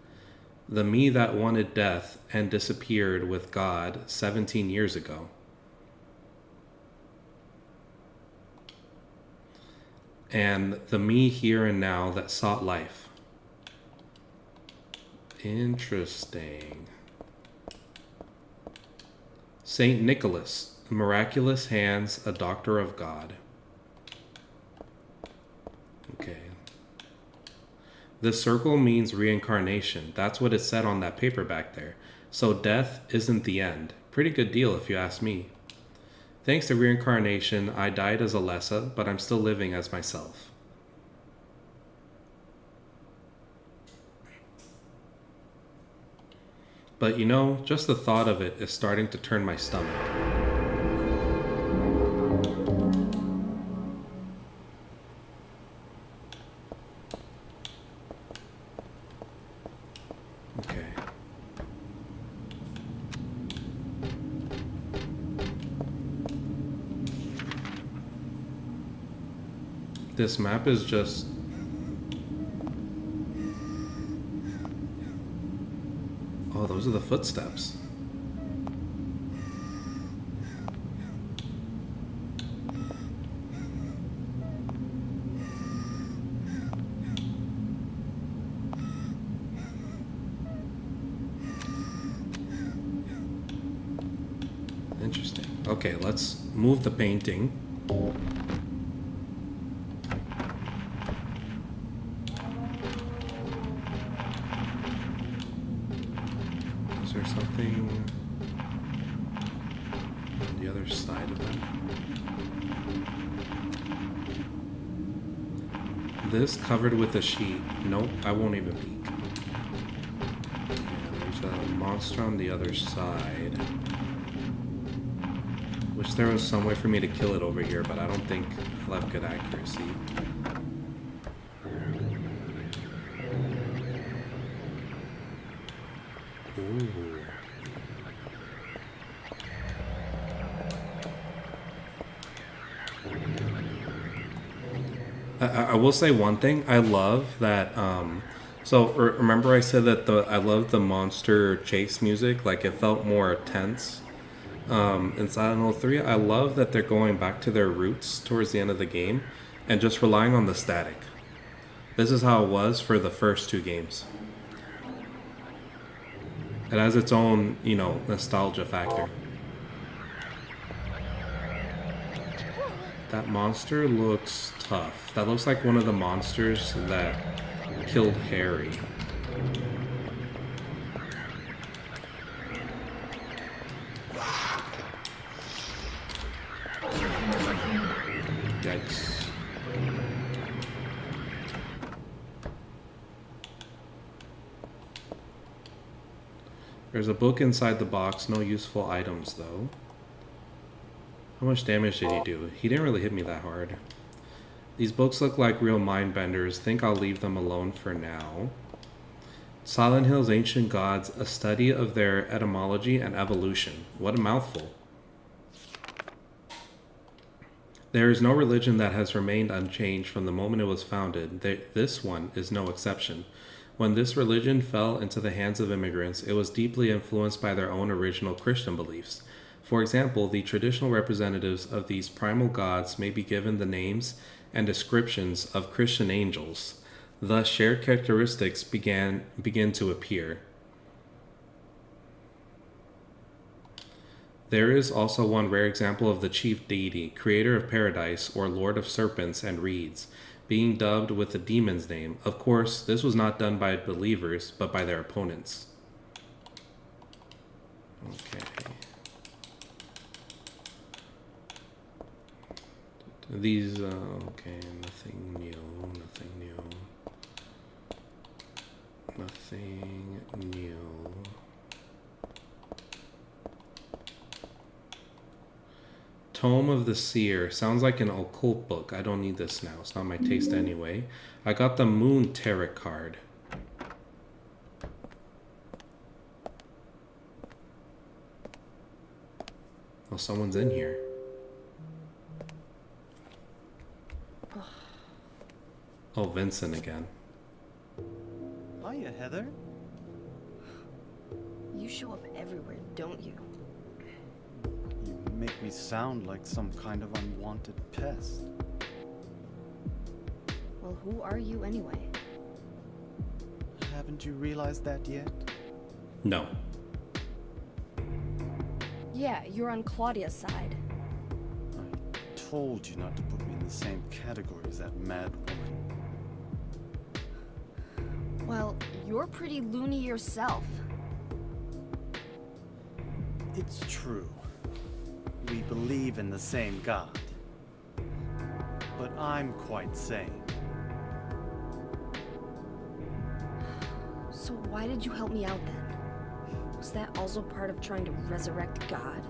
Speaker 1: The me that wanted death and disappeared with God 17 years ago. And the me here and now that sought life. Interesting. Saint Nicholas, miraculous hands, a doctor of God. Okay. The circle means reincarnation. That's what it said on that paper back there. So death isn't the end. Pretty good deal if you ask me. Thanks to reincarnation, I died as Alessa, but I'm still living as myself. But you know, just the thought of it is starting to turn my stomach. Okay. This map is just... Oh, those are the footsteps. Interesting. Okay, let's move the painting. Is there something on the other side of that? This covered with a sheet. Nope, I won't even peek. Yeah, there's a monster on the other side. Wish there was some way for me to kill it over here, but I don't think I'll have good accuracy. Ooh. I will say one thing. I love that. Remember I said that I love the monster chase music. Like, it felt more tense. In Silent Hill 3, I love that they're going back to their roots towards the end of the game and just relying on the static. This is how it was for the first 2 games. It has its own, nostalgia factor. That monster looks tough. That looks like one of the monsters that killed Harry. Yikes. There's a book inside the box, no useful items though. How much damage did he do? He didn't really hit me that hard. These books look like real mind benders. Think I'll leave them alone for now. Silent Hill's Ancient Gods, a study of their etymology and evolution. What a mouthful. There is no religion that has remained unchanged from the moment it was founded. This one is no exception. When this religion fell into the hands of immigrants, it was deeply influenced by their own original Christian beliefs. For example, the traditional representatives of these primal gods may be given the names and descriptions of Christian angels. Thus, shared characteristics begin to appear. There is also one rare example of the chief deity, creator of paradise, or lord of serpents and reeds, being dubbed with the demon's name. Of course, this was not done by believers, but by their opponents. Okay. These, okay, nothing new, nothing new. Nothing new. Tome of the Seer. Sounds like an occult book. I don't need this now. It's not my taste anyway. I got the Moon Tarot card. Oh, someone's in here. Oh, Vincent again.
Speaker 6: Hiya, Heather.
Speaker 3: You show up everywhere, don't you?
Speaker 6: You make me sound like some kind of unwanted pest.
Speaker 3: Well, who are you anyway?
Speaker 6: Haven't you realized that yet?
Speaker 1: No.
Speaker 3: Yeah, you're on Claudia's side.
Speaker 6: I told you not to put me in the same category as that mad woman.
Speaker 3: Well, you're pretty loony yourself.
Speaker 6: It's true. We believe in the same God. But I'm quite sane.
Speaker 3: So why did you help me out then? Was that also part of trying to resurrect God?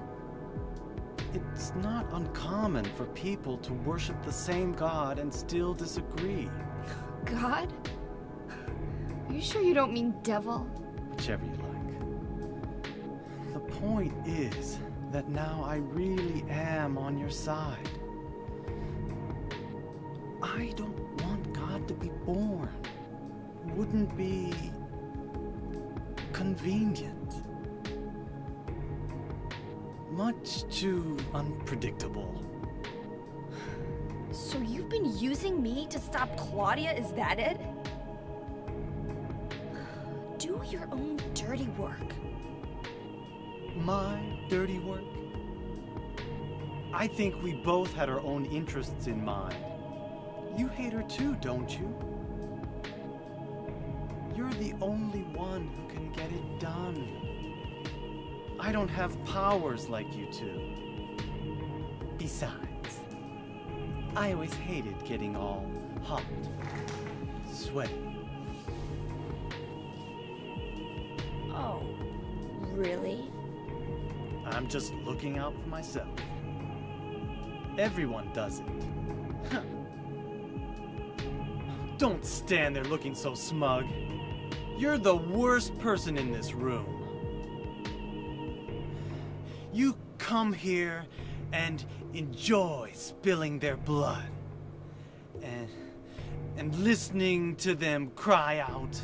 Speaker 6: It's not uncommon for people to worship the same God and still disagree.
Speaker 3: God? You sure you don't mean devil?
Speaker 6: Whichever you like. The point is that now I really am on your side. I don't want God to be born. It wouldn't be convenient. Much too unpredictable.
Speaker 3: So you've been using me to stop Claudia, is that it? Do your own dirty work.
Speaker 6: My dirty work? I think we both had our own interests in mind. You hate her too, don't you? You're the only one who can get it done. I don't have powers like you two. Besides, I always hated getting all hot, sweaty.
Speaker 3: Oh, really?
Speaker 6: I'm just looking out for myself. Everyone does it. Don't stand there looking so smug. You're the worst person in this room. You come here and enjoy spilling their blood. And listening to them cry out.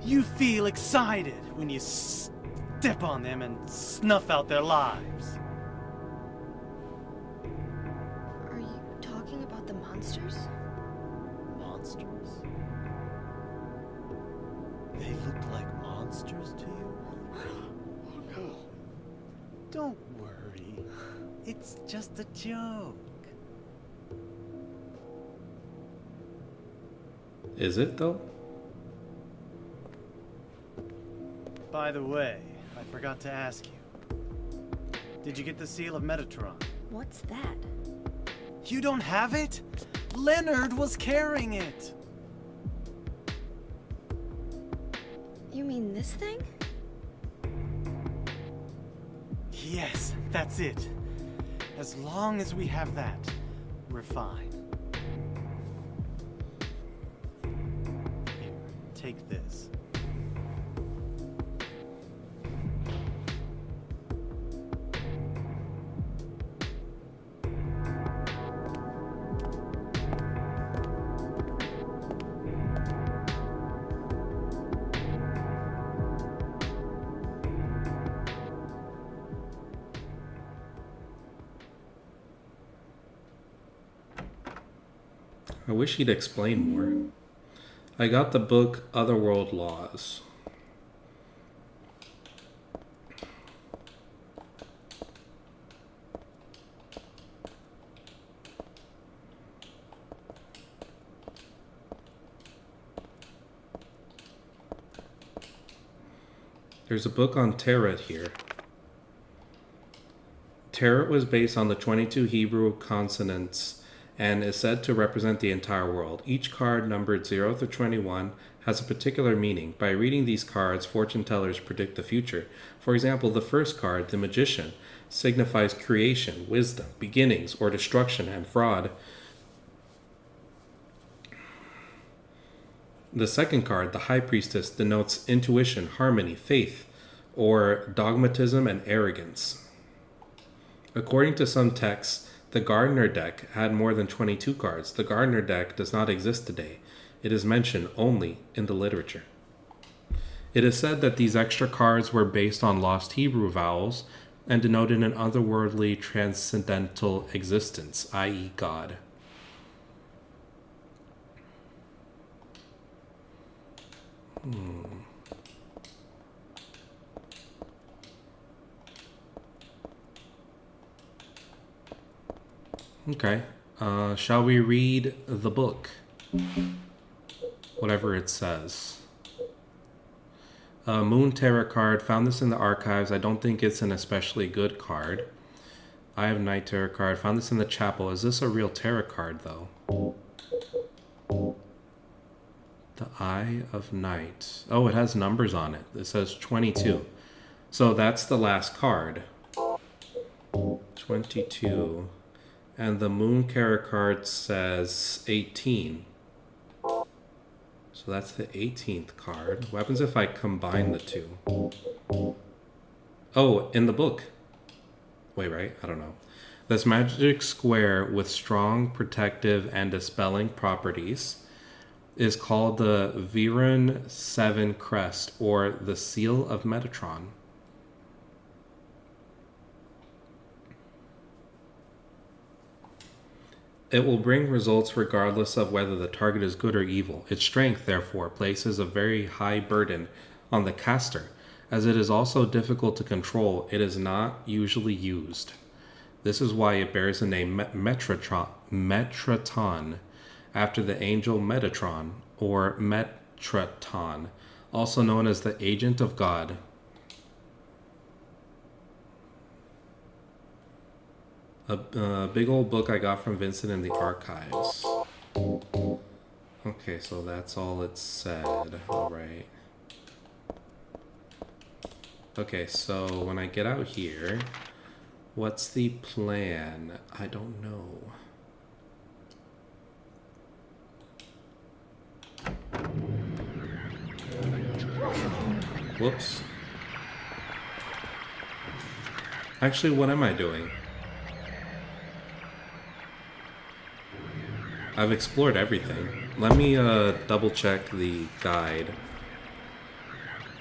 Speaker 6: You feel excited when you step on them and snuff out their lives.
Speaker 3: Are you talking about the monsters?
Speaker 6: Monsters? They look like monsters to you? Don't worry. It's just a joke.
Speaker 1: Is it though?
Speaker 6: By the way, I forgot to ask you. Did you get the seal of Metatron?
Speaker 3: What's that?
Speaker 6: You don't have it? Leonard was carrying it.
Speaker 3: You mean this thing?
Speaker 6: Yes, that's it. As long as we have that, we're fine. Here, take this.
Speaker 1: I wish he'd explain more. I got the book Otherworld Laws. There's a book on tarot here. Tarot was based on the 22 Hebrew consonants and is said to represent the entire world. Each card, numbered 0 through 21, has a particular meaning. By reading these cards, fortune tellers predict the future. For example, the first card, the Magician, signifies creation, wisdom, beginnings, or destruction and fraud. The second card, the High Priestess, denotes intuition, harmony, faith, or dogmatism and arrogance. According to some texts, the Gardner deck had more than 22 cards. The Gardner deck does not exist today. It is mentioned only in the literature. It is said that these extra cards were based on lost Hebrew vowels and denoted an otherworldly transcendental existence, i.e. God. Okay. Shall we read the book? Whatever it says. Moon Tarot card. Found this in the archives. I don't think it's an especially good card. Eye of Night Tarot card. Found this in the chapel. Is this a real tarot card, though? The Eye of Night. Oh, it has numbers on it. It says 22. So that's the last card. 22. And the Moon Tarot card says 18. So that's the 18th card. What happens if I combine the two? Oh, in the book. Wait, right? I don't know. This magic square with strong protective and dispelling properties is called the Viren 7 Crest, or the Seal of Metatron. It will bring results regardless of whether the target is good or evil. Its strength, therefore, places a very high burden on the caster. As it is also difficult to control, it is not usually used. This is why it bears the name Metraton, after the angel Metatron, or Metraton, also known as the Agent of God. A big old book I got from Vincent in the archives. Okay, so that's all it said. Alright. Okay, so when I get out here, What's the plan? I don't know. Whoops. Actually, what am I doing? I've explored everything. Let me double check the guide.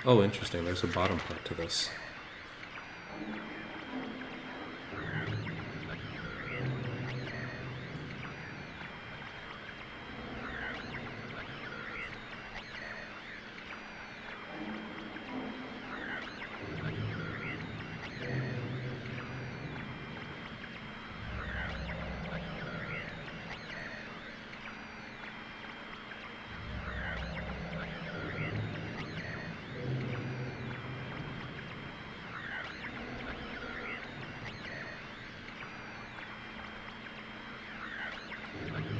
Speaker 1: Oh, interesting. There's a bottom part to this.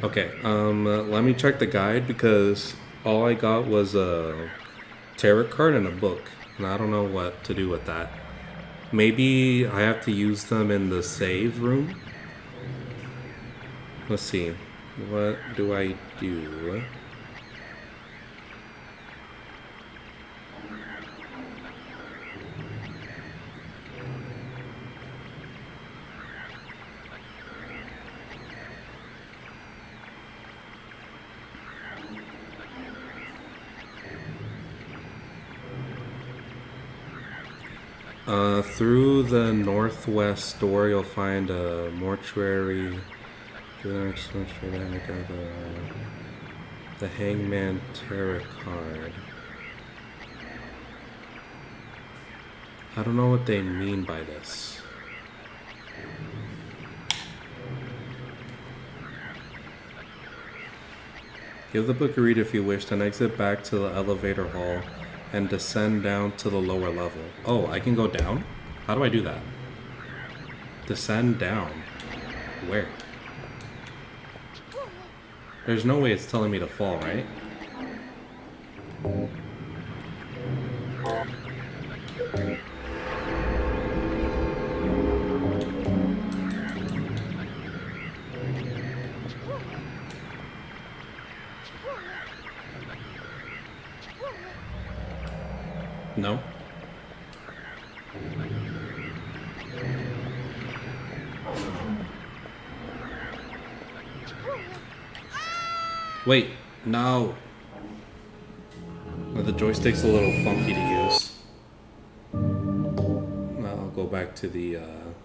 Speaker 1: Okay, let me check the guide because all I got was a tarot card and a book, and I don't know what to do with that. Maybe I have to use them in the save room? Let's see. What do I do? Through the northwest door, you'll find a mortuary. The Hangman Tarot card. I don't know what they mean by this. Give the book a read if you wish, then exit back to the elevator hall and descend down to the lower level. Oh, I can go down? How do I do that? Descend down. Where? There's no way it's telling me to fall, right? No. Wait, no. The joystick's a little funky to use. I'll go back to the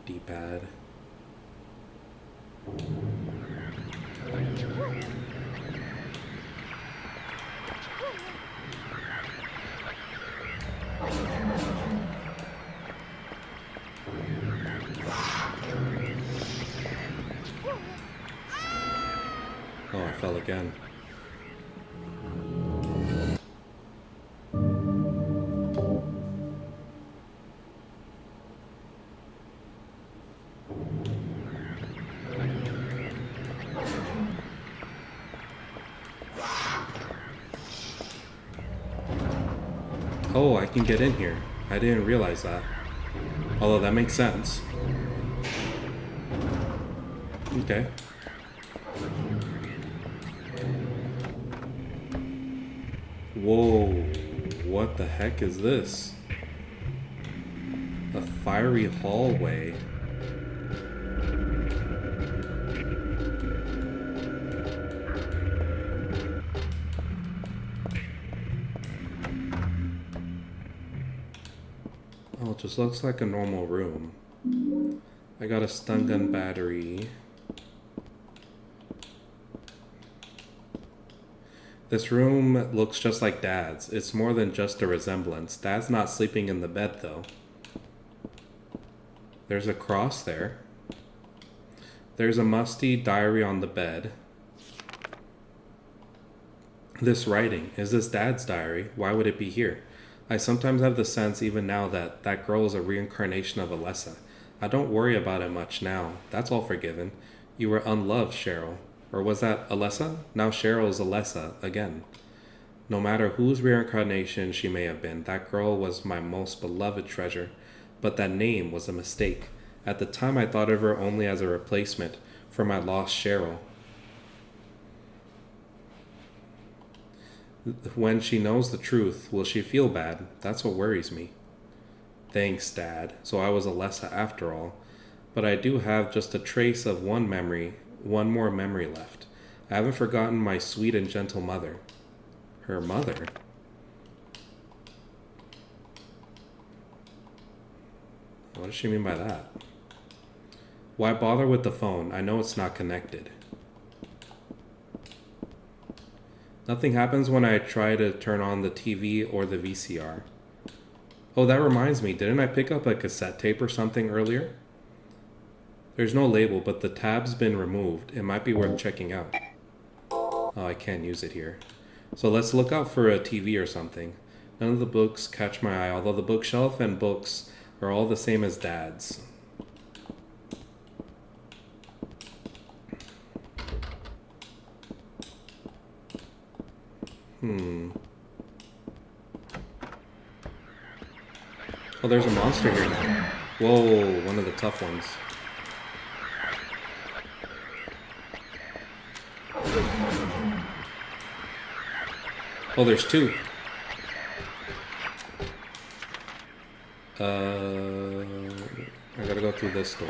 Speaker 1: D-pad. Oh, I fell again. Oh, I can get in here. I didn't realize that. Although that makes sense. Okay. Whoa, what the heck is this? A fiery hallway. Oh, it just looks like a normal room. I got a stun gun battery. This room looks just like Dad's. It's more than just a resemblance. Dad's not sleeping in the bed, though. There's a cross there. There's a musty diary on the bed. This writing, is this Dad's diary? Why would it be here? I sometimes have the sense, even now, that that girl is a reincarnation of Alessa. I don't worry about it much now. That's all forgiven. You were unloved, Cheryl. Or was that Alessa? Now Cheryl is Alessa again. No matter whose reincarnation she may have been, that girl was my most beloved treasure. But that name was a mistake. At the time, I thought of her only as a replacement for my lost Cheryl. When she knows the truth, will she feel bad? That's what worries me. Thanks, Dad. So I was Alessa after all. But I do have just a trace of one more memory left. I haven't forgotten my sweet and gentle mother. Her mother? What does she mean by that? Why bother with the phone? I know it's not connected. Nothing happens when I try to turn on the TV or the VCR. Oh, that reminds me. Didn't I pick up a cassette tape or something earlier? There's no label, but the tab's been removed. It might be worth checking out. Oh, I can't use it here. So let's look out for a TV or something. None of the books catch my eye, although the bookshelf and books are all the same as Dad's. Oh, there's a monster here now. Whoa, one of the tough ones. Oh, there's two. I gotta go through this door.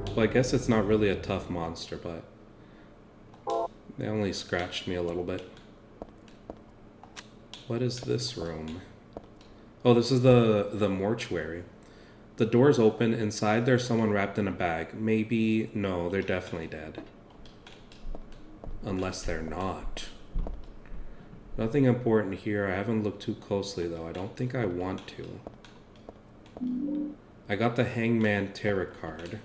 Speaker 1: Well, I guess it's not really a tough monster, but they only scratched me a little bit. What is this room? Oh, this is the mortuary. The door's open. Inside there's someone wrapped in a bag. Maybe, no, they're definitely dead. Unless they're not. Nothing important here. I haven't looked too closely though. I don't think I want to. I got the Hangman Tarot card.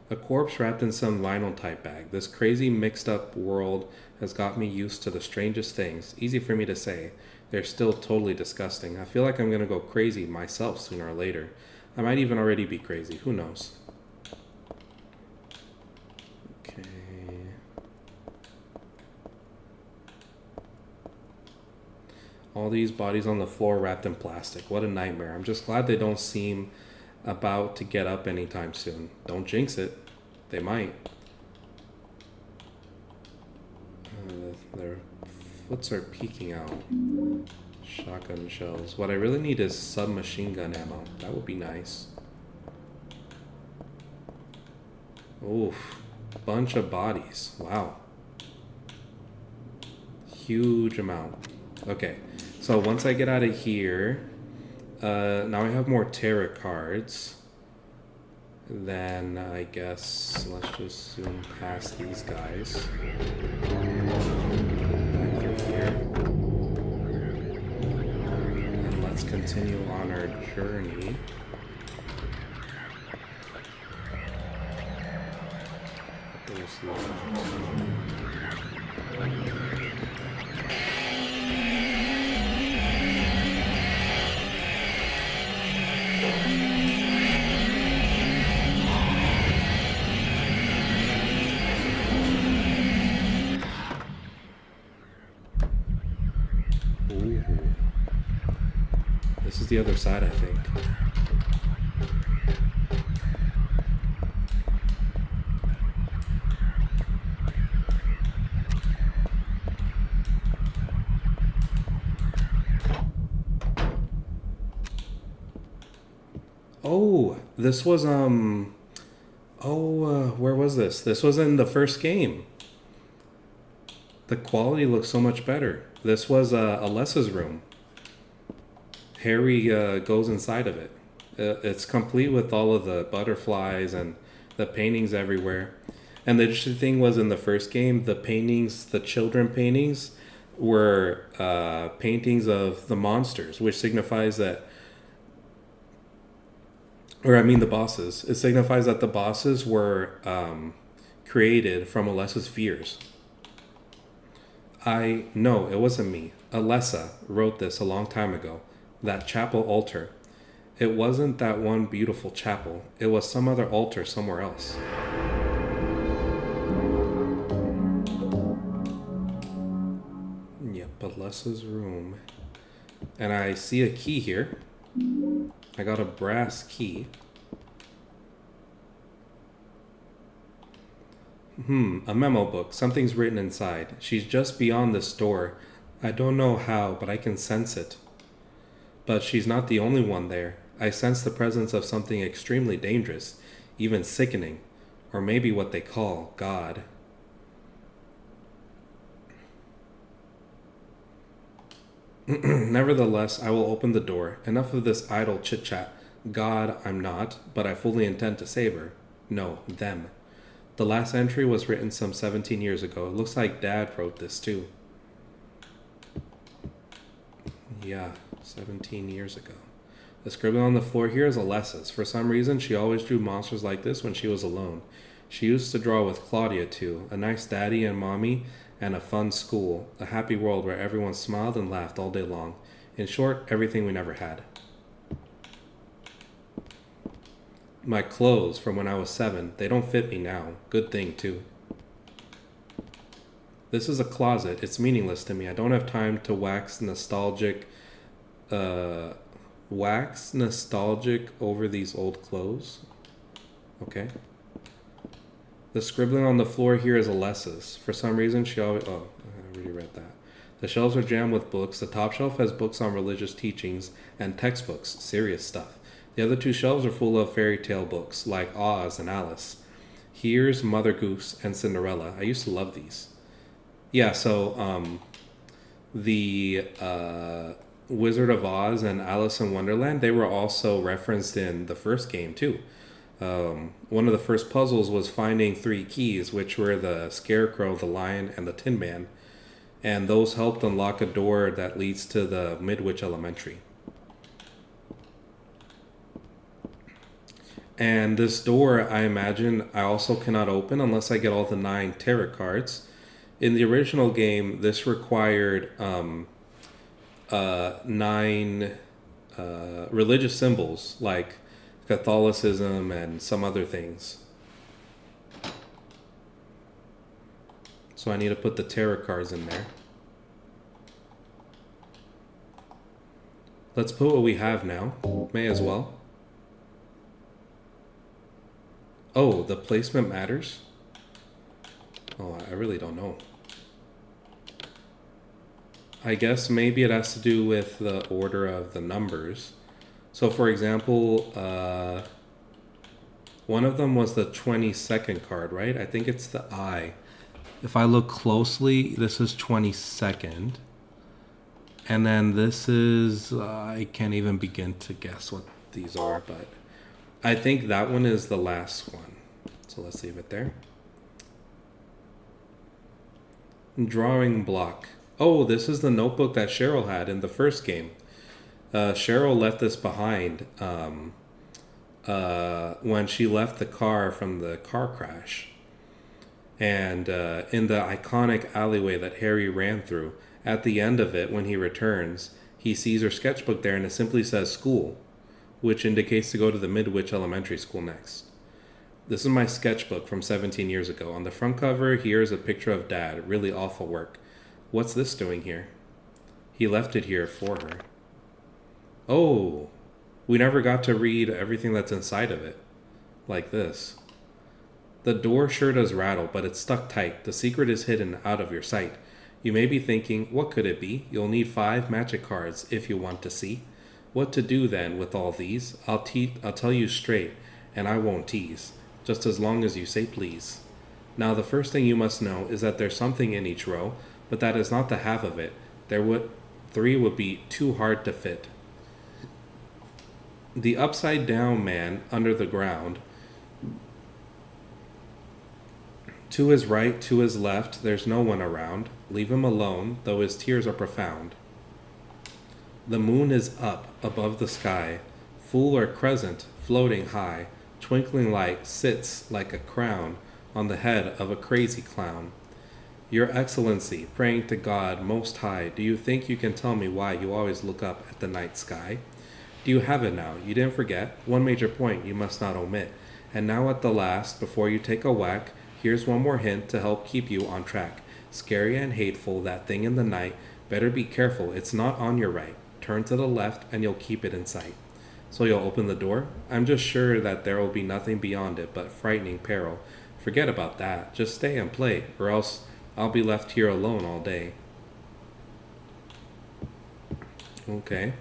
Speaker 1: A corpse wrapped in some vinyl type bag. This crazy mixed up world has got me used to the strangest things. Easy for me to say. They're still totally disgusting. I feel like I'm gonna go crazy myself sooner or later. I might even already be crazy. Who knows? Okay. All these bodies on the floor wrapped in plastic. What a nightmare. I'm just glad they don't seem about to get up anytime soon. Don't jinx it. They might. Their foots are peeking out. Shotgun shells. What I really need is submachine gun ammo. That would be nice. Oof. Bunch of bodies. Wow. Huge amount. Okay. So once I get out of here, now I have more tarot cards. Then I guess let's just zoom past these guys. Back through here. And let's continue on our journey. This is the other side, I think. Oh, this was, where was this? This was in the first game. The quality looks so much better. This was Alessa's room. Harry goes inside of it. It's complete with all of the butterflies and the paintings everywhere. And the interesting thing was in the first game, the paintings, the children paintings, were paintings of the monsters, which signifies that, or I mean the bosses. It signifies that the bosses were created from Alessa's fears. No, it wasn't me. Alessa wrote this a long time ago. That chapel altar. It wasn't that one beautiful chapel. It was some other altar somewhere else. Yep, Alessa's room. And I see a key here. I got a brass key. A memo book. Something's written inside. She's just beyond this door. I don't know how, but I can sense it. But she's not the only one there. I sense the presence of something extremely dangerous, even sickening, or maybe what they call God. Nevertheless, I will open the door. Enough of this idle chit-chat. God, I'm not, but I fully intend to save her. No, them. The last entry was written some 17 years ago. It looks like Dad wrote this too. Yeah, 17 years ago. The scribbling on the floor here is Alessa's. For some reason, she always drew monsters like this when she was alone. She used to draw with Claudia too. A nice daddy and mommy, and a fun school. A happy world where everyone smiled and laughed all day long. In short, everything we never had. My clothes from when I was 7, they don't fit me now. Good thing too. This is a closet. It's meaningless to me. I don't have time to wax nostalgic over these old clothes. Okay. The scribbling on the floor here is Alessa's. For some reason, she always... Oh, I already read that. The shelves are jammed with books. The top shelf has books on religious teachings and textbooks, serious stuff. The other 2 shelves are full of fairy tale books, like Oz and Alice. Here's Mother Goose and Cinderella. I used to love these. Yeah, so the Wizard of Oz and Alice in Wonderland, they were also referenced in the first game too. One of the first puzzles was finding 3 keys, which were the Scarecrow, the Lion, and the Tin Man. And those helped unlock a door that leads to the Midwich Elementary. And this door, I imagine, I also cannot open unless I get all the 9 tarot cards. In the original game, this required 9 religious symbols, like Catholicism and some other things. So I need to put the tarot cards in there. Let's put what we have now. May as well. Oh, the placement matters? Oh, I really don't know. I guess maybe it has to do with the order of the numbers. So for example, one of them was the 22nd card, right? I think it's the I. If I look closely, this is 22nd. And then this is, I can't even begin to guess what these are, but I think that one is the last one. So let's leave it there. Drawing block. Oh, this is the notebook that Cheryl had in the first game. Cheryl left this behind when she left the car from the car crash. And in the iconic alleyway that Harry ran through, at the end of it, when he returns, he sees her sketchbook there and it simply says school, which indicates to go to the Midwich Elementary School next. This is my sketchbook from 17 years ago. On the front cover, here is a picture of Dad. Really awful work. What's this doing here? He left it here for her. Oh, we never got to read everything that's inside of it. Like this. The door sure does rattle, but it's stuck tight. The secret is hidden out of your sight. You may be thinking, what could it be? You'll need 5 magic cards if you want to see. What to do then with all these? I'll tell you straight, and I won't tease. Just as long as you say please. Now the first thing you must know is that there's something in each row, but that is not the half of it. 3 would be too hard to fit. The upside down man under the ground. To his right, to his left, there's no one around. Leave him alone, though his tears are profound. The moon is up above the sky, full or crescent, floating high. Twinkling light sits like a crown on the head of a crazy clown. Your Excellency, praying to God Most High, do you think you can tell me why you always look up at the night sky? Do you have it now? You didn't forget? One major point you must not omit. And now at the last, before you take a whack, here's one more hint to help keep you on track. Scary and hateful, that thing in the night. Better be careful, it's not on your right. Turn to the left and you'll keep it in sight. So you'll open the door? I'm just sure that there will be nothing beyond it but frightening peril. Forget about that. Just stay and play, or else I'll be left here alone all day. Okay.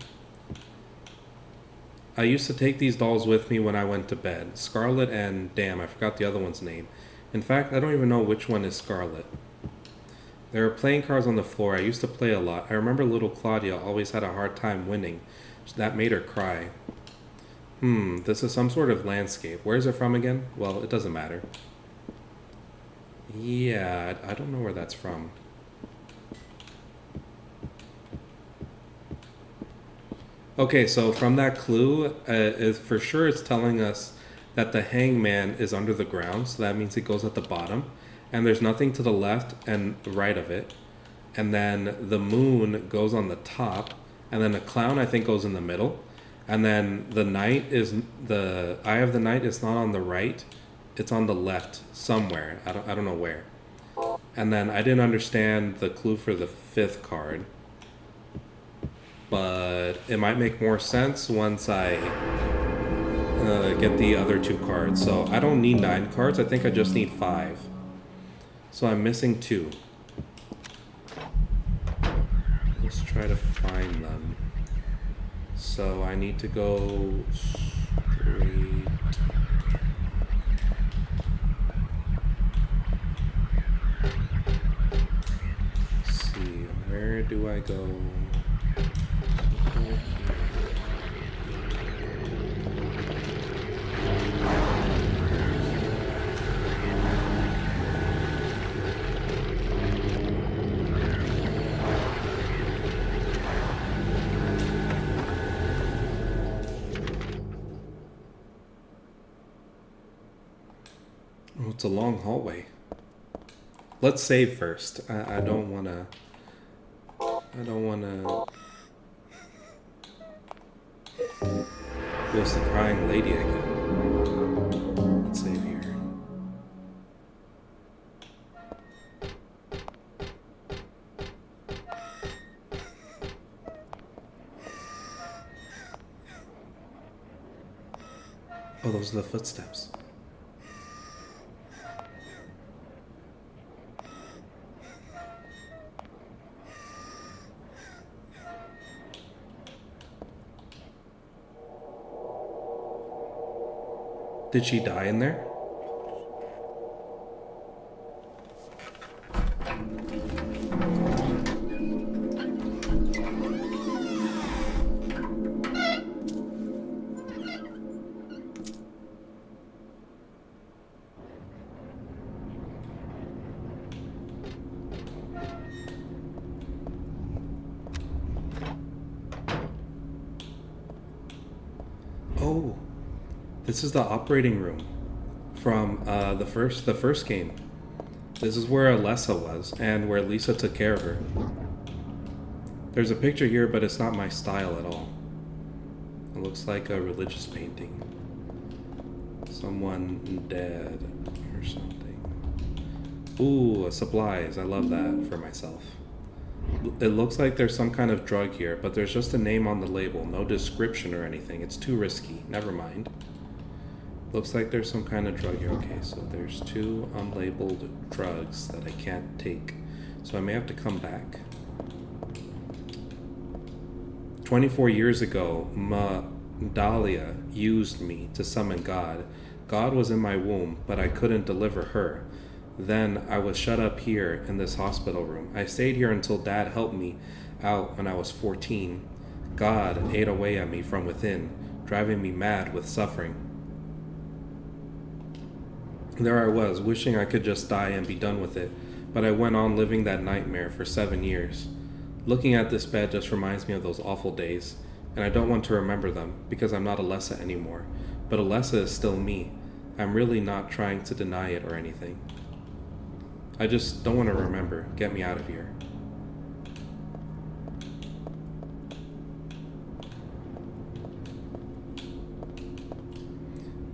Speaker 1: I used to take these dolls with me when I went to bed. Scarlet and... damn, I forgot the other one's name. In fact, I don't even know which one is Scarlet. There are playing cards on the floor. I used to play a lot. I remember little Claudia always had a hard time winning. That made her cry. This is some sort of landscape. Where is it from again? Well, it doesn't matter. Yeah, I don't know where that's from. Okay, so from that clue, for sure it's telling us that the hangman is under the ground, so that means it goes at the bottom, and there's nothing to the left and right of it, and then the moon goes on the top, and then the clown I think goes in the middle, and then the knight is, the eye of the knight is not on the right, it's on the left somewhere, I don't know where. And then I didn't understand the clue for the 5th card, but it might make more sense once I get the other 2 cards. So I don't need 9 cards, I think I just need 5. So I'm missing 2. Let's try to find them. So I need to go straight. Let's see, where do I go? Oh, it's a long hallway. Let's save first. I don't wanna There's the crying lady again. Let's save here. Oh, those are the footsteps. Did she die in there? Oh, this is the operating room from the first game. This is where Alessa was and where Lisa took care of her. There's a picture here, but it's not my style at all. It looks like a religious painting. Someone dead or something. Ooh, supplies. I love that for myself. It looks like there's some kind of drug here, but there's just a name on the label, no description or anything. It's too risky. Never mind. Looks like there's some kind of drug here. Okay, so there's 2 unlabeled drugs that I can't take. So I may have to come back. 24 years ago, Dahlia used me to summon God. God was in my womb, but I couldn't deliver her. Then I was shut up here in this hospital room. I stayed here until Dad helped me out when I was 14. God ate away at me from within, driving me mad with suffering. There I was, wishing I could just die and be done with it, but I went on living that nightmare for 7 years. Looking at this bed just reminds me of those awful days, and I don't want to remember them, because I'm not Alessa anymore. But Alessa is still me. I'm really not trying to deny it or anything. I just don't want to remember. Get me out of here.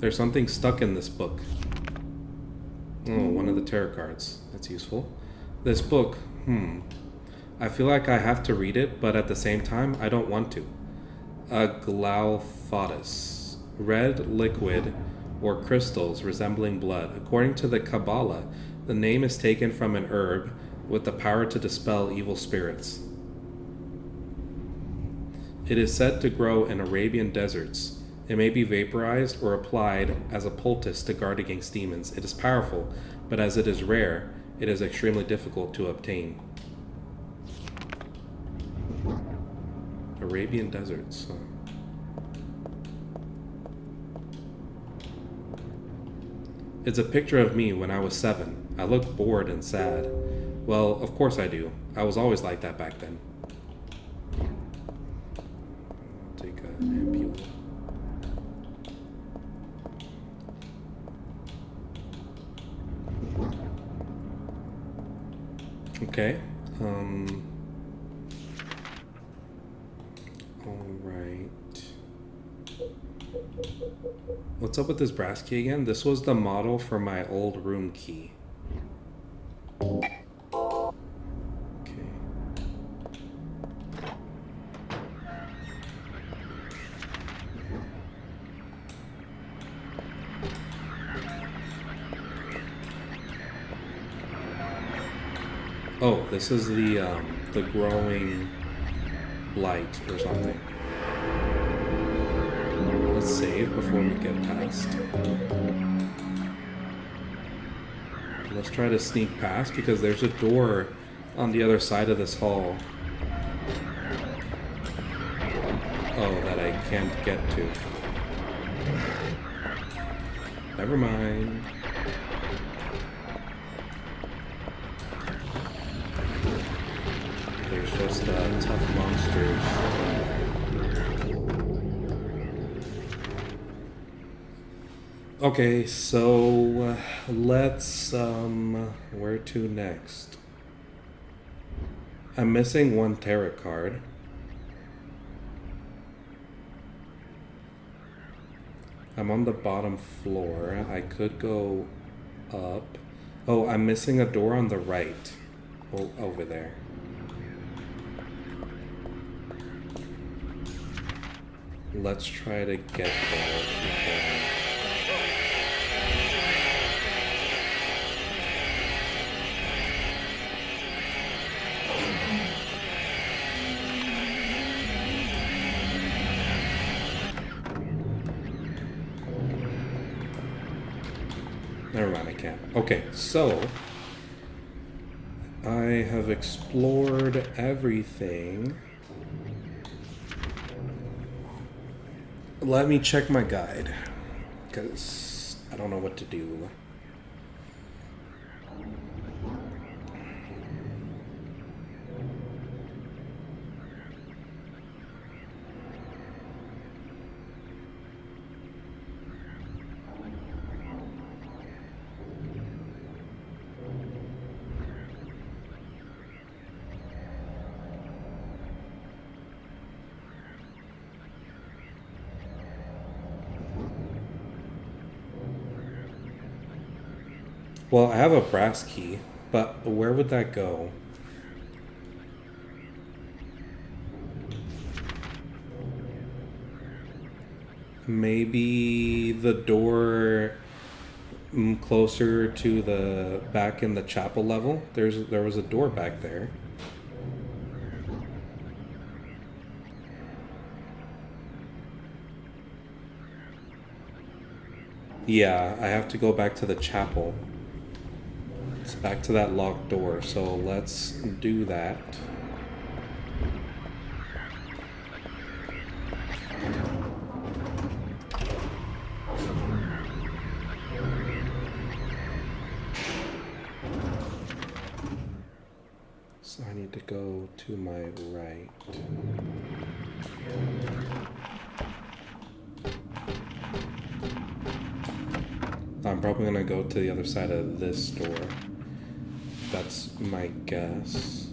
Speaker 1: There's something stuck in this book. Oh, one of the tarot cards. That's useful. This book, I feel like I have to read it, but at the same time, I don't want to. a Glauphadus, red liquid or crystals resembling blood. According to the Kabbalah, the name is taken from an herb with the power to dispel evil spirits. It is said to grow in Arabian deserts. It may be vaporized or applied as a poultice to guard against demons. It is powerful, but as it is rare, it is extremely difficult to obtain. Arabian deserts. Huh? It's a picture of me when I was 7. I look bored and sad. Well, of course I do. I was always like that back then. I'll take an ampule. Okay. Alright. What's up with this brass key again? This was the model for my old room key. Okay. Oh, this is the growing light or something. Let's save before we get past. Let's try to sneak past because there's a door on the other side of this hall. Oh, that I can't get to. Never mind. There's just tough monsters. Okay, so let's where to next? I'm missing one tarot card. I'm on the bottom floor. I could go up. Oh, I'm missing a door on the right. Oh, over there. Let's try to get there if we can. Never mind, I can't. Okay, so I have explored everything. Let me check my guide, because I don't know what to do. Well, I have a brass key, but where would that go? Maybe the door closer to the back in the chapel level. There was a door back there. Yeah, I have to go back to the chapel. It's back to that locked door, so let's do that. So I need to go to my right. I'm probably gonna go to the other side of this door. That's my guess.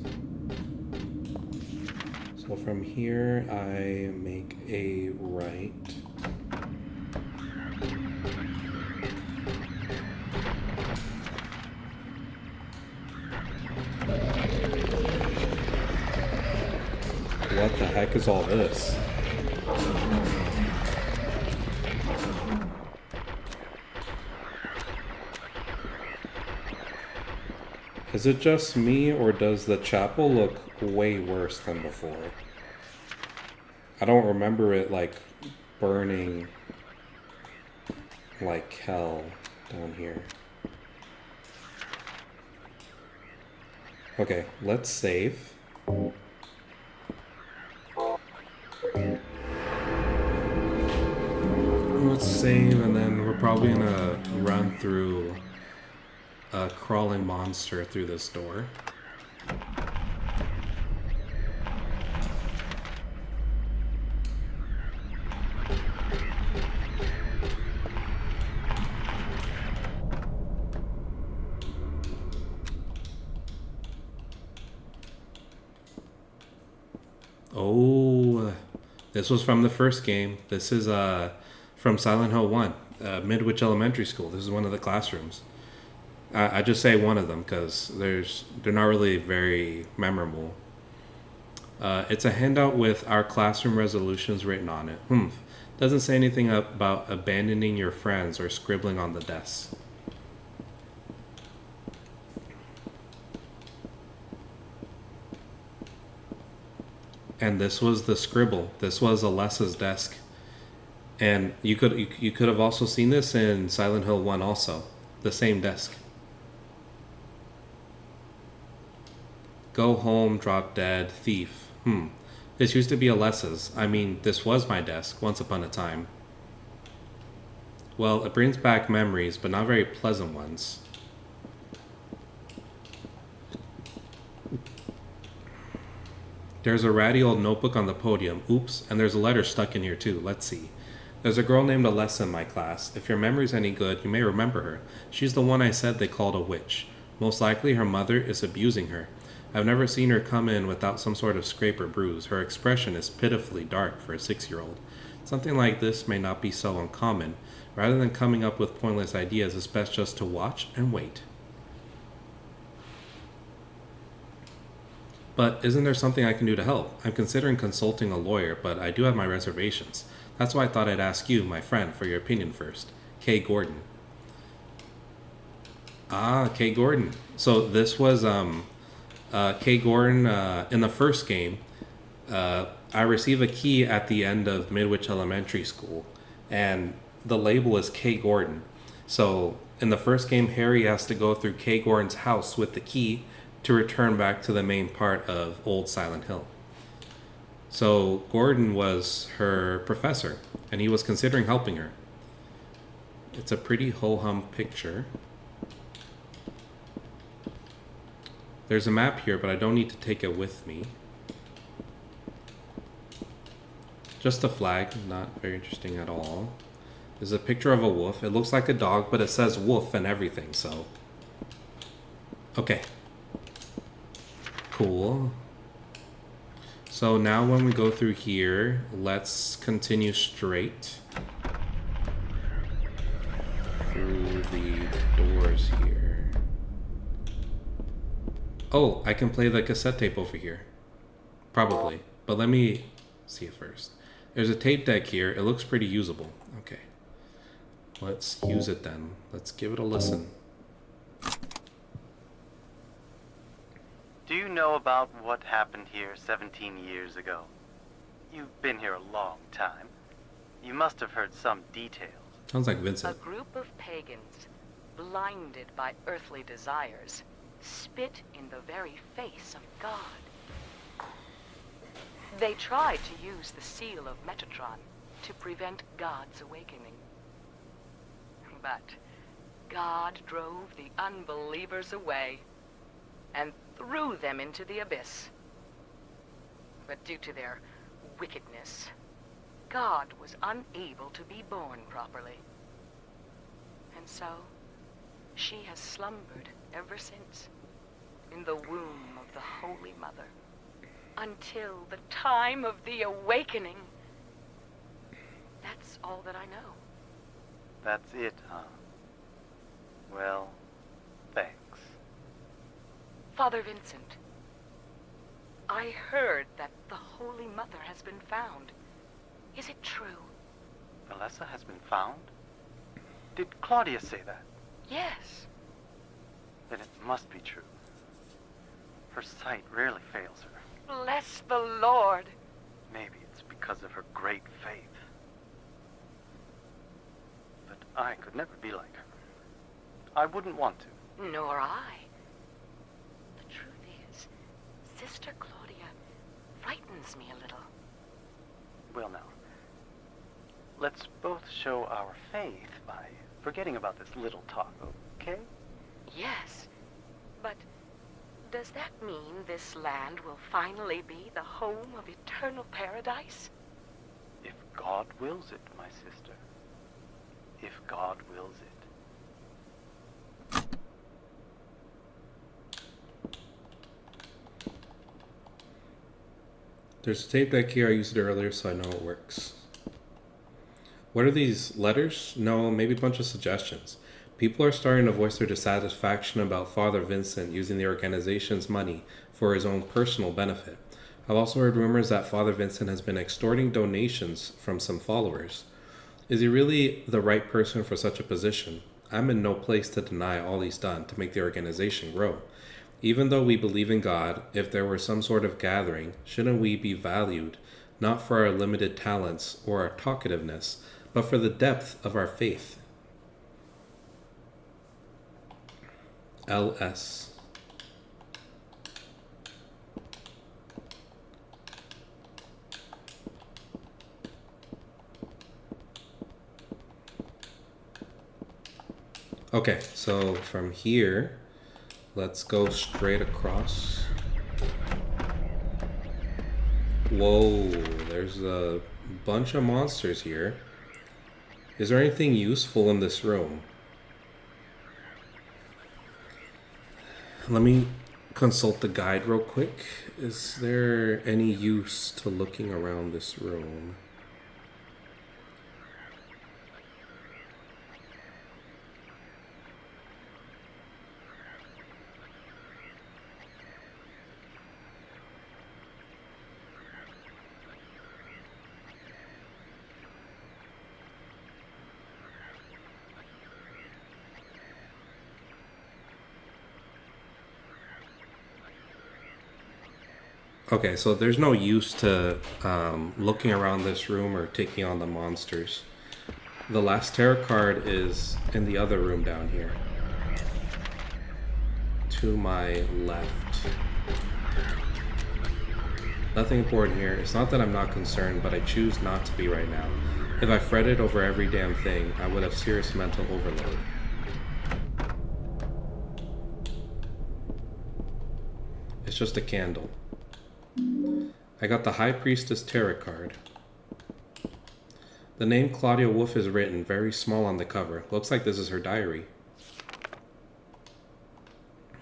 Speaker 1: So from here, I make a right. What the heck is all this? Is it just me, or does the chapel look way worse than before? I don't remember it, like, burning like hell down here. Okay, let's save. Let's save, and then we're probably gonna run through a crawling monster through this door. Oh, this was from the first game. This is from Silent Hill 1, Midwich Elementary School. This is one of the classrooms. I just say one of them because they're not really very memorable. It's a handout with our classroom resolutions written on it. Doesn't say anything about abandoning your friends or scribbling on the desk. And this was the scribble. This was Alessa's desk. And you could have also seen this in Silent Hill 1 also. The same desk. Go home, drop dead, thief. This used to be Alessa's. I mean, this was my desk once upon a time. Well, it brings back memories, but not very pleasant ones. There's a ratty old notebook on the podium. Oops, and there's a letter stuck in here too. Let's see. There's a girl named Alessa in my class. If your memory's any good, you may remember her. She's the one I said they called a witch. Most likely her mother is abusing her. I've never seen her come in without some sort of scrape or bruise. Her expression is pitifully dark for a 6-year-old. Something like this may not be so uncommon. Rather than coming up with pointless ideas, it's best just to watch and wait. But isn't there something I can do to help? I'm considering consulting a lawyer, but I do have my reservations. That's why I thought I'd ask you, my friend, for your opinion first. Kay Gordon. Ah, Kay Gordon. So this was Kay Gordon in the first game. I receive a key at the end of Midwich Elementary School, and the label is Kay Gordon. So in the first game, Harry has to go through Kay Gordon's house with the key to return back to the main part of Old Silent Hill. So Gordon was her professor, and he was considering helping her. It's a pretty ho-hum picture. There's a map here, but I don't need to take it with me. Just a flag, not very interesting at all. There's a picture of a wolf. It looks like a dog, but it says wolf and everything, so... Okay. Cool. So now when we go through here, let's continue straight through the doors here. Oh, I can play the cassette tape over here. Probably. But let me see it first. There's a tape deck here. It looks pretty usable. Okay. Let's use it then. Let's give it a listen.
Speaker 10: Do you know about what happened here 17 years ago? You've been here a long time. You must have heard some details.
Speaker 1: Sounds like Vincent.
Speaker 11: A group of pagans, blinded by earthly desires, spit in the very face of God. They tried to use the seal of Metatron to prevent God's awakening. But God drove the unbelievers away and threw them into the abyss. But due to their wickedness, God was unable to be born properly. And so, she has slumbered ever since, in the womb of the Holy Mother, until the time of the awakening. That's all that I know.
Speaker 10: That's it, huh? Well, thanks.
Speaker 11: Father Vincent, I heard that the Holy Mother has been found. Is it true?
Speaker 10: Alessa has been found? Did Claudia say that?
Speaker 11: Yes.
Speaker 10: Then it must be true. Her sight rarely fails her.
Speaker 11: Bless the Lord.
Speaker 10: Maybe it's because of her great faith. But I could never be like her. I wouldn't want to.
Speaker 11: Nor I. The truth is, Sister Claudia frightens me a little.
Speaker 10: Well now, let's both show our faith by forgetting about this little talk, okay?
Speaker 11: Yes, but does that mean this land will finally be the home of eternal paradise?
Speaker 10: If God wills it, my sister. If God wills it.
Speaker 1: There's a tape deck here. I used it earlier, so I know it works. What are these letters? No, maybe a bunch of suggestions. People are starting to voice their dissatisfaction about Father Vincent using the organization's money for his own personal benefit. I've also heard rumors that Father Vincent has been extorting donations from some followers. Is he really the right person for such a position? I'm in no place to deny all he's done to make the organization grow. Even though we believe in God, if there were some sort of gathering, shouldn't we be valued, not for our limited talents or our talkativeness, but for the depth of our faith? LS. Okay, so from here, let's go straight across. Whoa, there's a bunch of monsters here. Is there anything useful in this room? Let me consult the guide real quick. Is there any use to looking around this room? Okay, so there's no use to looking around this room or taking on the monsters. The last tarot card is in the other room down here. To my left. Nothing important here. It's not that I'm not concerned, but I choose not to be right now. If I fretted over every damn thing, I would have serious mental overload. It's just a candle. I got the High Priestess Tarot card. The name Claudia Wolf is written very small on the cover. Looks like this is her diary.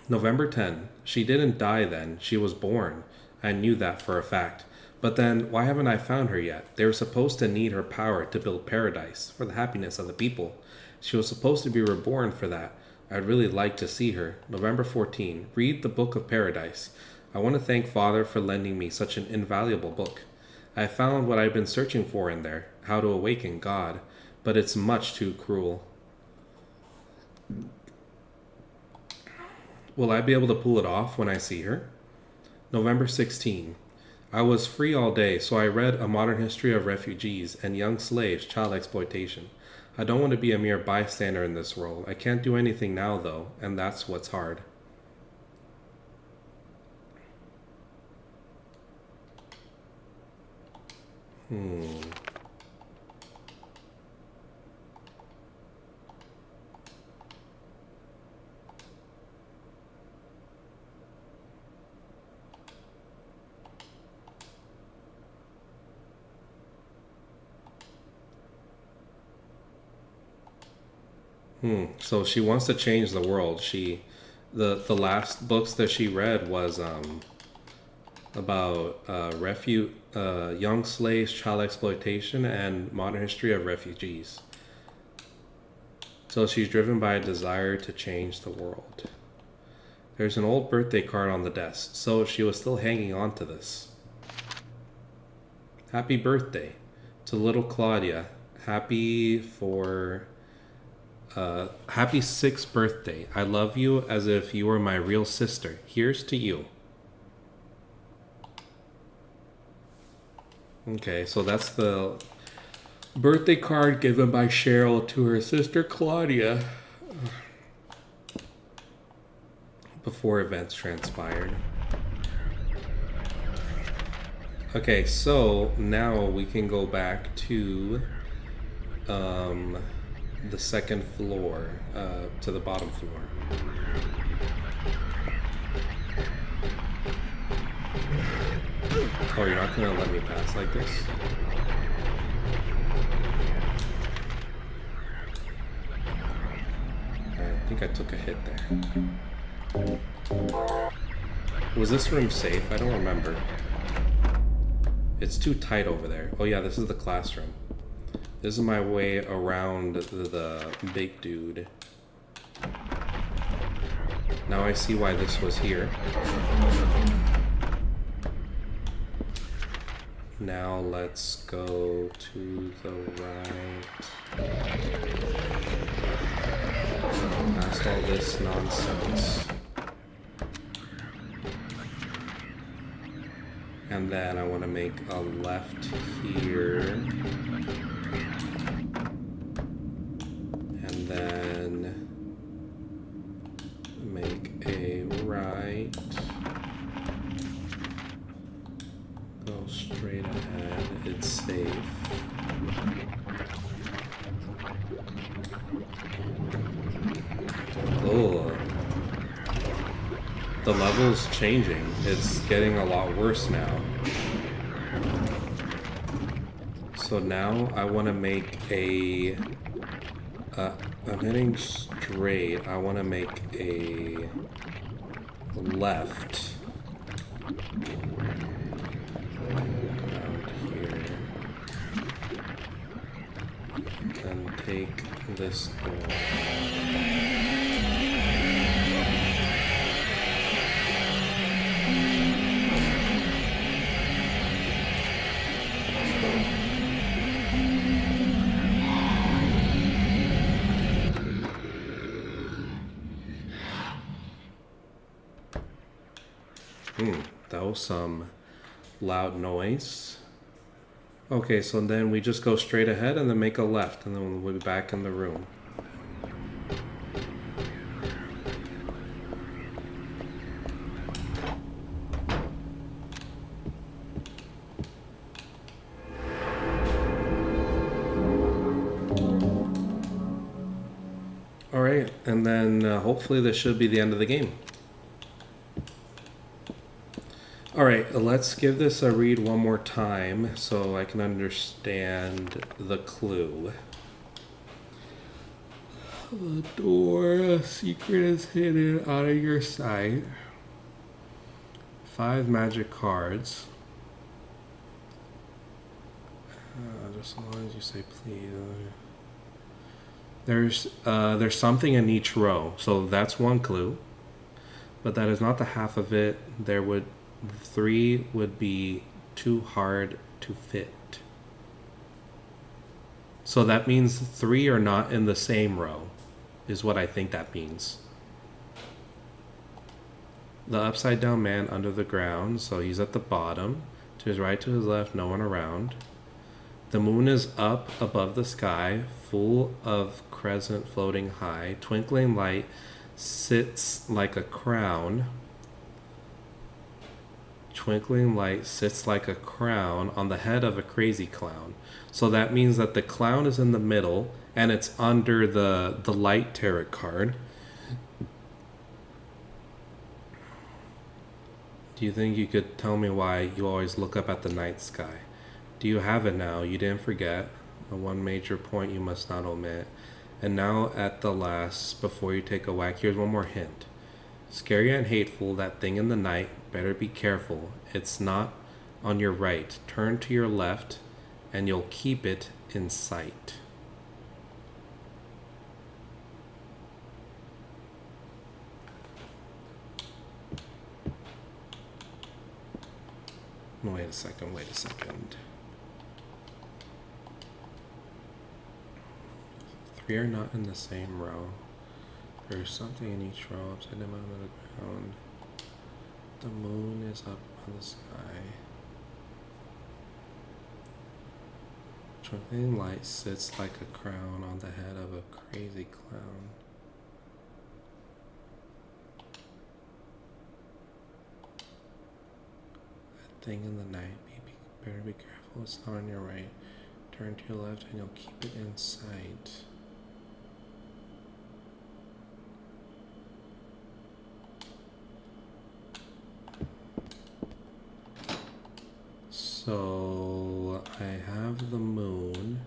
Speaker 1: November 10. She didn't die then. She was born. I knew that for a fact. But then, why haven't I found her yet? They were supposed to need her power to build paradise for the happiness of the people. She was supposed to be reborn for that. I'd really like to see her. November 14. Read the Book of Paradise. I want to thank Father for lending me such an invaluable book. I found what I've been searching for in there, how to awaken God, but it's much too cruel. Will I be able to pull it off when I see her? November 16. I was free all day, so I read A Modern History of Refugees and Young Slaves, Child Exploitation. I don't want to be a mere bystander in this world. I can't do anything now, though, and that's what's hard. So she wants to change the world. The last books that she read was about young slaves, child exploitation, and modern history of refugees. So she's driven by a desire to change the world. There's an old birthday card on the desk, so she was still hanging on to this. Happy birthday to little Claudia. Happy 6th birthday. I love you as if you were my real sister. Here's to you. Okay, so that's the birthday card given by Cheryl to her sister Claudia before events transpired. Okay, so now we can go back to the second floor, to the bottom floor. Oh, you're not gonna let me pass like this? I think I took a hit there. Was this room safe? I don't remember. It's too tight over there. Oh yeah, this is the classroom. This is my way around the big dude. Now I see why this was here. Now let's go to the right. Past all this nonsense. And then I want to make a left here. And then make a right. Go straight ahead. It's safe. Oh. The level's changing. It's getting a lot worse now. So now I want to make a... I'm heading straight. I want to make a left. Around here. And take this door. That was some loud noise. Okay, so then we just go straight ahead and then make a left, and then we'll be back in the room. Alright, and then hopefully this should be the end of the game. Alright, let's give this a read one more time so I can understand the clue. The door secret is hidden out of your sight. 5 magic cards. Just as long as you say please. There's something in each row, so that's one clue. But that is not the half of it. 3 would be too hard to fit. So that means 3 are not in the same row, is what I think that means. The upside down man under the ground, so he's at the bottom. To his right, to his left, no one around. The moon is up above the sky, full of crescent floating high. Twinkling light sits like a crown. Twinkling light sits like a crown on the head of a crazy clown. So that means that the clown is in the middle and it's under the light tarot card. Do you think you could tell me why you always look up at the night sky? Do you have it now? You didn't forget. The one major point you must not omit. And now at the last, before you take a whack, here's one more hint. Scary and hateful, that thing in the night. Better be careful. It's not on your right. Turn to your left and you'll keep it in sight. Wait a second. 3 are not in the same row. There's something in each row upside down on the ground. The moon is up on the sky. Twinkling light sits like a crown on the head of a crazy clown. That thing in the night, baby. Better be careful, it's not on your right. Turn to your left and you'll keep it in sight. So I have the moon.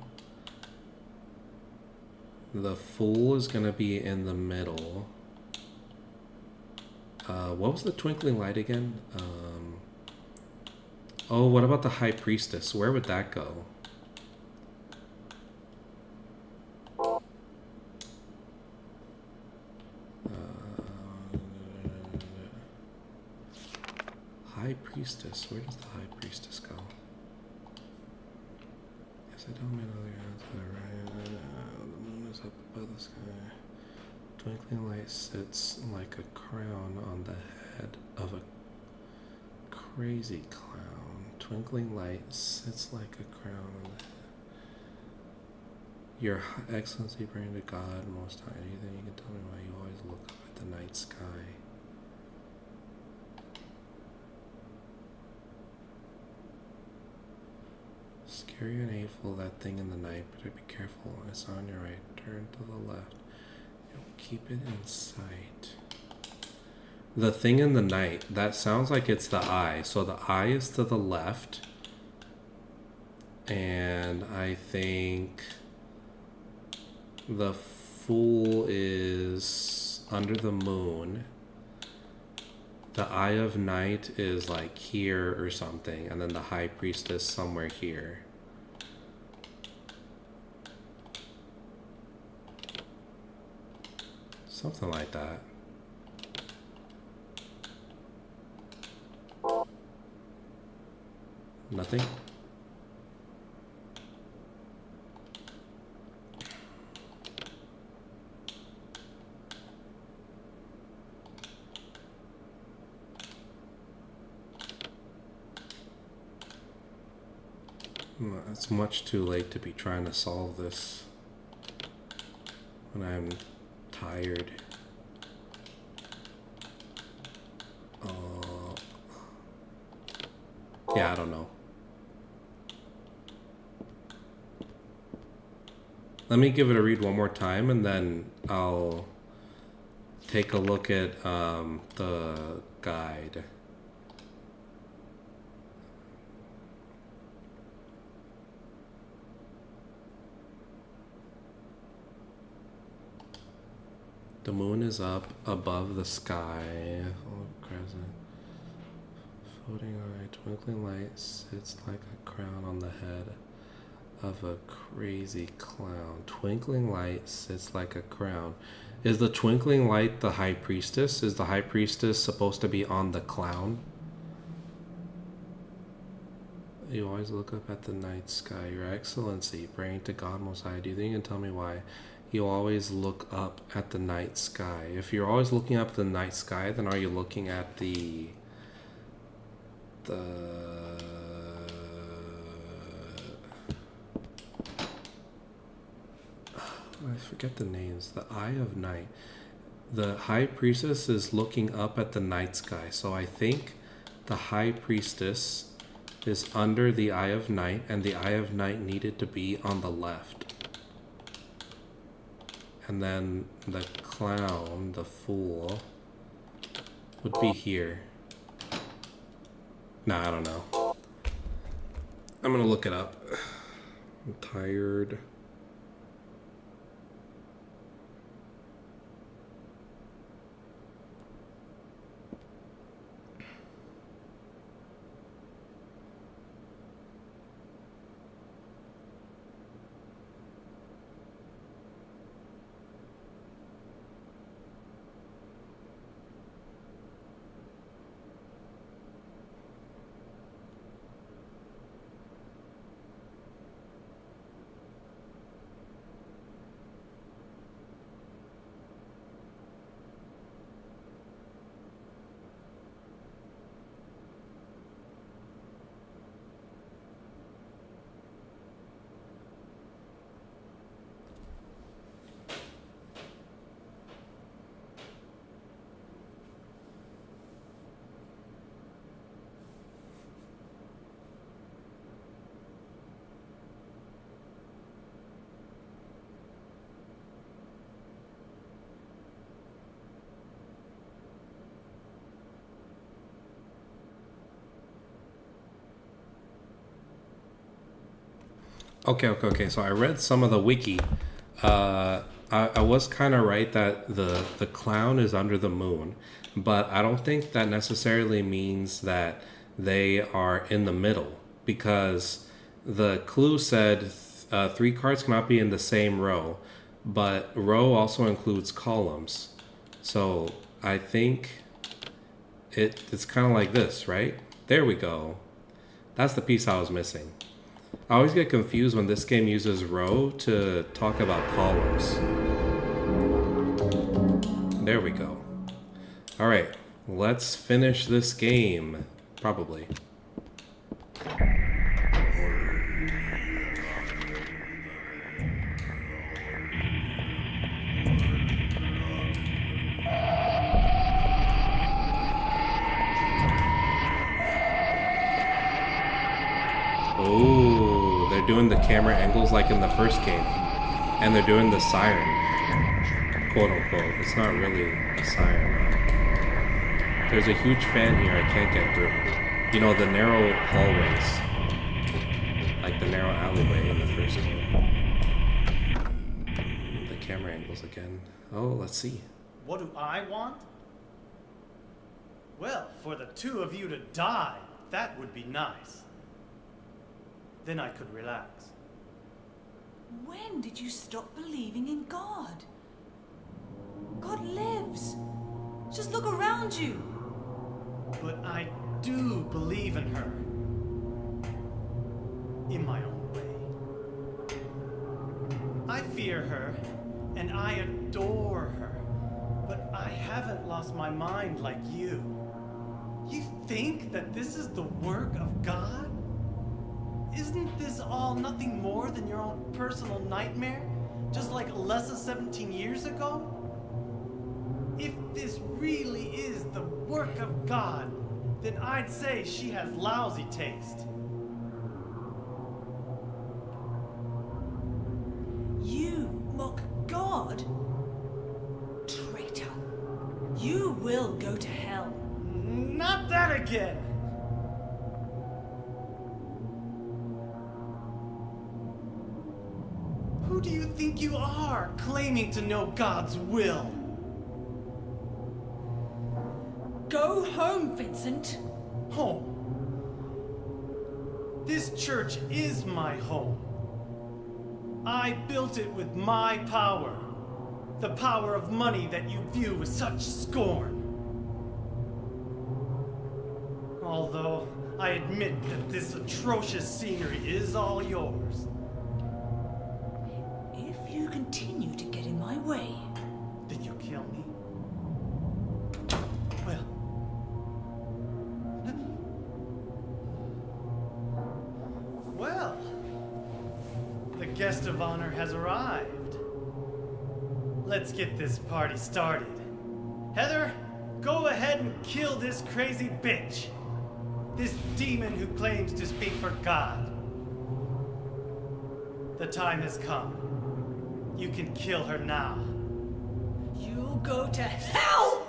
Speaker 1: The fool is gonna be in the middle. What was the twinkling light again? Oh, what about the high priestess? Where would that go? High priestess. Where does the high priestess go? Yes, I don't mean the moon is up above the sky. Twinkling light sits like a crown on the head of a crazy clown. Twinkling light sits like a crown on the head. Your Excellency, praying to God Most High. Anything you can tell me why you always look up at the night sky? Scary and hateful, that thing in the night, but be careful. It's on your right. Turn to the left. You'll keep it in sight. The thing in the night, that sounds like it's the eye. So the eye is to the left. And I think the fool is under the moon. The eye of night is like here or something. And then the high priestess somewhere here. Something like that. Nothing? It's much too late to be trying to solve this when I'm tired. Yeah, I don't know. Let me give it a read one more time and then I'll take a look at the guide. The moon is up above the sky. Oh, crescent. Floating eye, twinkling light sits like a crown on the head of a crazy clown. Twinkling light sits like a crown. Is the twinkling light the high priestess? Is the high priestess supposed to be on the clown? You always look up at the night sky. Your Excellency, praying to God Most High. Do you think you can tell me why you always look up at the night sky? If you're always looking up at the night sky, then are you looking at the I forget the names. The Eye of Night. The High Priestess is looking up at the night sky. So I think the High Priestess is under the Eye of Night, and the Eye of Night needed to be on the left. And then the clown, the fool, would be here. Nah, I don't know. I'm gonna look it up. I'm tired. Okay. So I read some of the wiki. I was kind of right that the clown is under the moon, but I don't think that necessarily means that they are in the middle, because the clue said 3 cards cannot be in the same row, but row also includes columns. So I think it's kind of like this, right? There we go. That's the piece I was missing. I always get confused when this game uses row to talk about columns. There we go. All right, let's finish this game. Probably. Oh, they're doing the camera angles like in the first game. And they're doing the siren. Quote unquote. It's not really a siren, but there's a huge fan here I can't get through. You know, the narrow hallways. Like the narrow alleyway in the first game. The camera angles again. Oh, let's see.
Speaker 6: What do I want? Well, for the 2 of you to die, that would be nice. Then I could relax.
Speaker 5: When did you stop believing in God? God lives. Just look around you.
Speaker 6: But I do believe in her. In my own way. I fear her, and I adore her. But I haven't lost my mind like you. You think that this is the work of God? Isn't this all nothing more than your own personal nightmare? Just like Alessa 17 years ago? If this really is the work of God, then I'd say she has lousy taste.
Speaker 5: You mock God? Traitor. You will go to hell.
Speaker 6: Not that again! Who do you think you are, claiming to know God's will?
Speaker 5: Go home, Vincent.
Speaker 6: Home? This church is my home. I built it with my power. The power of money that you view with such scorn. Although I admit that this atrocious scenery is all yours.
Speaker 5: If you continue to get in my way,
Speaker 6: Did you kill me? Well. Well. The guest of honor has arrived. Let's get this party started. Heather, go ahead and kill this crazy bitch. This demon who claims to speak for God. The time has come. You can kill her now.
Speaker 5: you'll go to hell!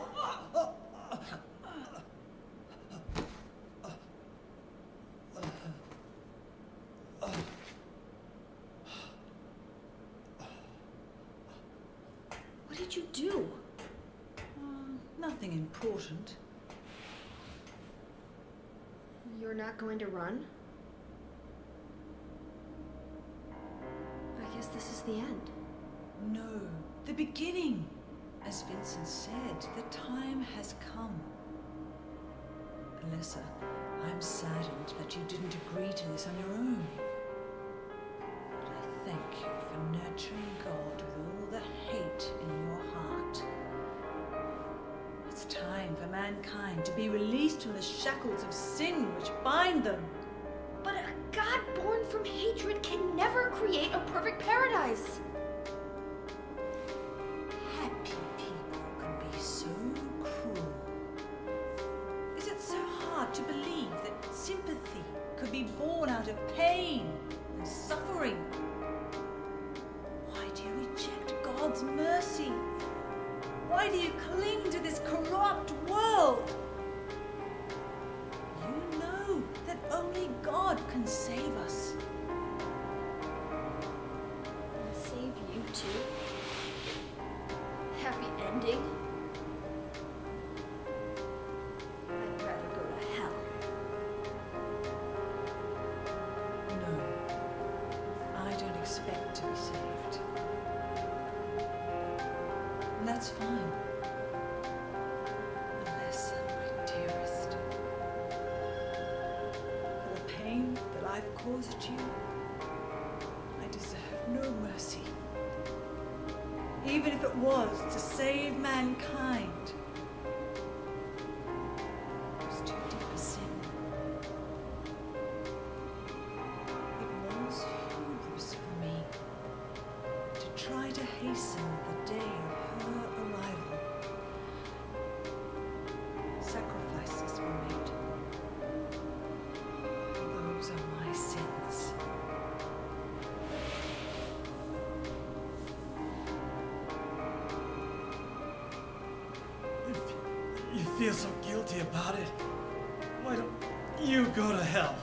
Speaker 3: What did you do?
Speaker 5: Nothing important.
Speaker 3: You're not going to run? I guess this is the end.
Speaker 5: No, the beginning. As Vincent said, the time has come. Alessa, I'm saddened that you didn't agree to this on your own. But I thank you for nurturing God with all the hate in your heart. It's time for mankind to be released from the shackles of sin which bind them.
Speaker 3: But a God born from hatred can never create a perfect paradise.
Speaker 5: Happy people can be so cruel. Is it so hard to believe that sympathy could be born out of pain and suffering? Why do you reject God's mercy? Why do you cling to this corrupt world? You know that only God can save us.
Speaker 3: ending. I'd rather go to hell.
Speaker 5: No, I don't expect to be saved. And that's fine. Unless, my dearest, for the pain that I've caused you, I deserve no mercy. Even if it was to save mankind. It was too deep a sin. It was hubris for me to try to hasten the day of her arrival. Sacrifices were made. Those are my sins.
Speaker 6: You feel so guilty about it. Why don't you go to hell?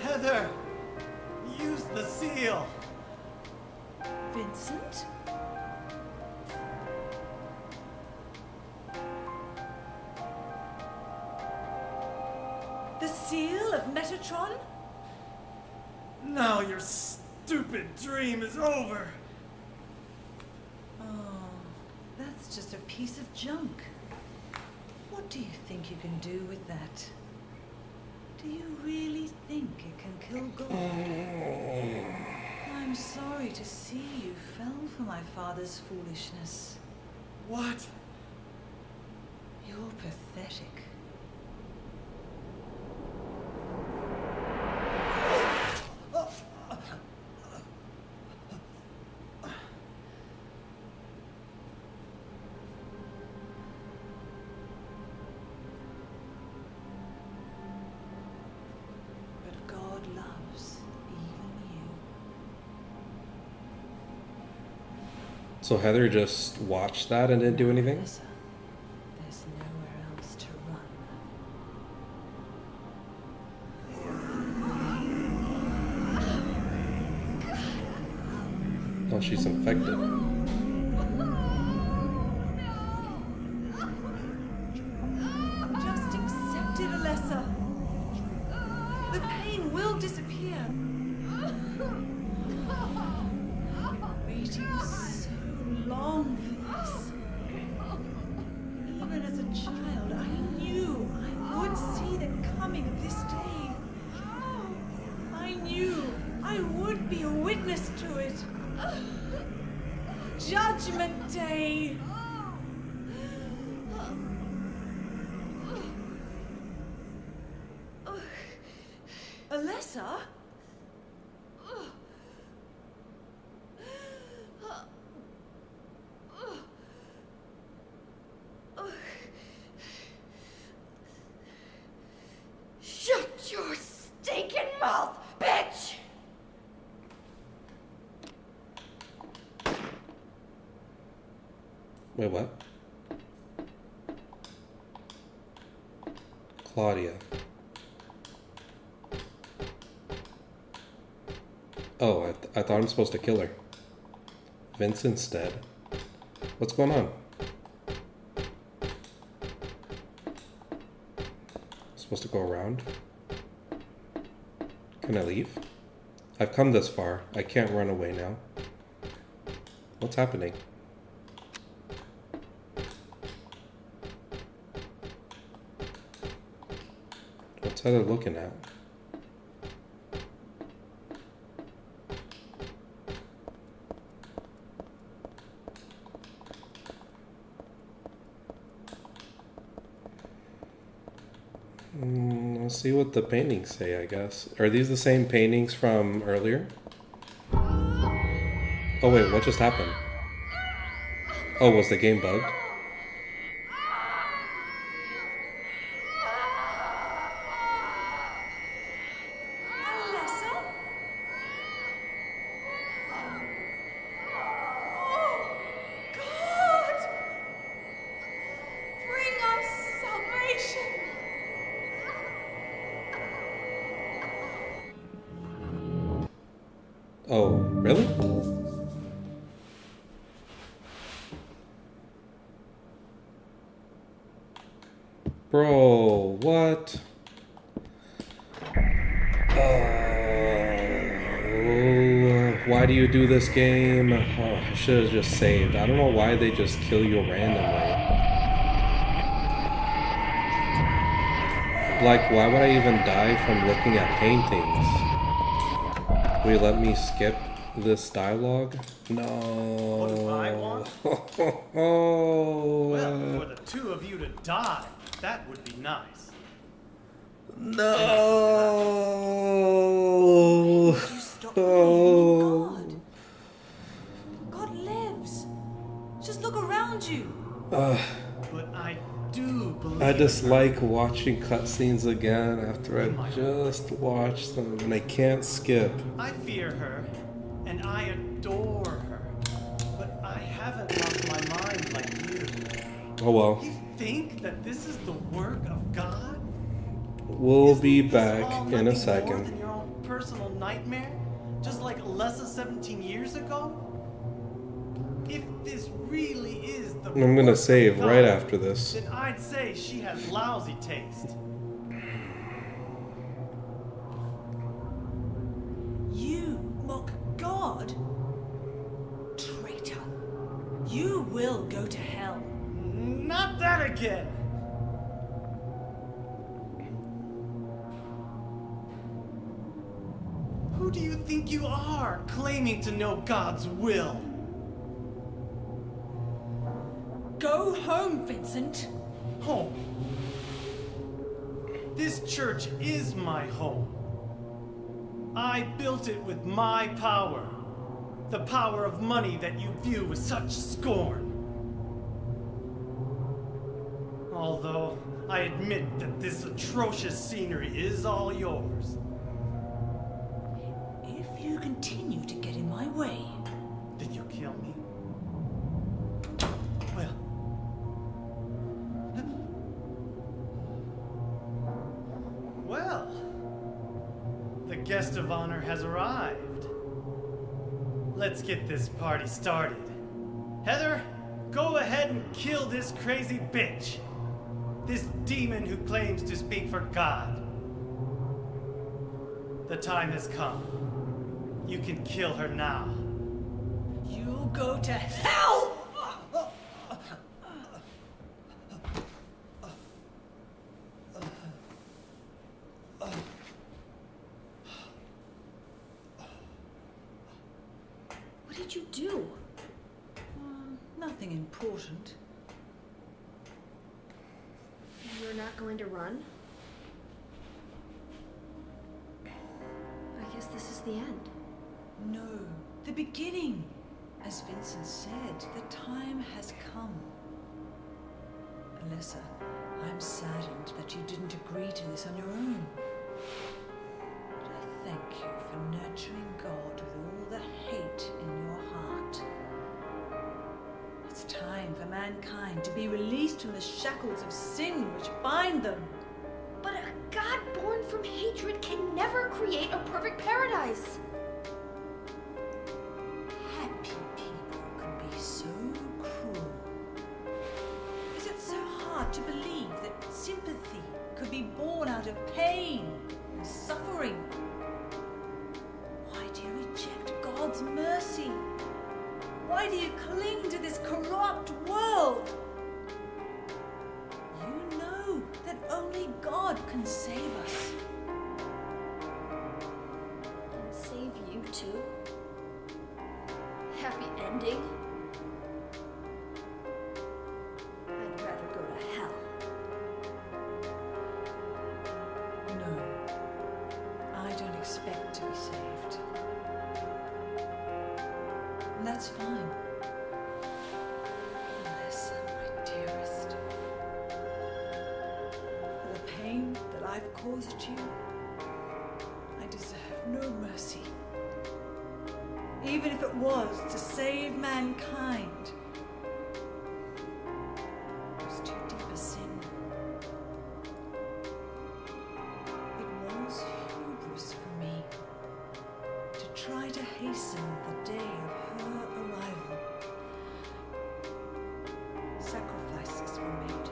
Speaker 6: Heather, use the seal.
Speaker 5: Vincent? The seal of Metatron?
Speaker 6: Now your stupid dream is over.
Speaker 5: Oh, that's just a piece of junk. What do you think you can do with that? Do you really think it can kill God? I'm sorry to see you fell for my father's foolishness.
Speaker 6: What?
Speaker 5: You're pathetic. But God loves even you.
Speaker 1: So Heather just watched that and didn't do anything?
Speaker 5: Melissa, there's nowhere else to run.
Speaker 1: Oh, she's infected.
Speaker 5: Just accept it, Alessa. The pain will disappear. I've been waiting so long for this. Even as a child, I knew I would see the coming of this day. I knew I would be a witness to it. Judgment Day. Alessa?
Speaker 3: Shut your stinking mouth, bitch!
Speaker 1: Wait, what? Claudia. Oh, I thought I'm supposed to kill her. Vincent's dead. What's going on? Supposed to go around? Can I leave? I've come this far. I can't run away now. What's happening? What's Heather looking at? Let's see what the paintings say, I guess. Are these the same paintings from earlier? Oh wait, what just happened? Oh, was the game bugged?
Speaker 5: Alessa? Oh, God! Bring us salvation!
Speaker 1: Oh, really? Bro, what? Why do you do this game? Oh, I should have just saved. I don't know why they just kill you randomly. Like, why would I even die from looking at paintings? Will you let me skip this dialogue? No.
Speaker 6: What do I want?
Speaker 1: Oh.
Speaker 6: Well, for the two of you to die, that would be nice.
Speaker 1: No.
Speaker 5: You stop believing in God. God lives. Just look around you.
Speaker 6: But I do believe.
Speaker 1: I dislike watching cutscenes again after I just watched them, and I can't skip.
Speaker 6: I fear her, and I adore her, but I haven't lost my mind like you.
Speaker 1: Oh well.
Speaker 6: You think that this is the work of God?
Speaker 1: We'll be
Speaker 6: Isn't this all
Speaker 1: back in
Speaker 6: nothing
Speaker 1: a
Speaker 6: more
Speaker 1: second.
Speaker 6: than your own personal nightmare? Just like less than 17 years ago? If this really is the
Speaker 1: I'm gonna
Speaker 6: work of
Speaker 1: save
Speaker 6: God,
Speaker 1: right after this.
Speaker 6: then I'd say she has lousy taste.
Speaker 5: You mock God? Traitor. You will go to hell.
Speaker 6: Not that again! Who do you think you are, claiming to know God's will?
Speaker 5: Go home, Vincent.
Speaker 6: Home. This church is my home. I built it with my power. The power of money that you view with such scorn. Although I admit that this atrocious scenery is all yours.
Speaker 5: If you continue to get in my way,
Speaker 6: Did you kill me? Well. Well. The guest of honor has arrived. Let's get this party started. Heather, go ahead and kill this crazy bitch. This demon who claims to speak for God. The time has come. You can kill her now.
Speaker 5: you'll go to hell!
Speaker 3: What did you do?
Speaker 5: Nothing important.
Speaker 3: You're not going to run? I guess this is the end.
Speaker 5: No, the beginning. As Vincent said, the time has come. Alyssa, I'm saddened that you didn't agree to this on your own. But I thank you for nurturing God with all the hate in your heart. It's time for mankind to be released from the shackles of sin which bind them.
Speaker 3: But a God born from hatred can never create a perfect paradise.
Speaker 5: Happy people can be so cruel. Is it so hard to believe that sympathy could be born out of pain and suffering? Why do you reject God's mercy? Why do you cling to this corrupt world? You know that only God can save us.
Speaker 3: And save you too? Happy ending? I'd rather go to hell.
Speaker 5: No, I don't expect to be saved. And that's fine. Unless, my dearest, for the pain that I've caused you, I deserve no mercy. Even if it was to save mankind. It was too deep a sin. It was hubris for me to try to hasten the day of her arrival. Sacrifices were made.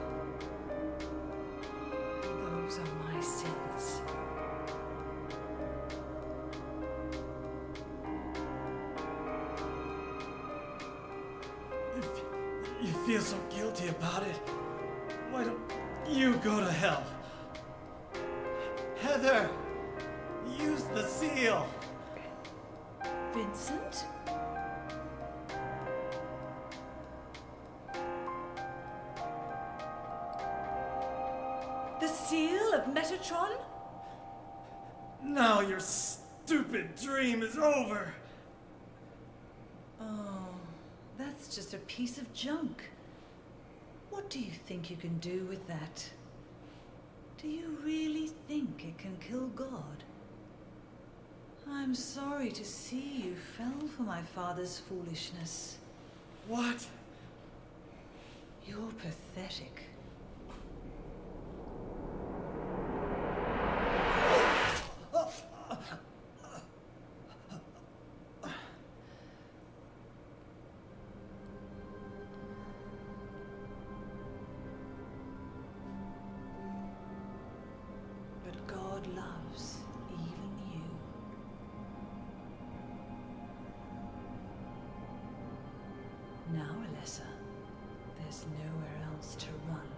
Speaker 6: feel so guilty about it. Why don't you go to hell? Heather, use the seal.
Speaker 5: Vincent? The seal of Metatron?
Speaker 6: Now your stupid dream is over.
Speaker 5: Oh, that's just a piece of junk. What do you think you can do with that? Do you really think it can kill God? I'm sorry to see you fell for my father's foolishness.
Speaker 6: What?
Speaker 5: You're pathetic. But God loves even you. Now, Alessa, there's nowhere else to run.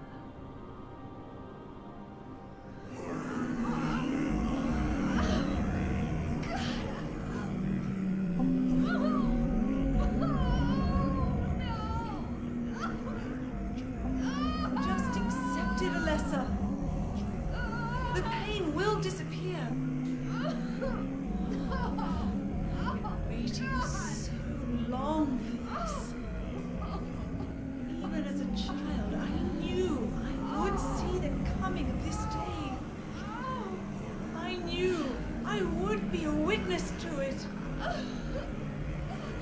Speaker 5: Just accept it, Alessa. The pain will disappear. I've been waiting so long for this. Even as a child, I knew I would see the coming of this day. I knew I would be a witness to it.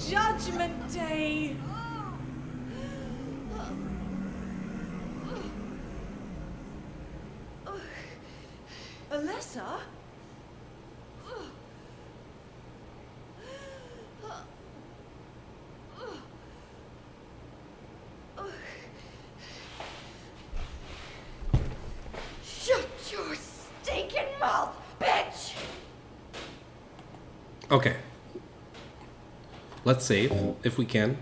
Speaker 5: Judgment Day. Alessa?
Speaker 3: Shut your stinking mouth, bitch!
Speaker 1: Okay. Let's save, if we can.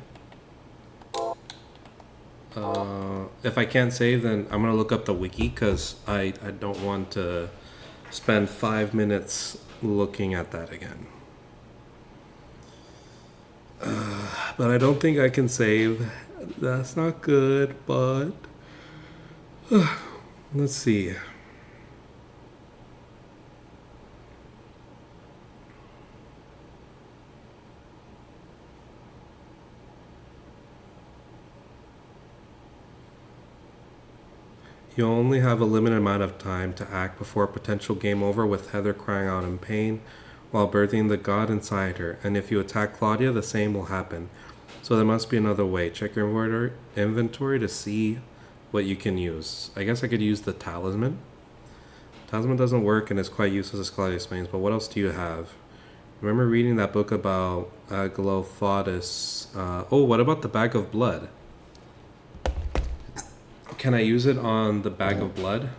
Speaker 1: If I can't save, then I'm gonna look up the wiki, because I don't want to spend 5 minutes looking at that again. But I don't think I can save. That's not good, but... let's see. You only have a limited amount of time to act before a potential game over, with Heather crying out in pain while birthing the god inside her, and if you attack Claudia, the same will happen. So there must be another way. Check your inventory to see what you can use. I guess I could use the talisman. Talisman doesn't work and is quite useless, as Claudia explains, but what else do you have? Remember reading that book about Aglaophotis. Oh, what about the bag of blood? Can I use it on the bag of blood?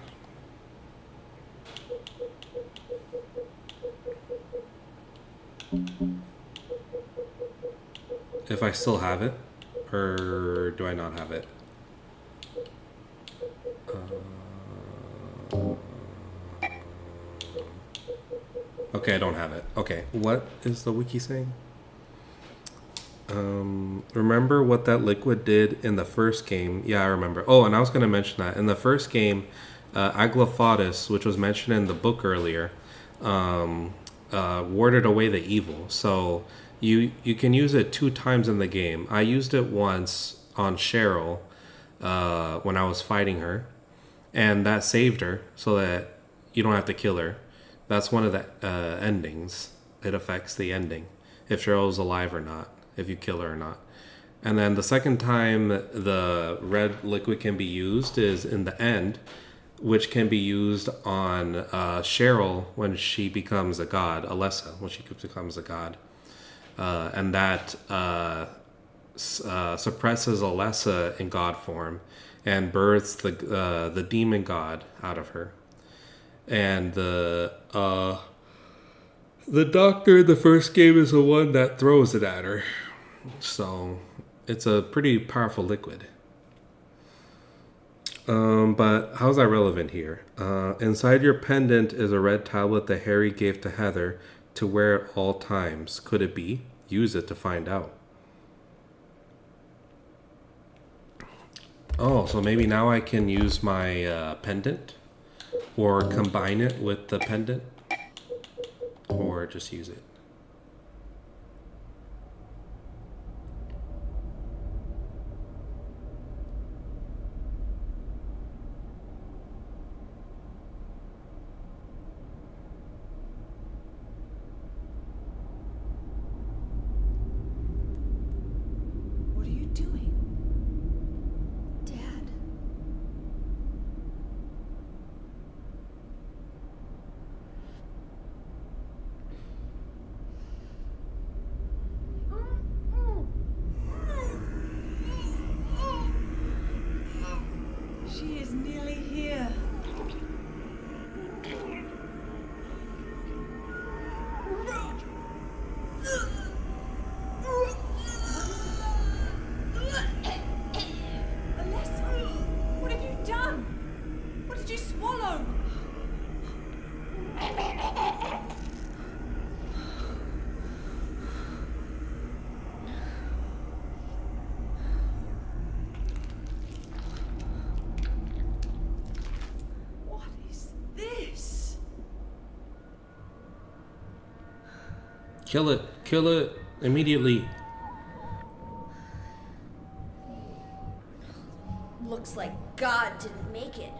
Speaker 1: If I still have it, or do I not have it? Okay, I don't have it. Okay, what is the wiki saying? Remember what that liquid did in the first game? Yeah, I remember. Oh, and I was going to mention that. In the first game, Aglaophotis, which was mentioned in the book earlier, warded away the evil. So you can use it 2 times in the game. I used it once on Cheryl when I was fighting her, and that saved her so that you don't have to kill her. That's one of the endings. It affects the ending, if Cheryl's alive or not, if you kill her or not. And then the second time the red liquid can be used is in the end, which can be used on Cheryl when she becomes a god, Alessa, when she becomes a god. And that suppresses Alessa in god form and births the demon god out of her. And the doctor in the first game is the one that throws it at her. So it's a pretty powerful liquid. But how's that relevant here? Inside your pendant is a red tablet that Harry gave to Heather to wear at all times. Could it be? Use it to find out. Oh, so maybe now I can use my pendant? Or combine it with the pendant? Or just use it?
Speaker 5: What are you doing?
Speaker 3: Dad.
Speaker 5: She is nearly here. Alessa, what have you done? What did you swallow? What is this?
Speaker 1: Kill it. Kill it immediately.
Speaker 3: Looks like God didn't make it.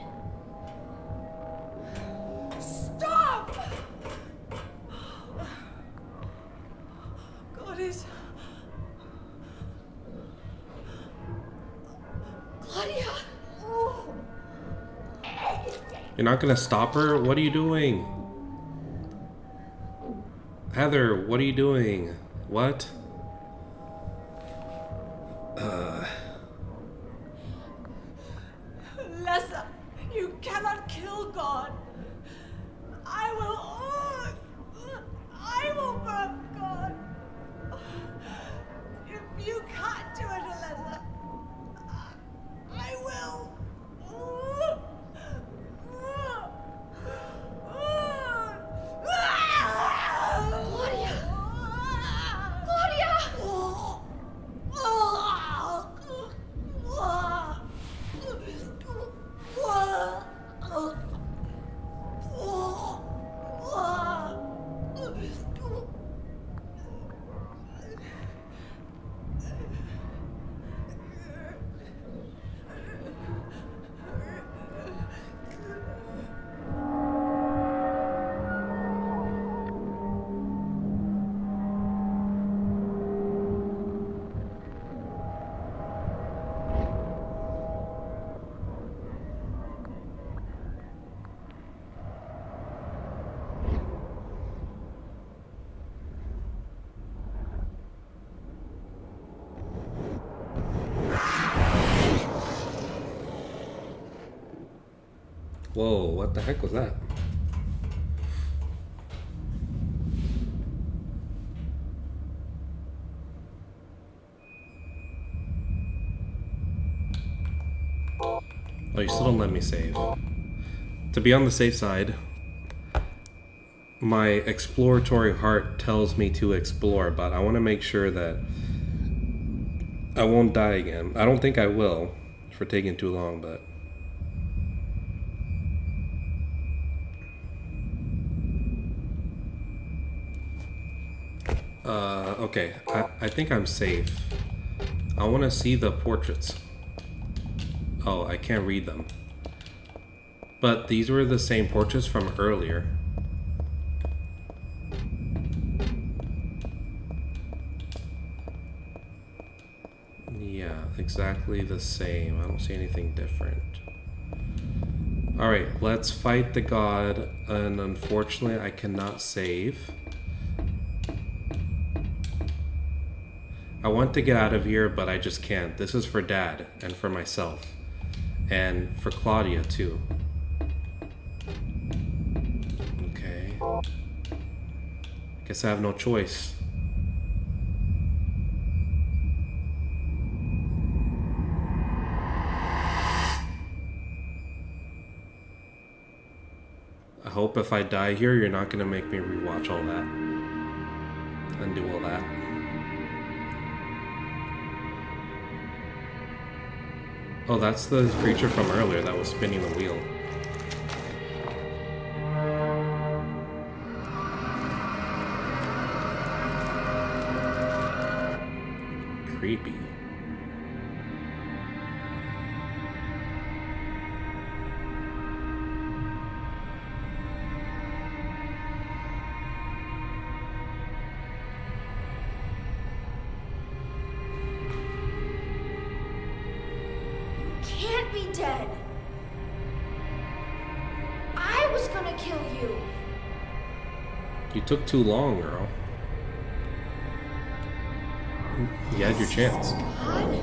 Speaker 5: Stop! God is...
Speaker 3: Claudia!
Speaker 1: You're not gonna stop her? What are you doing? Heather, what are you doing? What?
Speaker 5: Alessa, you cannot kill God. I will burn God. If you can't do it, Alessa, I will.
Speaker 3: Claudia!
Speaker 1: Whoa, what the heck was that? Oh, you still don't let me save. To be on the safe side, my exploratory heart tells me to explore, but I want to make sure that I won't die again. I don't think I will for taking too long, but... okay, I think I'm safe. I want to see the portraits. Oh, I can't read them. But these were the same portraits from earlier. Yeah, exactly the same. I don't see anything different. Alright, let's fight the god, and unfortunately I cannot save. I want to get out of here, but I just can't. This is for Dad, and for myself. And for Claudia, too. Okay. Guess I have no choice. I hope if I die here, you're not gonna make me rewatch all that and do all that. Oh, that's the creature from earlier that was spinning the wheel. Creepy.
Speaker 3: Can't be dead. I was gonna kill you.
Speaker 1: You took too long, girl. You had your chance.
Speaker 3: God?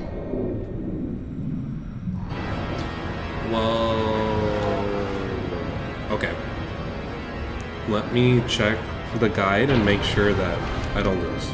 Speaker 1: Whoa. Okay. Let me check the guide and make sure that I don't lose.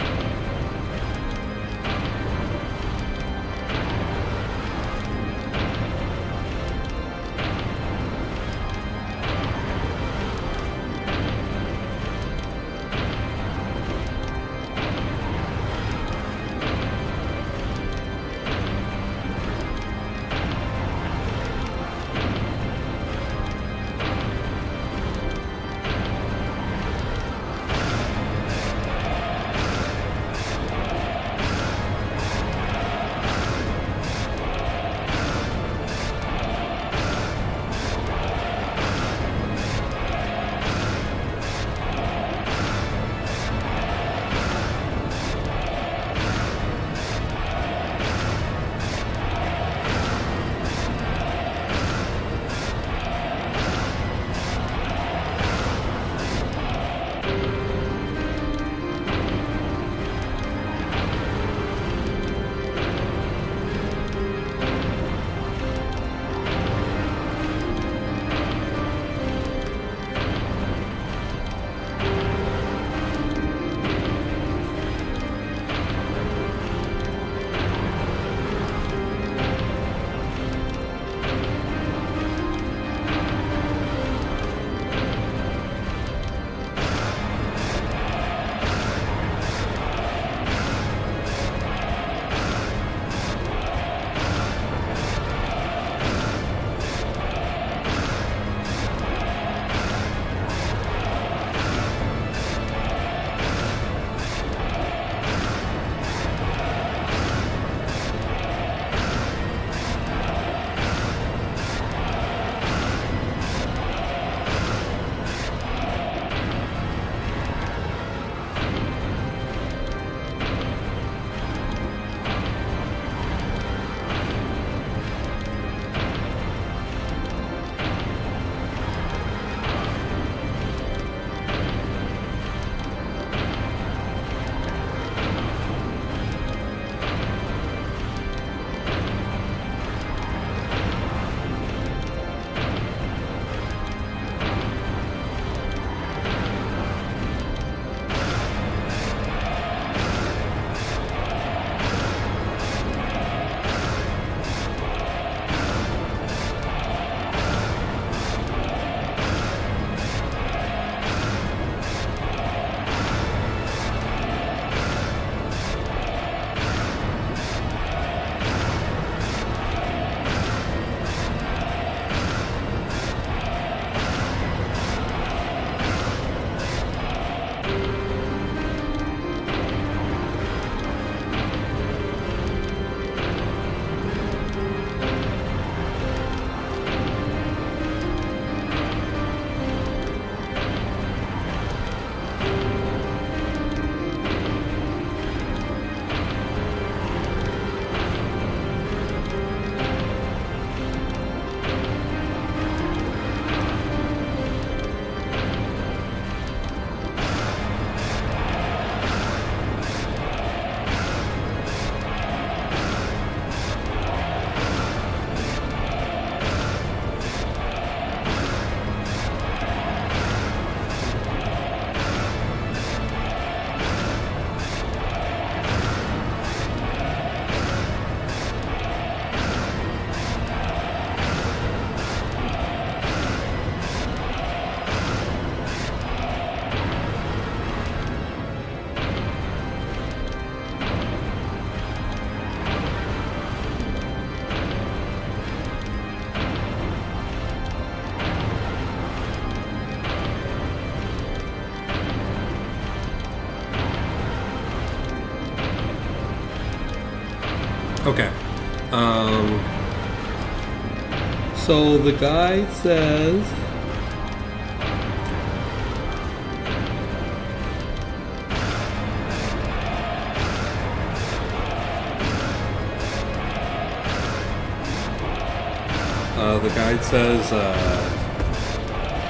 Speaker 1: So the guy says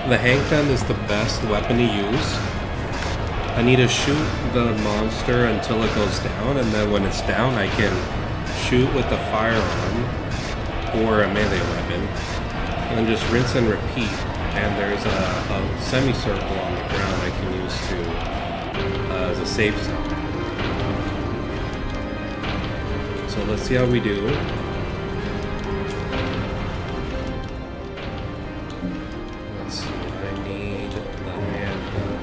Speaker 1: the handgun is the best weapon to use. I need to shoot the monster until it goes down, and then when it's down I can shoot with the firearm or a melee weapon, and then just rinse and repeat. And there's a semicircle on the ground I can use to as a safe zone. So let's see how we do. Let's see, I need the handgun.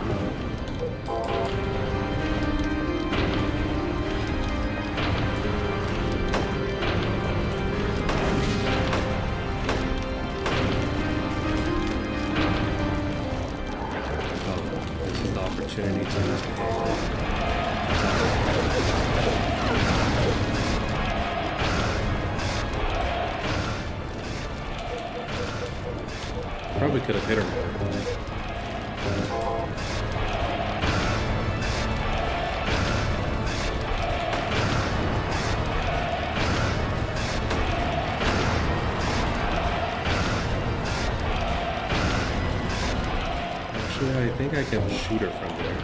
Speaker 1: Opportunity to use the handgun. Probably could have hit her more. Actually, I think I can shoot her from there.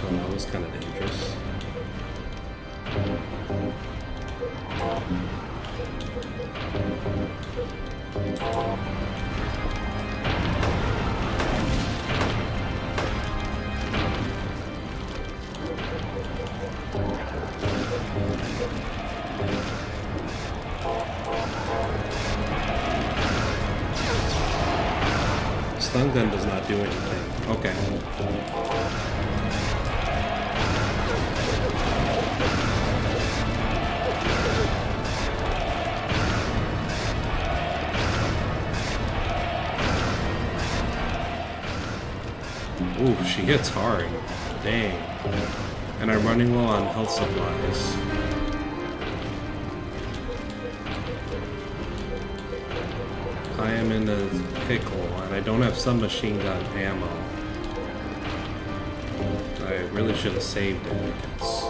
Speaker 1: Oh, that was kind of dangerous. Stun gun does not do anything. Okay. Ooh, she hits hard. Dang. And I'm running low on health supplies. I am in a pickle, and I don't have submachine gun ammo. I really should have saved it, I guess.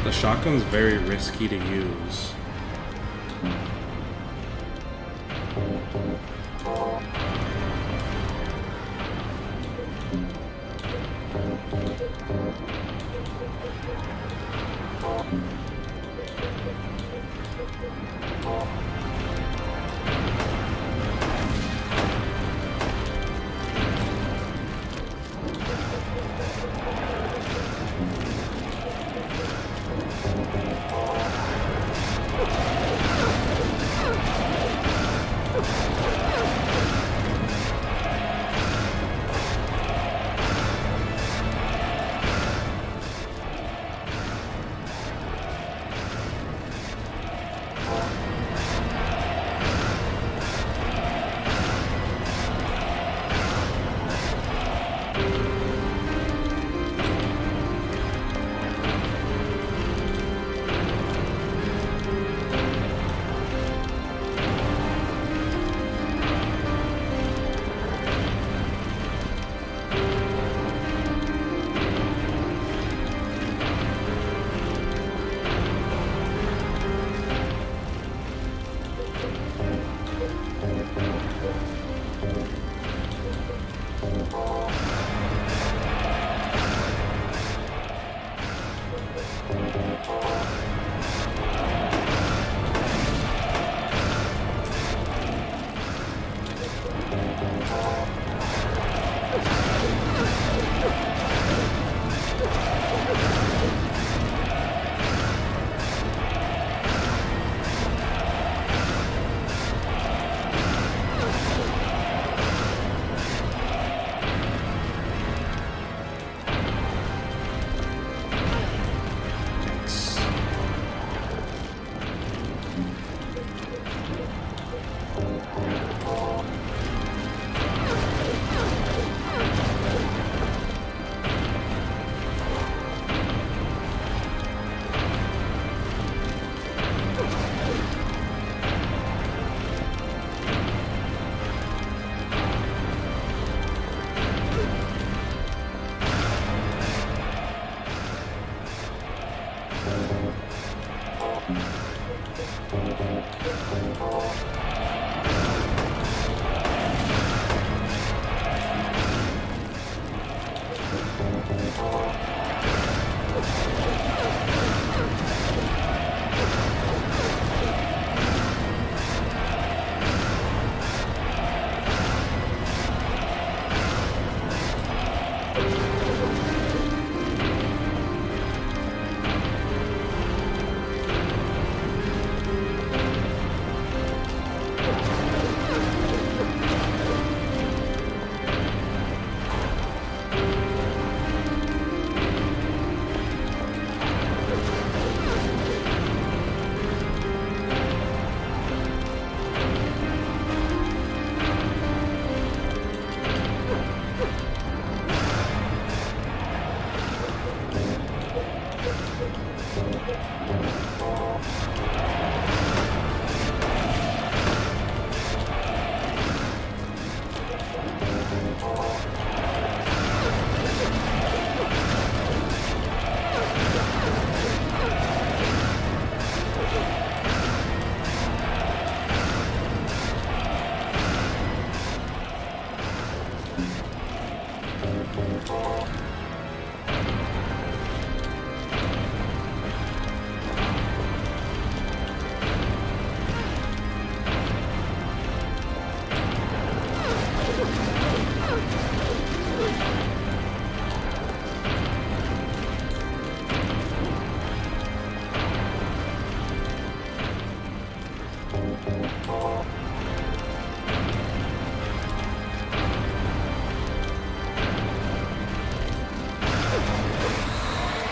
Speaker 1: The shotgun's very risky to use.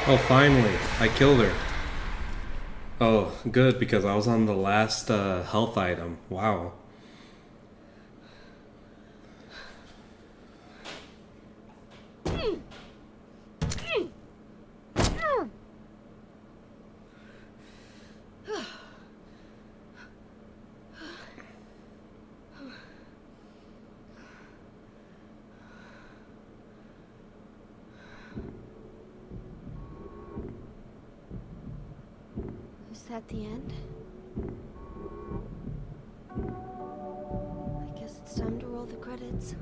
Speaker 1: Oh, finally, I killed her. Oh, good, because I was on the last health item. Wow.
Speaker 3: Is that the end? I guess it's time to roll the credits.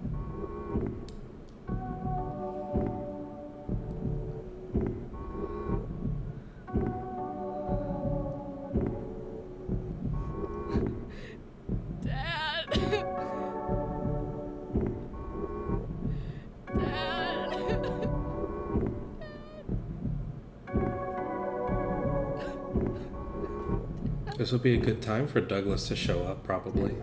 Speaker 1: This would be a good time for Douglas to show up, probably.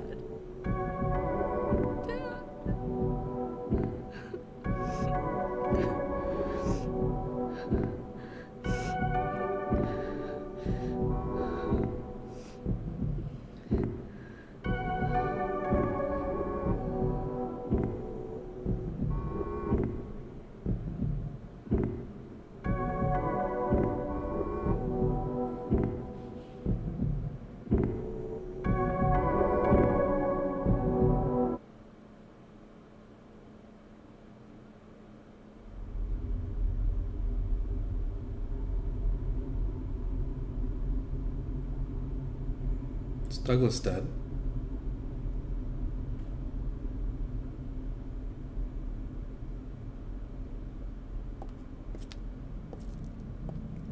Speaker 1: Is Douglas dead?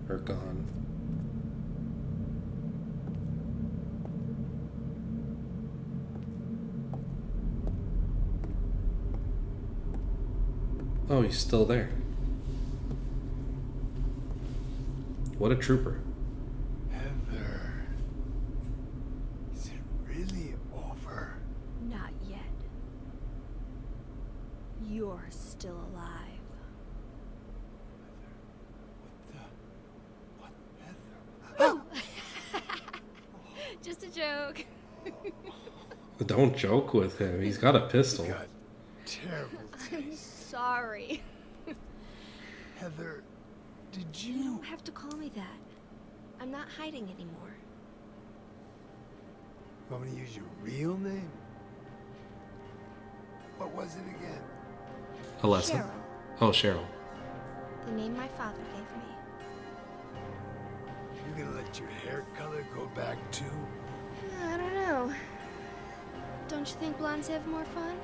Speaker 1: Or gone? Oh, he's still there. What a trooper.
Speaker 7: Heather. Is it really over?
Speaker 3: Not yet. You're still alive.
Speaker 7: What the?
Speaker 3: Just a joke.
Speaker 1: Don't joke with him. He's got a pistol.
Speaker 7: You got terrible
Speaker 3: I'm
Speaker 7: taste.
Speaker 3: sorry.
Speaker 7: Heather, did
Speaker 3: You
Speaker 7: you...
Speaker 3: don't have to call me that. I'm not hiding anymore.
Speaker 7: Want me to use your real name? What was it again?
Speaker 1: Alessa?
Speaker 3: Cheryl,
Speaker 1: Oh, Cheryl.
Speaker 3: the name my father gave me.
Speaker 7: You're gonna let your hair color go back too?
Speaker 3: Don't you think blondes have more fun?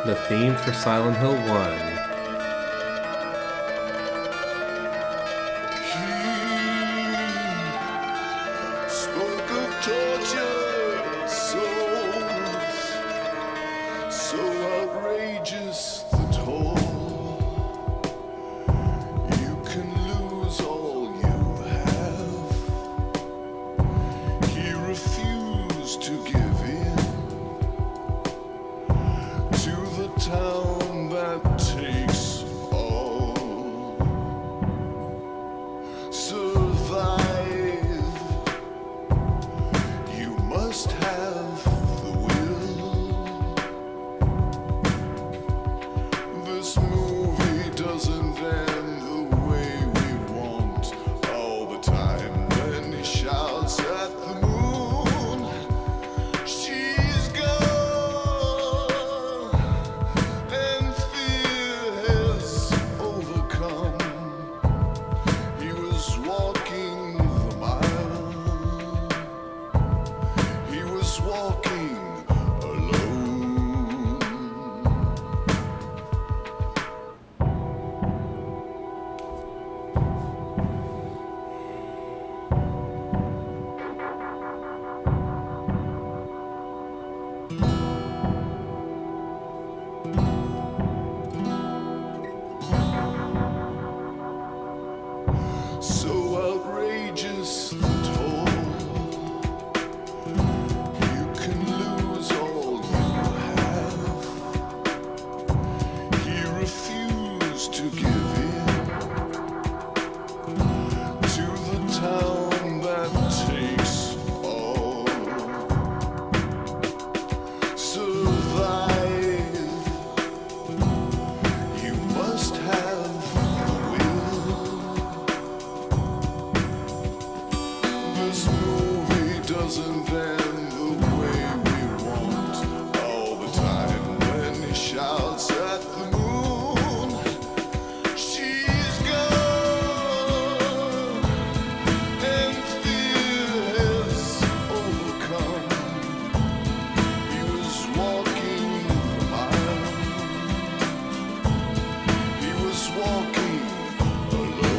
Speaker 1: The theme for Silent Hill 1.
Speaker 12: Spoke of tortured souls, so outrageous the toll. You can lose all you have. He refused to give in to the town that takes all. Survive. You must have the will. This movie doesn't end the way we want all the time. Then he shouts at the moon, she's gone, and fear has overcome. He was walking the mile. He was walking alone. So outrageous the toll. You can lose all you have. He refused to give in to the town that takes all. Survive. You must have the will. This movie doesn't end the way we want all the time. When he shouts at the moon, she's gone, and fear has overcome. He was walking the mile. He was walking alone.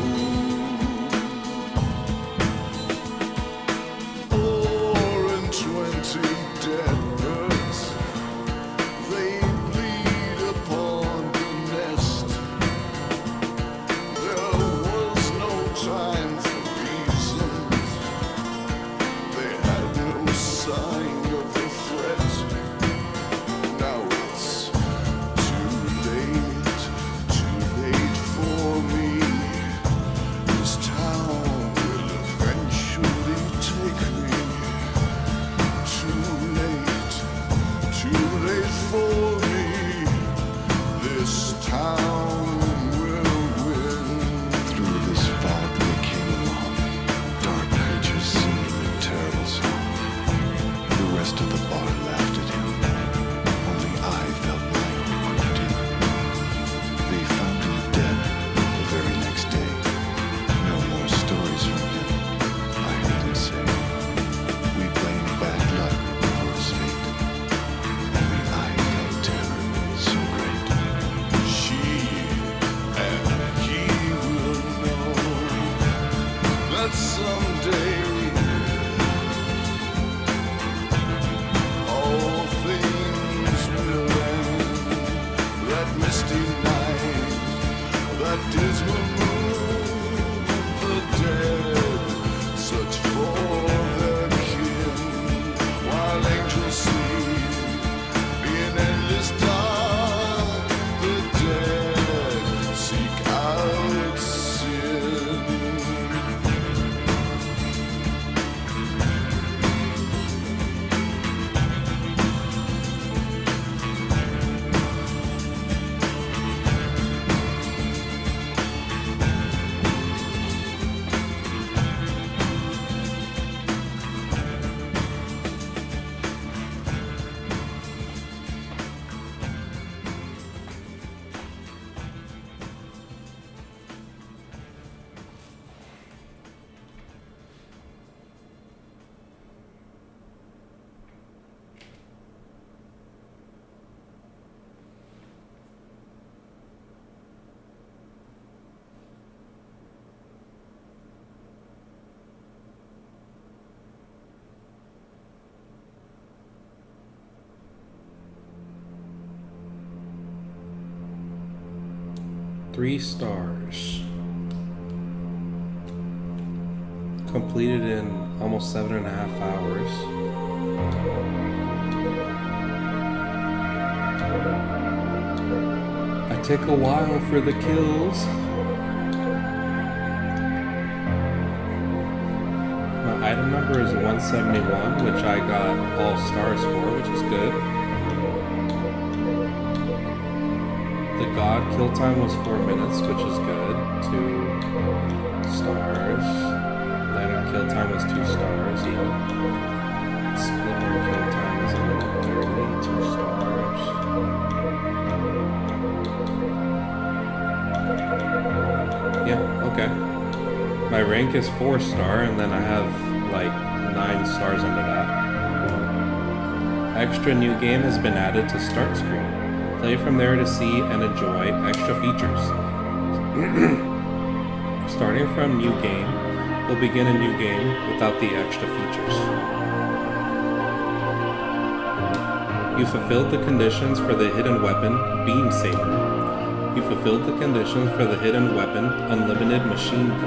Speaker 12: 4 and 20 dead birds, they bleed upon the nest. There was no time for reasons. They had no sign of the threat. Now it's too late for me. This town will eventually take me. Too late for me. This town will win. Through this fog they came along. Dark creatures singing a terrible song.
Speaker 1: 3 stars. Completed in almost 7.5 hours. I take a while for the kills. My item number is 171, which I got all stars for, which is good. The god kill time was 4 minutes, which is good. 2 stars. Item kill time was 2 stars, yeah. Splinter kill time is 1:30, 2 stars. Yeah, okay. My rank is 4-star, and then I have like 9 stars under that. Extra new game has been added to start screen. Play from there to see and enjoy extra features. Starting from new game, we'll begin a new game without the extra features. You fulfilled the conditions for the hidden weapon, Beam Saber. You fulfilled the conditions for the hidden weapon, Unlimited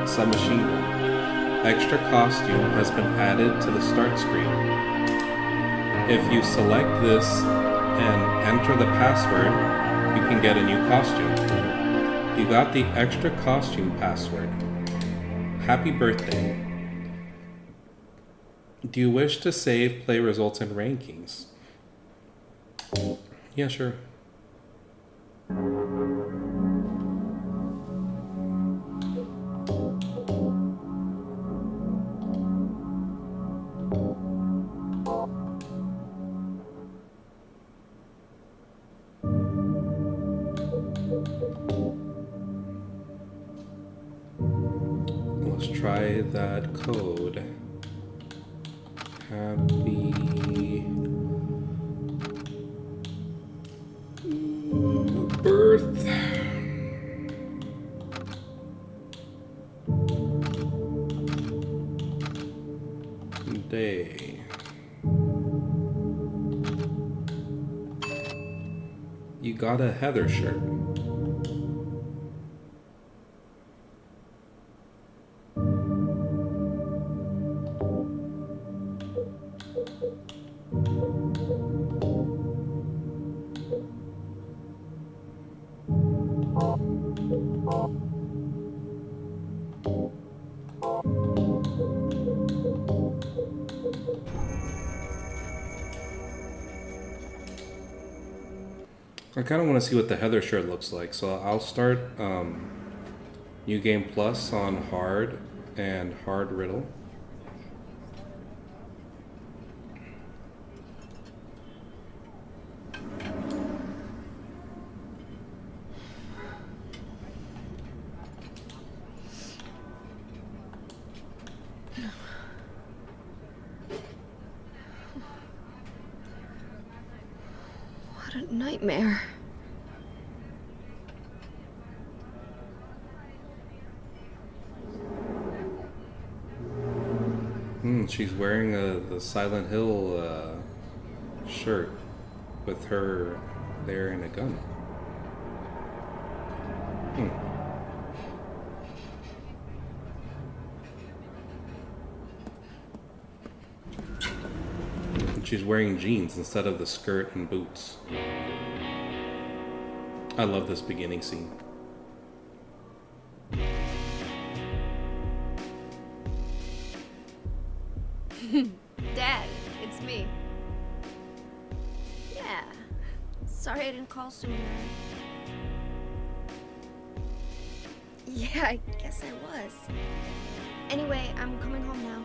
Speaker 1: Submachine Gun. Extra costume has been added to the start screen. If you select this and enter the password, you can get a new costume. You got the extra costume password. Happy birthday. Do you wish to save play results and rankings? Yeah, sure. Let's try that code. Happy birth day. You got a Heather shirt. I kind of want to see what the Heather shirt looks like, so I'll start New Game Plus on Hard and Hard Riddle.
Speaker 3: What a nightmare.
Speaker 1: She's wearing the Silent Hill shirt with her there and a gun. And she's wearing jeans instead of the skirt and boots. I love this beginning scene.
Speaker 3: Dad, it's me. Yeah. Sorry I didn't call sooner. Yeah, I guess I was. Anyway, I'm coming home now.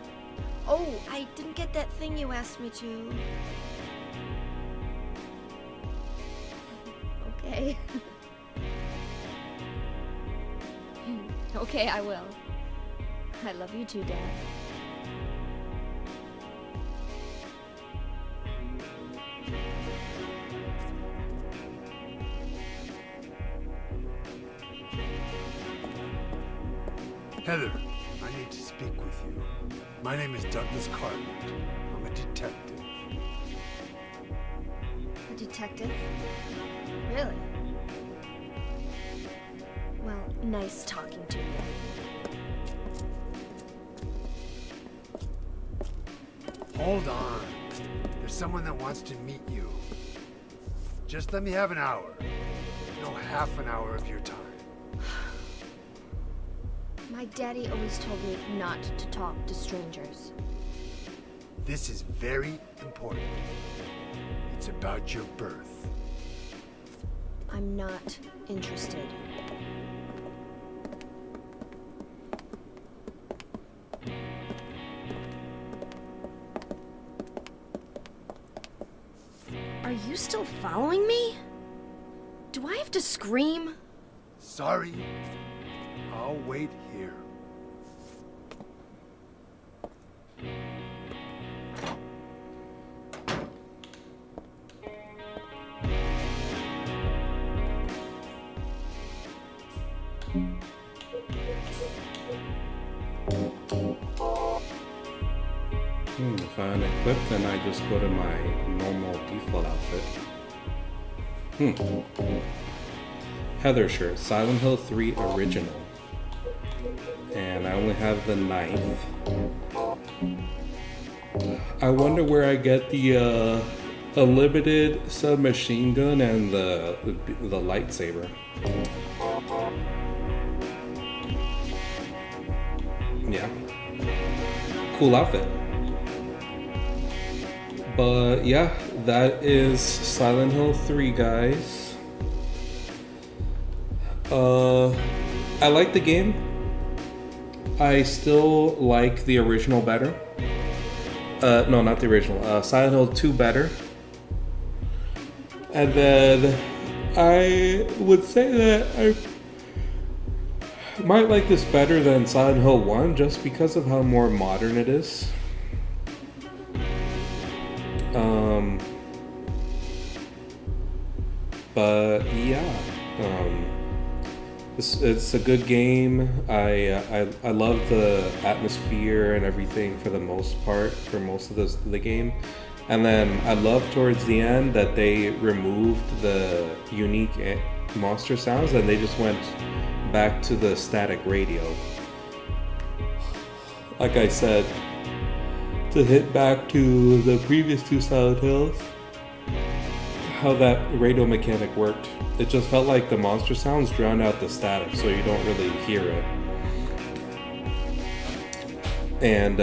Speaker 3: Oh, I didn't get that thing you asked me to. Okay. Okay, I will. I love you too, Dad.
Speaker 7: Heather, I need to speak with you. My name is Douglas Cartland. I'm a detective.
Speaker 3: A detective? Really? Well, Nice talking to you.
Speaker 7: Hold on. There's someone that wants to meet you. Just let me have an hour. No, half an hour of your time.
Speaker 3: My daddy always told me not to talk to strangers.
Speaker 7: This is very important. It's about your birth.
Speaker 3: I'm not interested. Are you still following me? Do I have to scream?
Speaker 7: Sorry. I'll wait here.
Speaker 1: If I unequip, then I just go to my normal default outfit. Heather shirt, Silent Hill 3 original. And I only have the knife. I wonder where I get the unlimited submachine gun and the lightsaber. Yeah. Cool outfit. But yeah, that is Silent Hill 3, guys. I like the game. I still like the original better. No, not the original. Silent Hill 2 better. And then I would say that I might like this better than Silent Hill 1 just because of how more modern it is. But yeah, it's a good game. I love the atmosphere and everything for the most part, for most of the game. And then I love towards the end that they removed the unique monster sounds and they just went back to the static radio. Like I said, to hit back to the previous two Silent Hills, how that radio mechanic worked. It just felt like the monster sounds drowned out the static, so you don't really hear it. And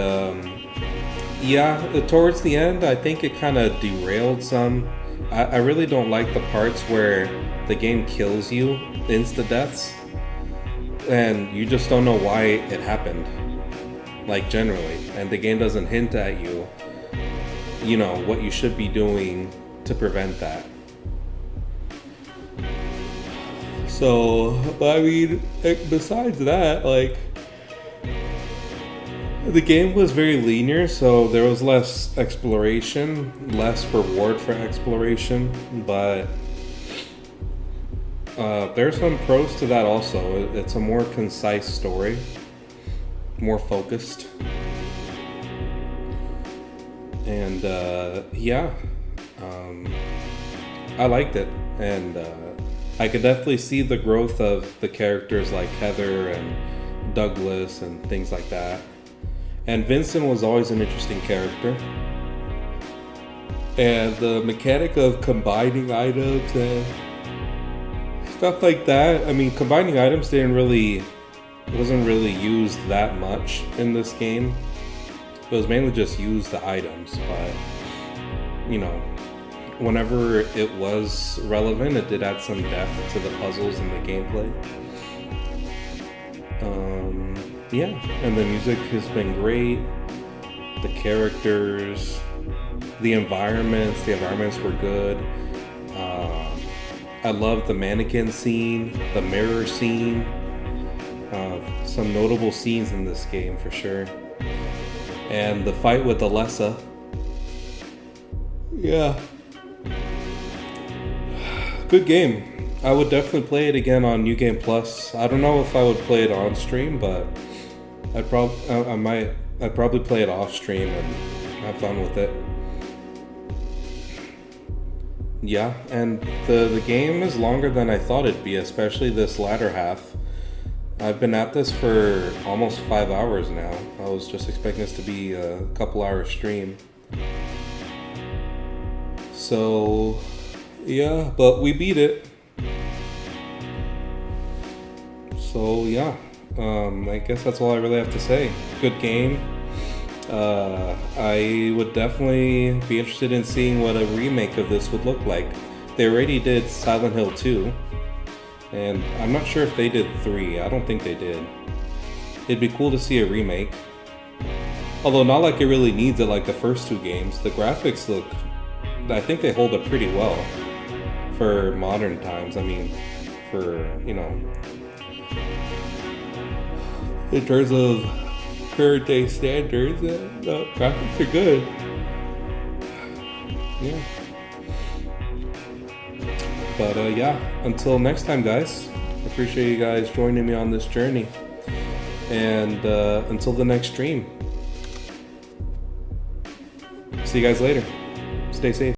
Speaker 1: yeah, towards the end, I think it kind of derailed some. I really don't like the parts where the game kills you, insta-deaths, and you just don't know why it happened, like generally, and the game doesn't hint at you, you know, what you should be doing to prevent that. So, but I mean, besides that, like, the game was very linear, so there was less exploration, less reward for exploration, but there's some pros to that also. It's a more concise story, more focused, and yeah, I liked it, and I could definitely see the growth of the characters like Heather and Douglas and things like that. And Vincent was always an interesting character. And the mechanic of combining items and stuff like that. I mean, combining items wasn't really used that much in this game. It was mainly just use the items, but you know, whenever it was relevant, it did add some depth to the puzzles and the gameplay. Yeah, and the music has been great. The characters, the environments were good. I love the mannequin scene, the mirror scene. Some notable scenes in this game for sure. And the fight with Alessa. Yeah. Good game. I would definitely play it again on New Game Plus. I don't know if I would play it on stream, but I'd probably play it off stream and have fun with it. Yeah, and the game is longer than I thought it'd be, especially this latter half. I've been at this for almost 5 hours now. I was just expecting this to be a couple hour stream. So, yeah, but we beat it. So, yeah, I guess that's all I really have to say. Good game. I would definitely be interested in seeing what a remake of this would look like. They already did Silent Hill 2, and I'm not sure if they did 3. I don't think they did. It'd be cool to see a remake. Although not like it really needs it like the first 2 games. The graphics look, I think they hold up pretty well for modern times. I mean, for, you know, in terms of current day standards, the graphics are good. Yeah. But yeah, until next time, guys, I appreciate you guys joining me on this journey. And until the next stream, see you guys later. Stay safe.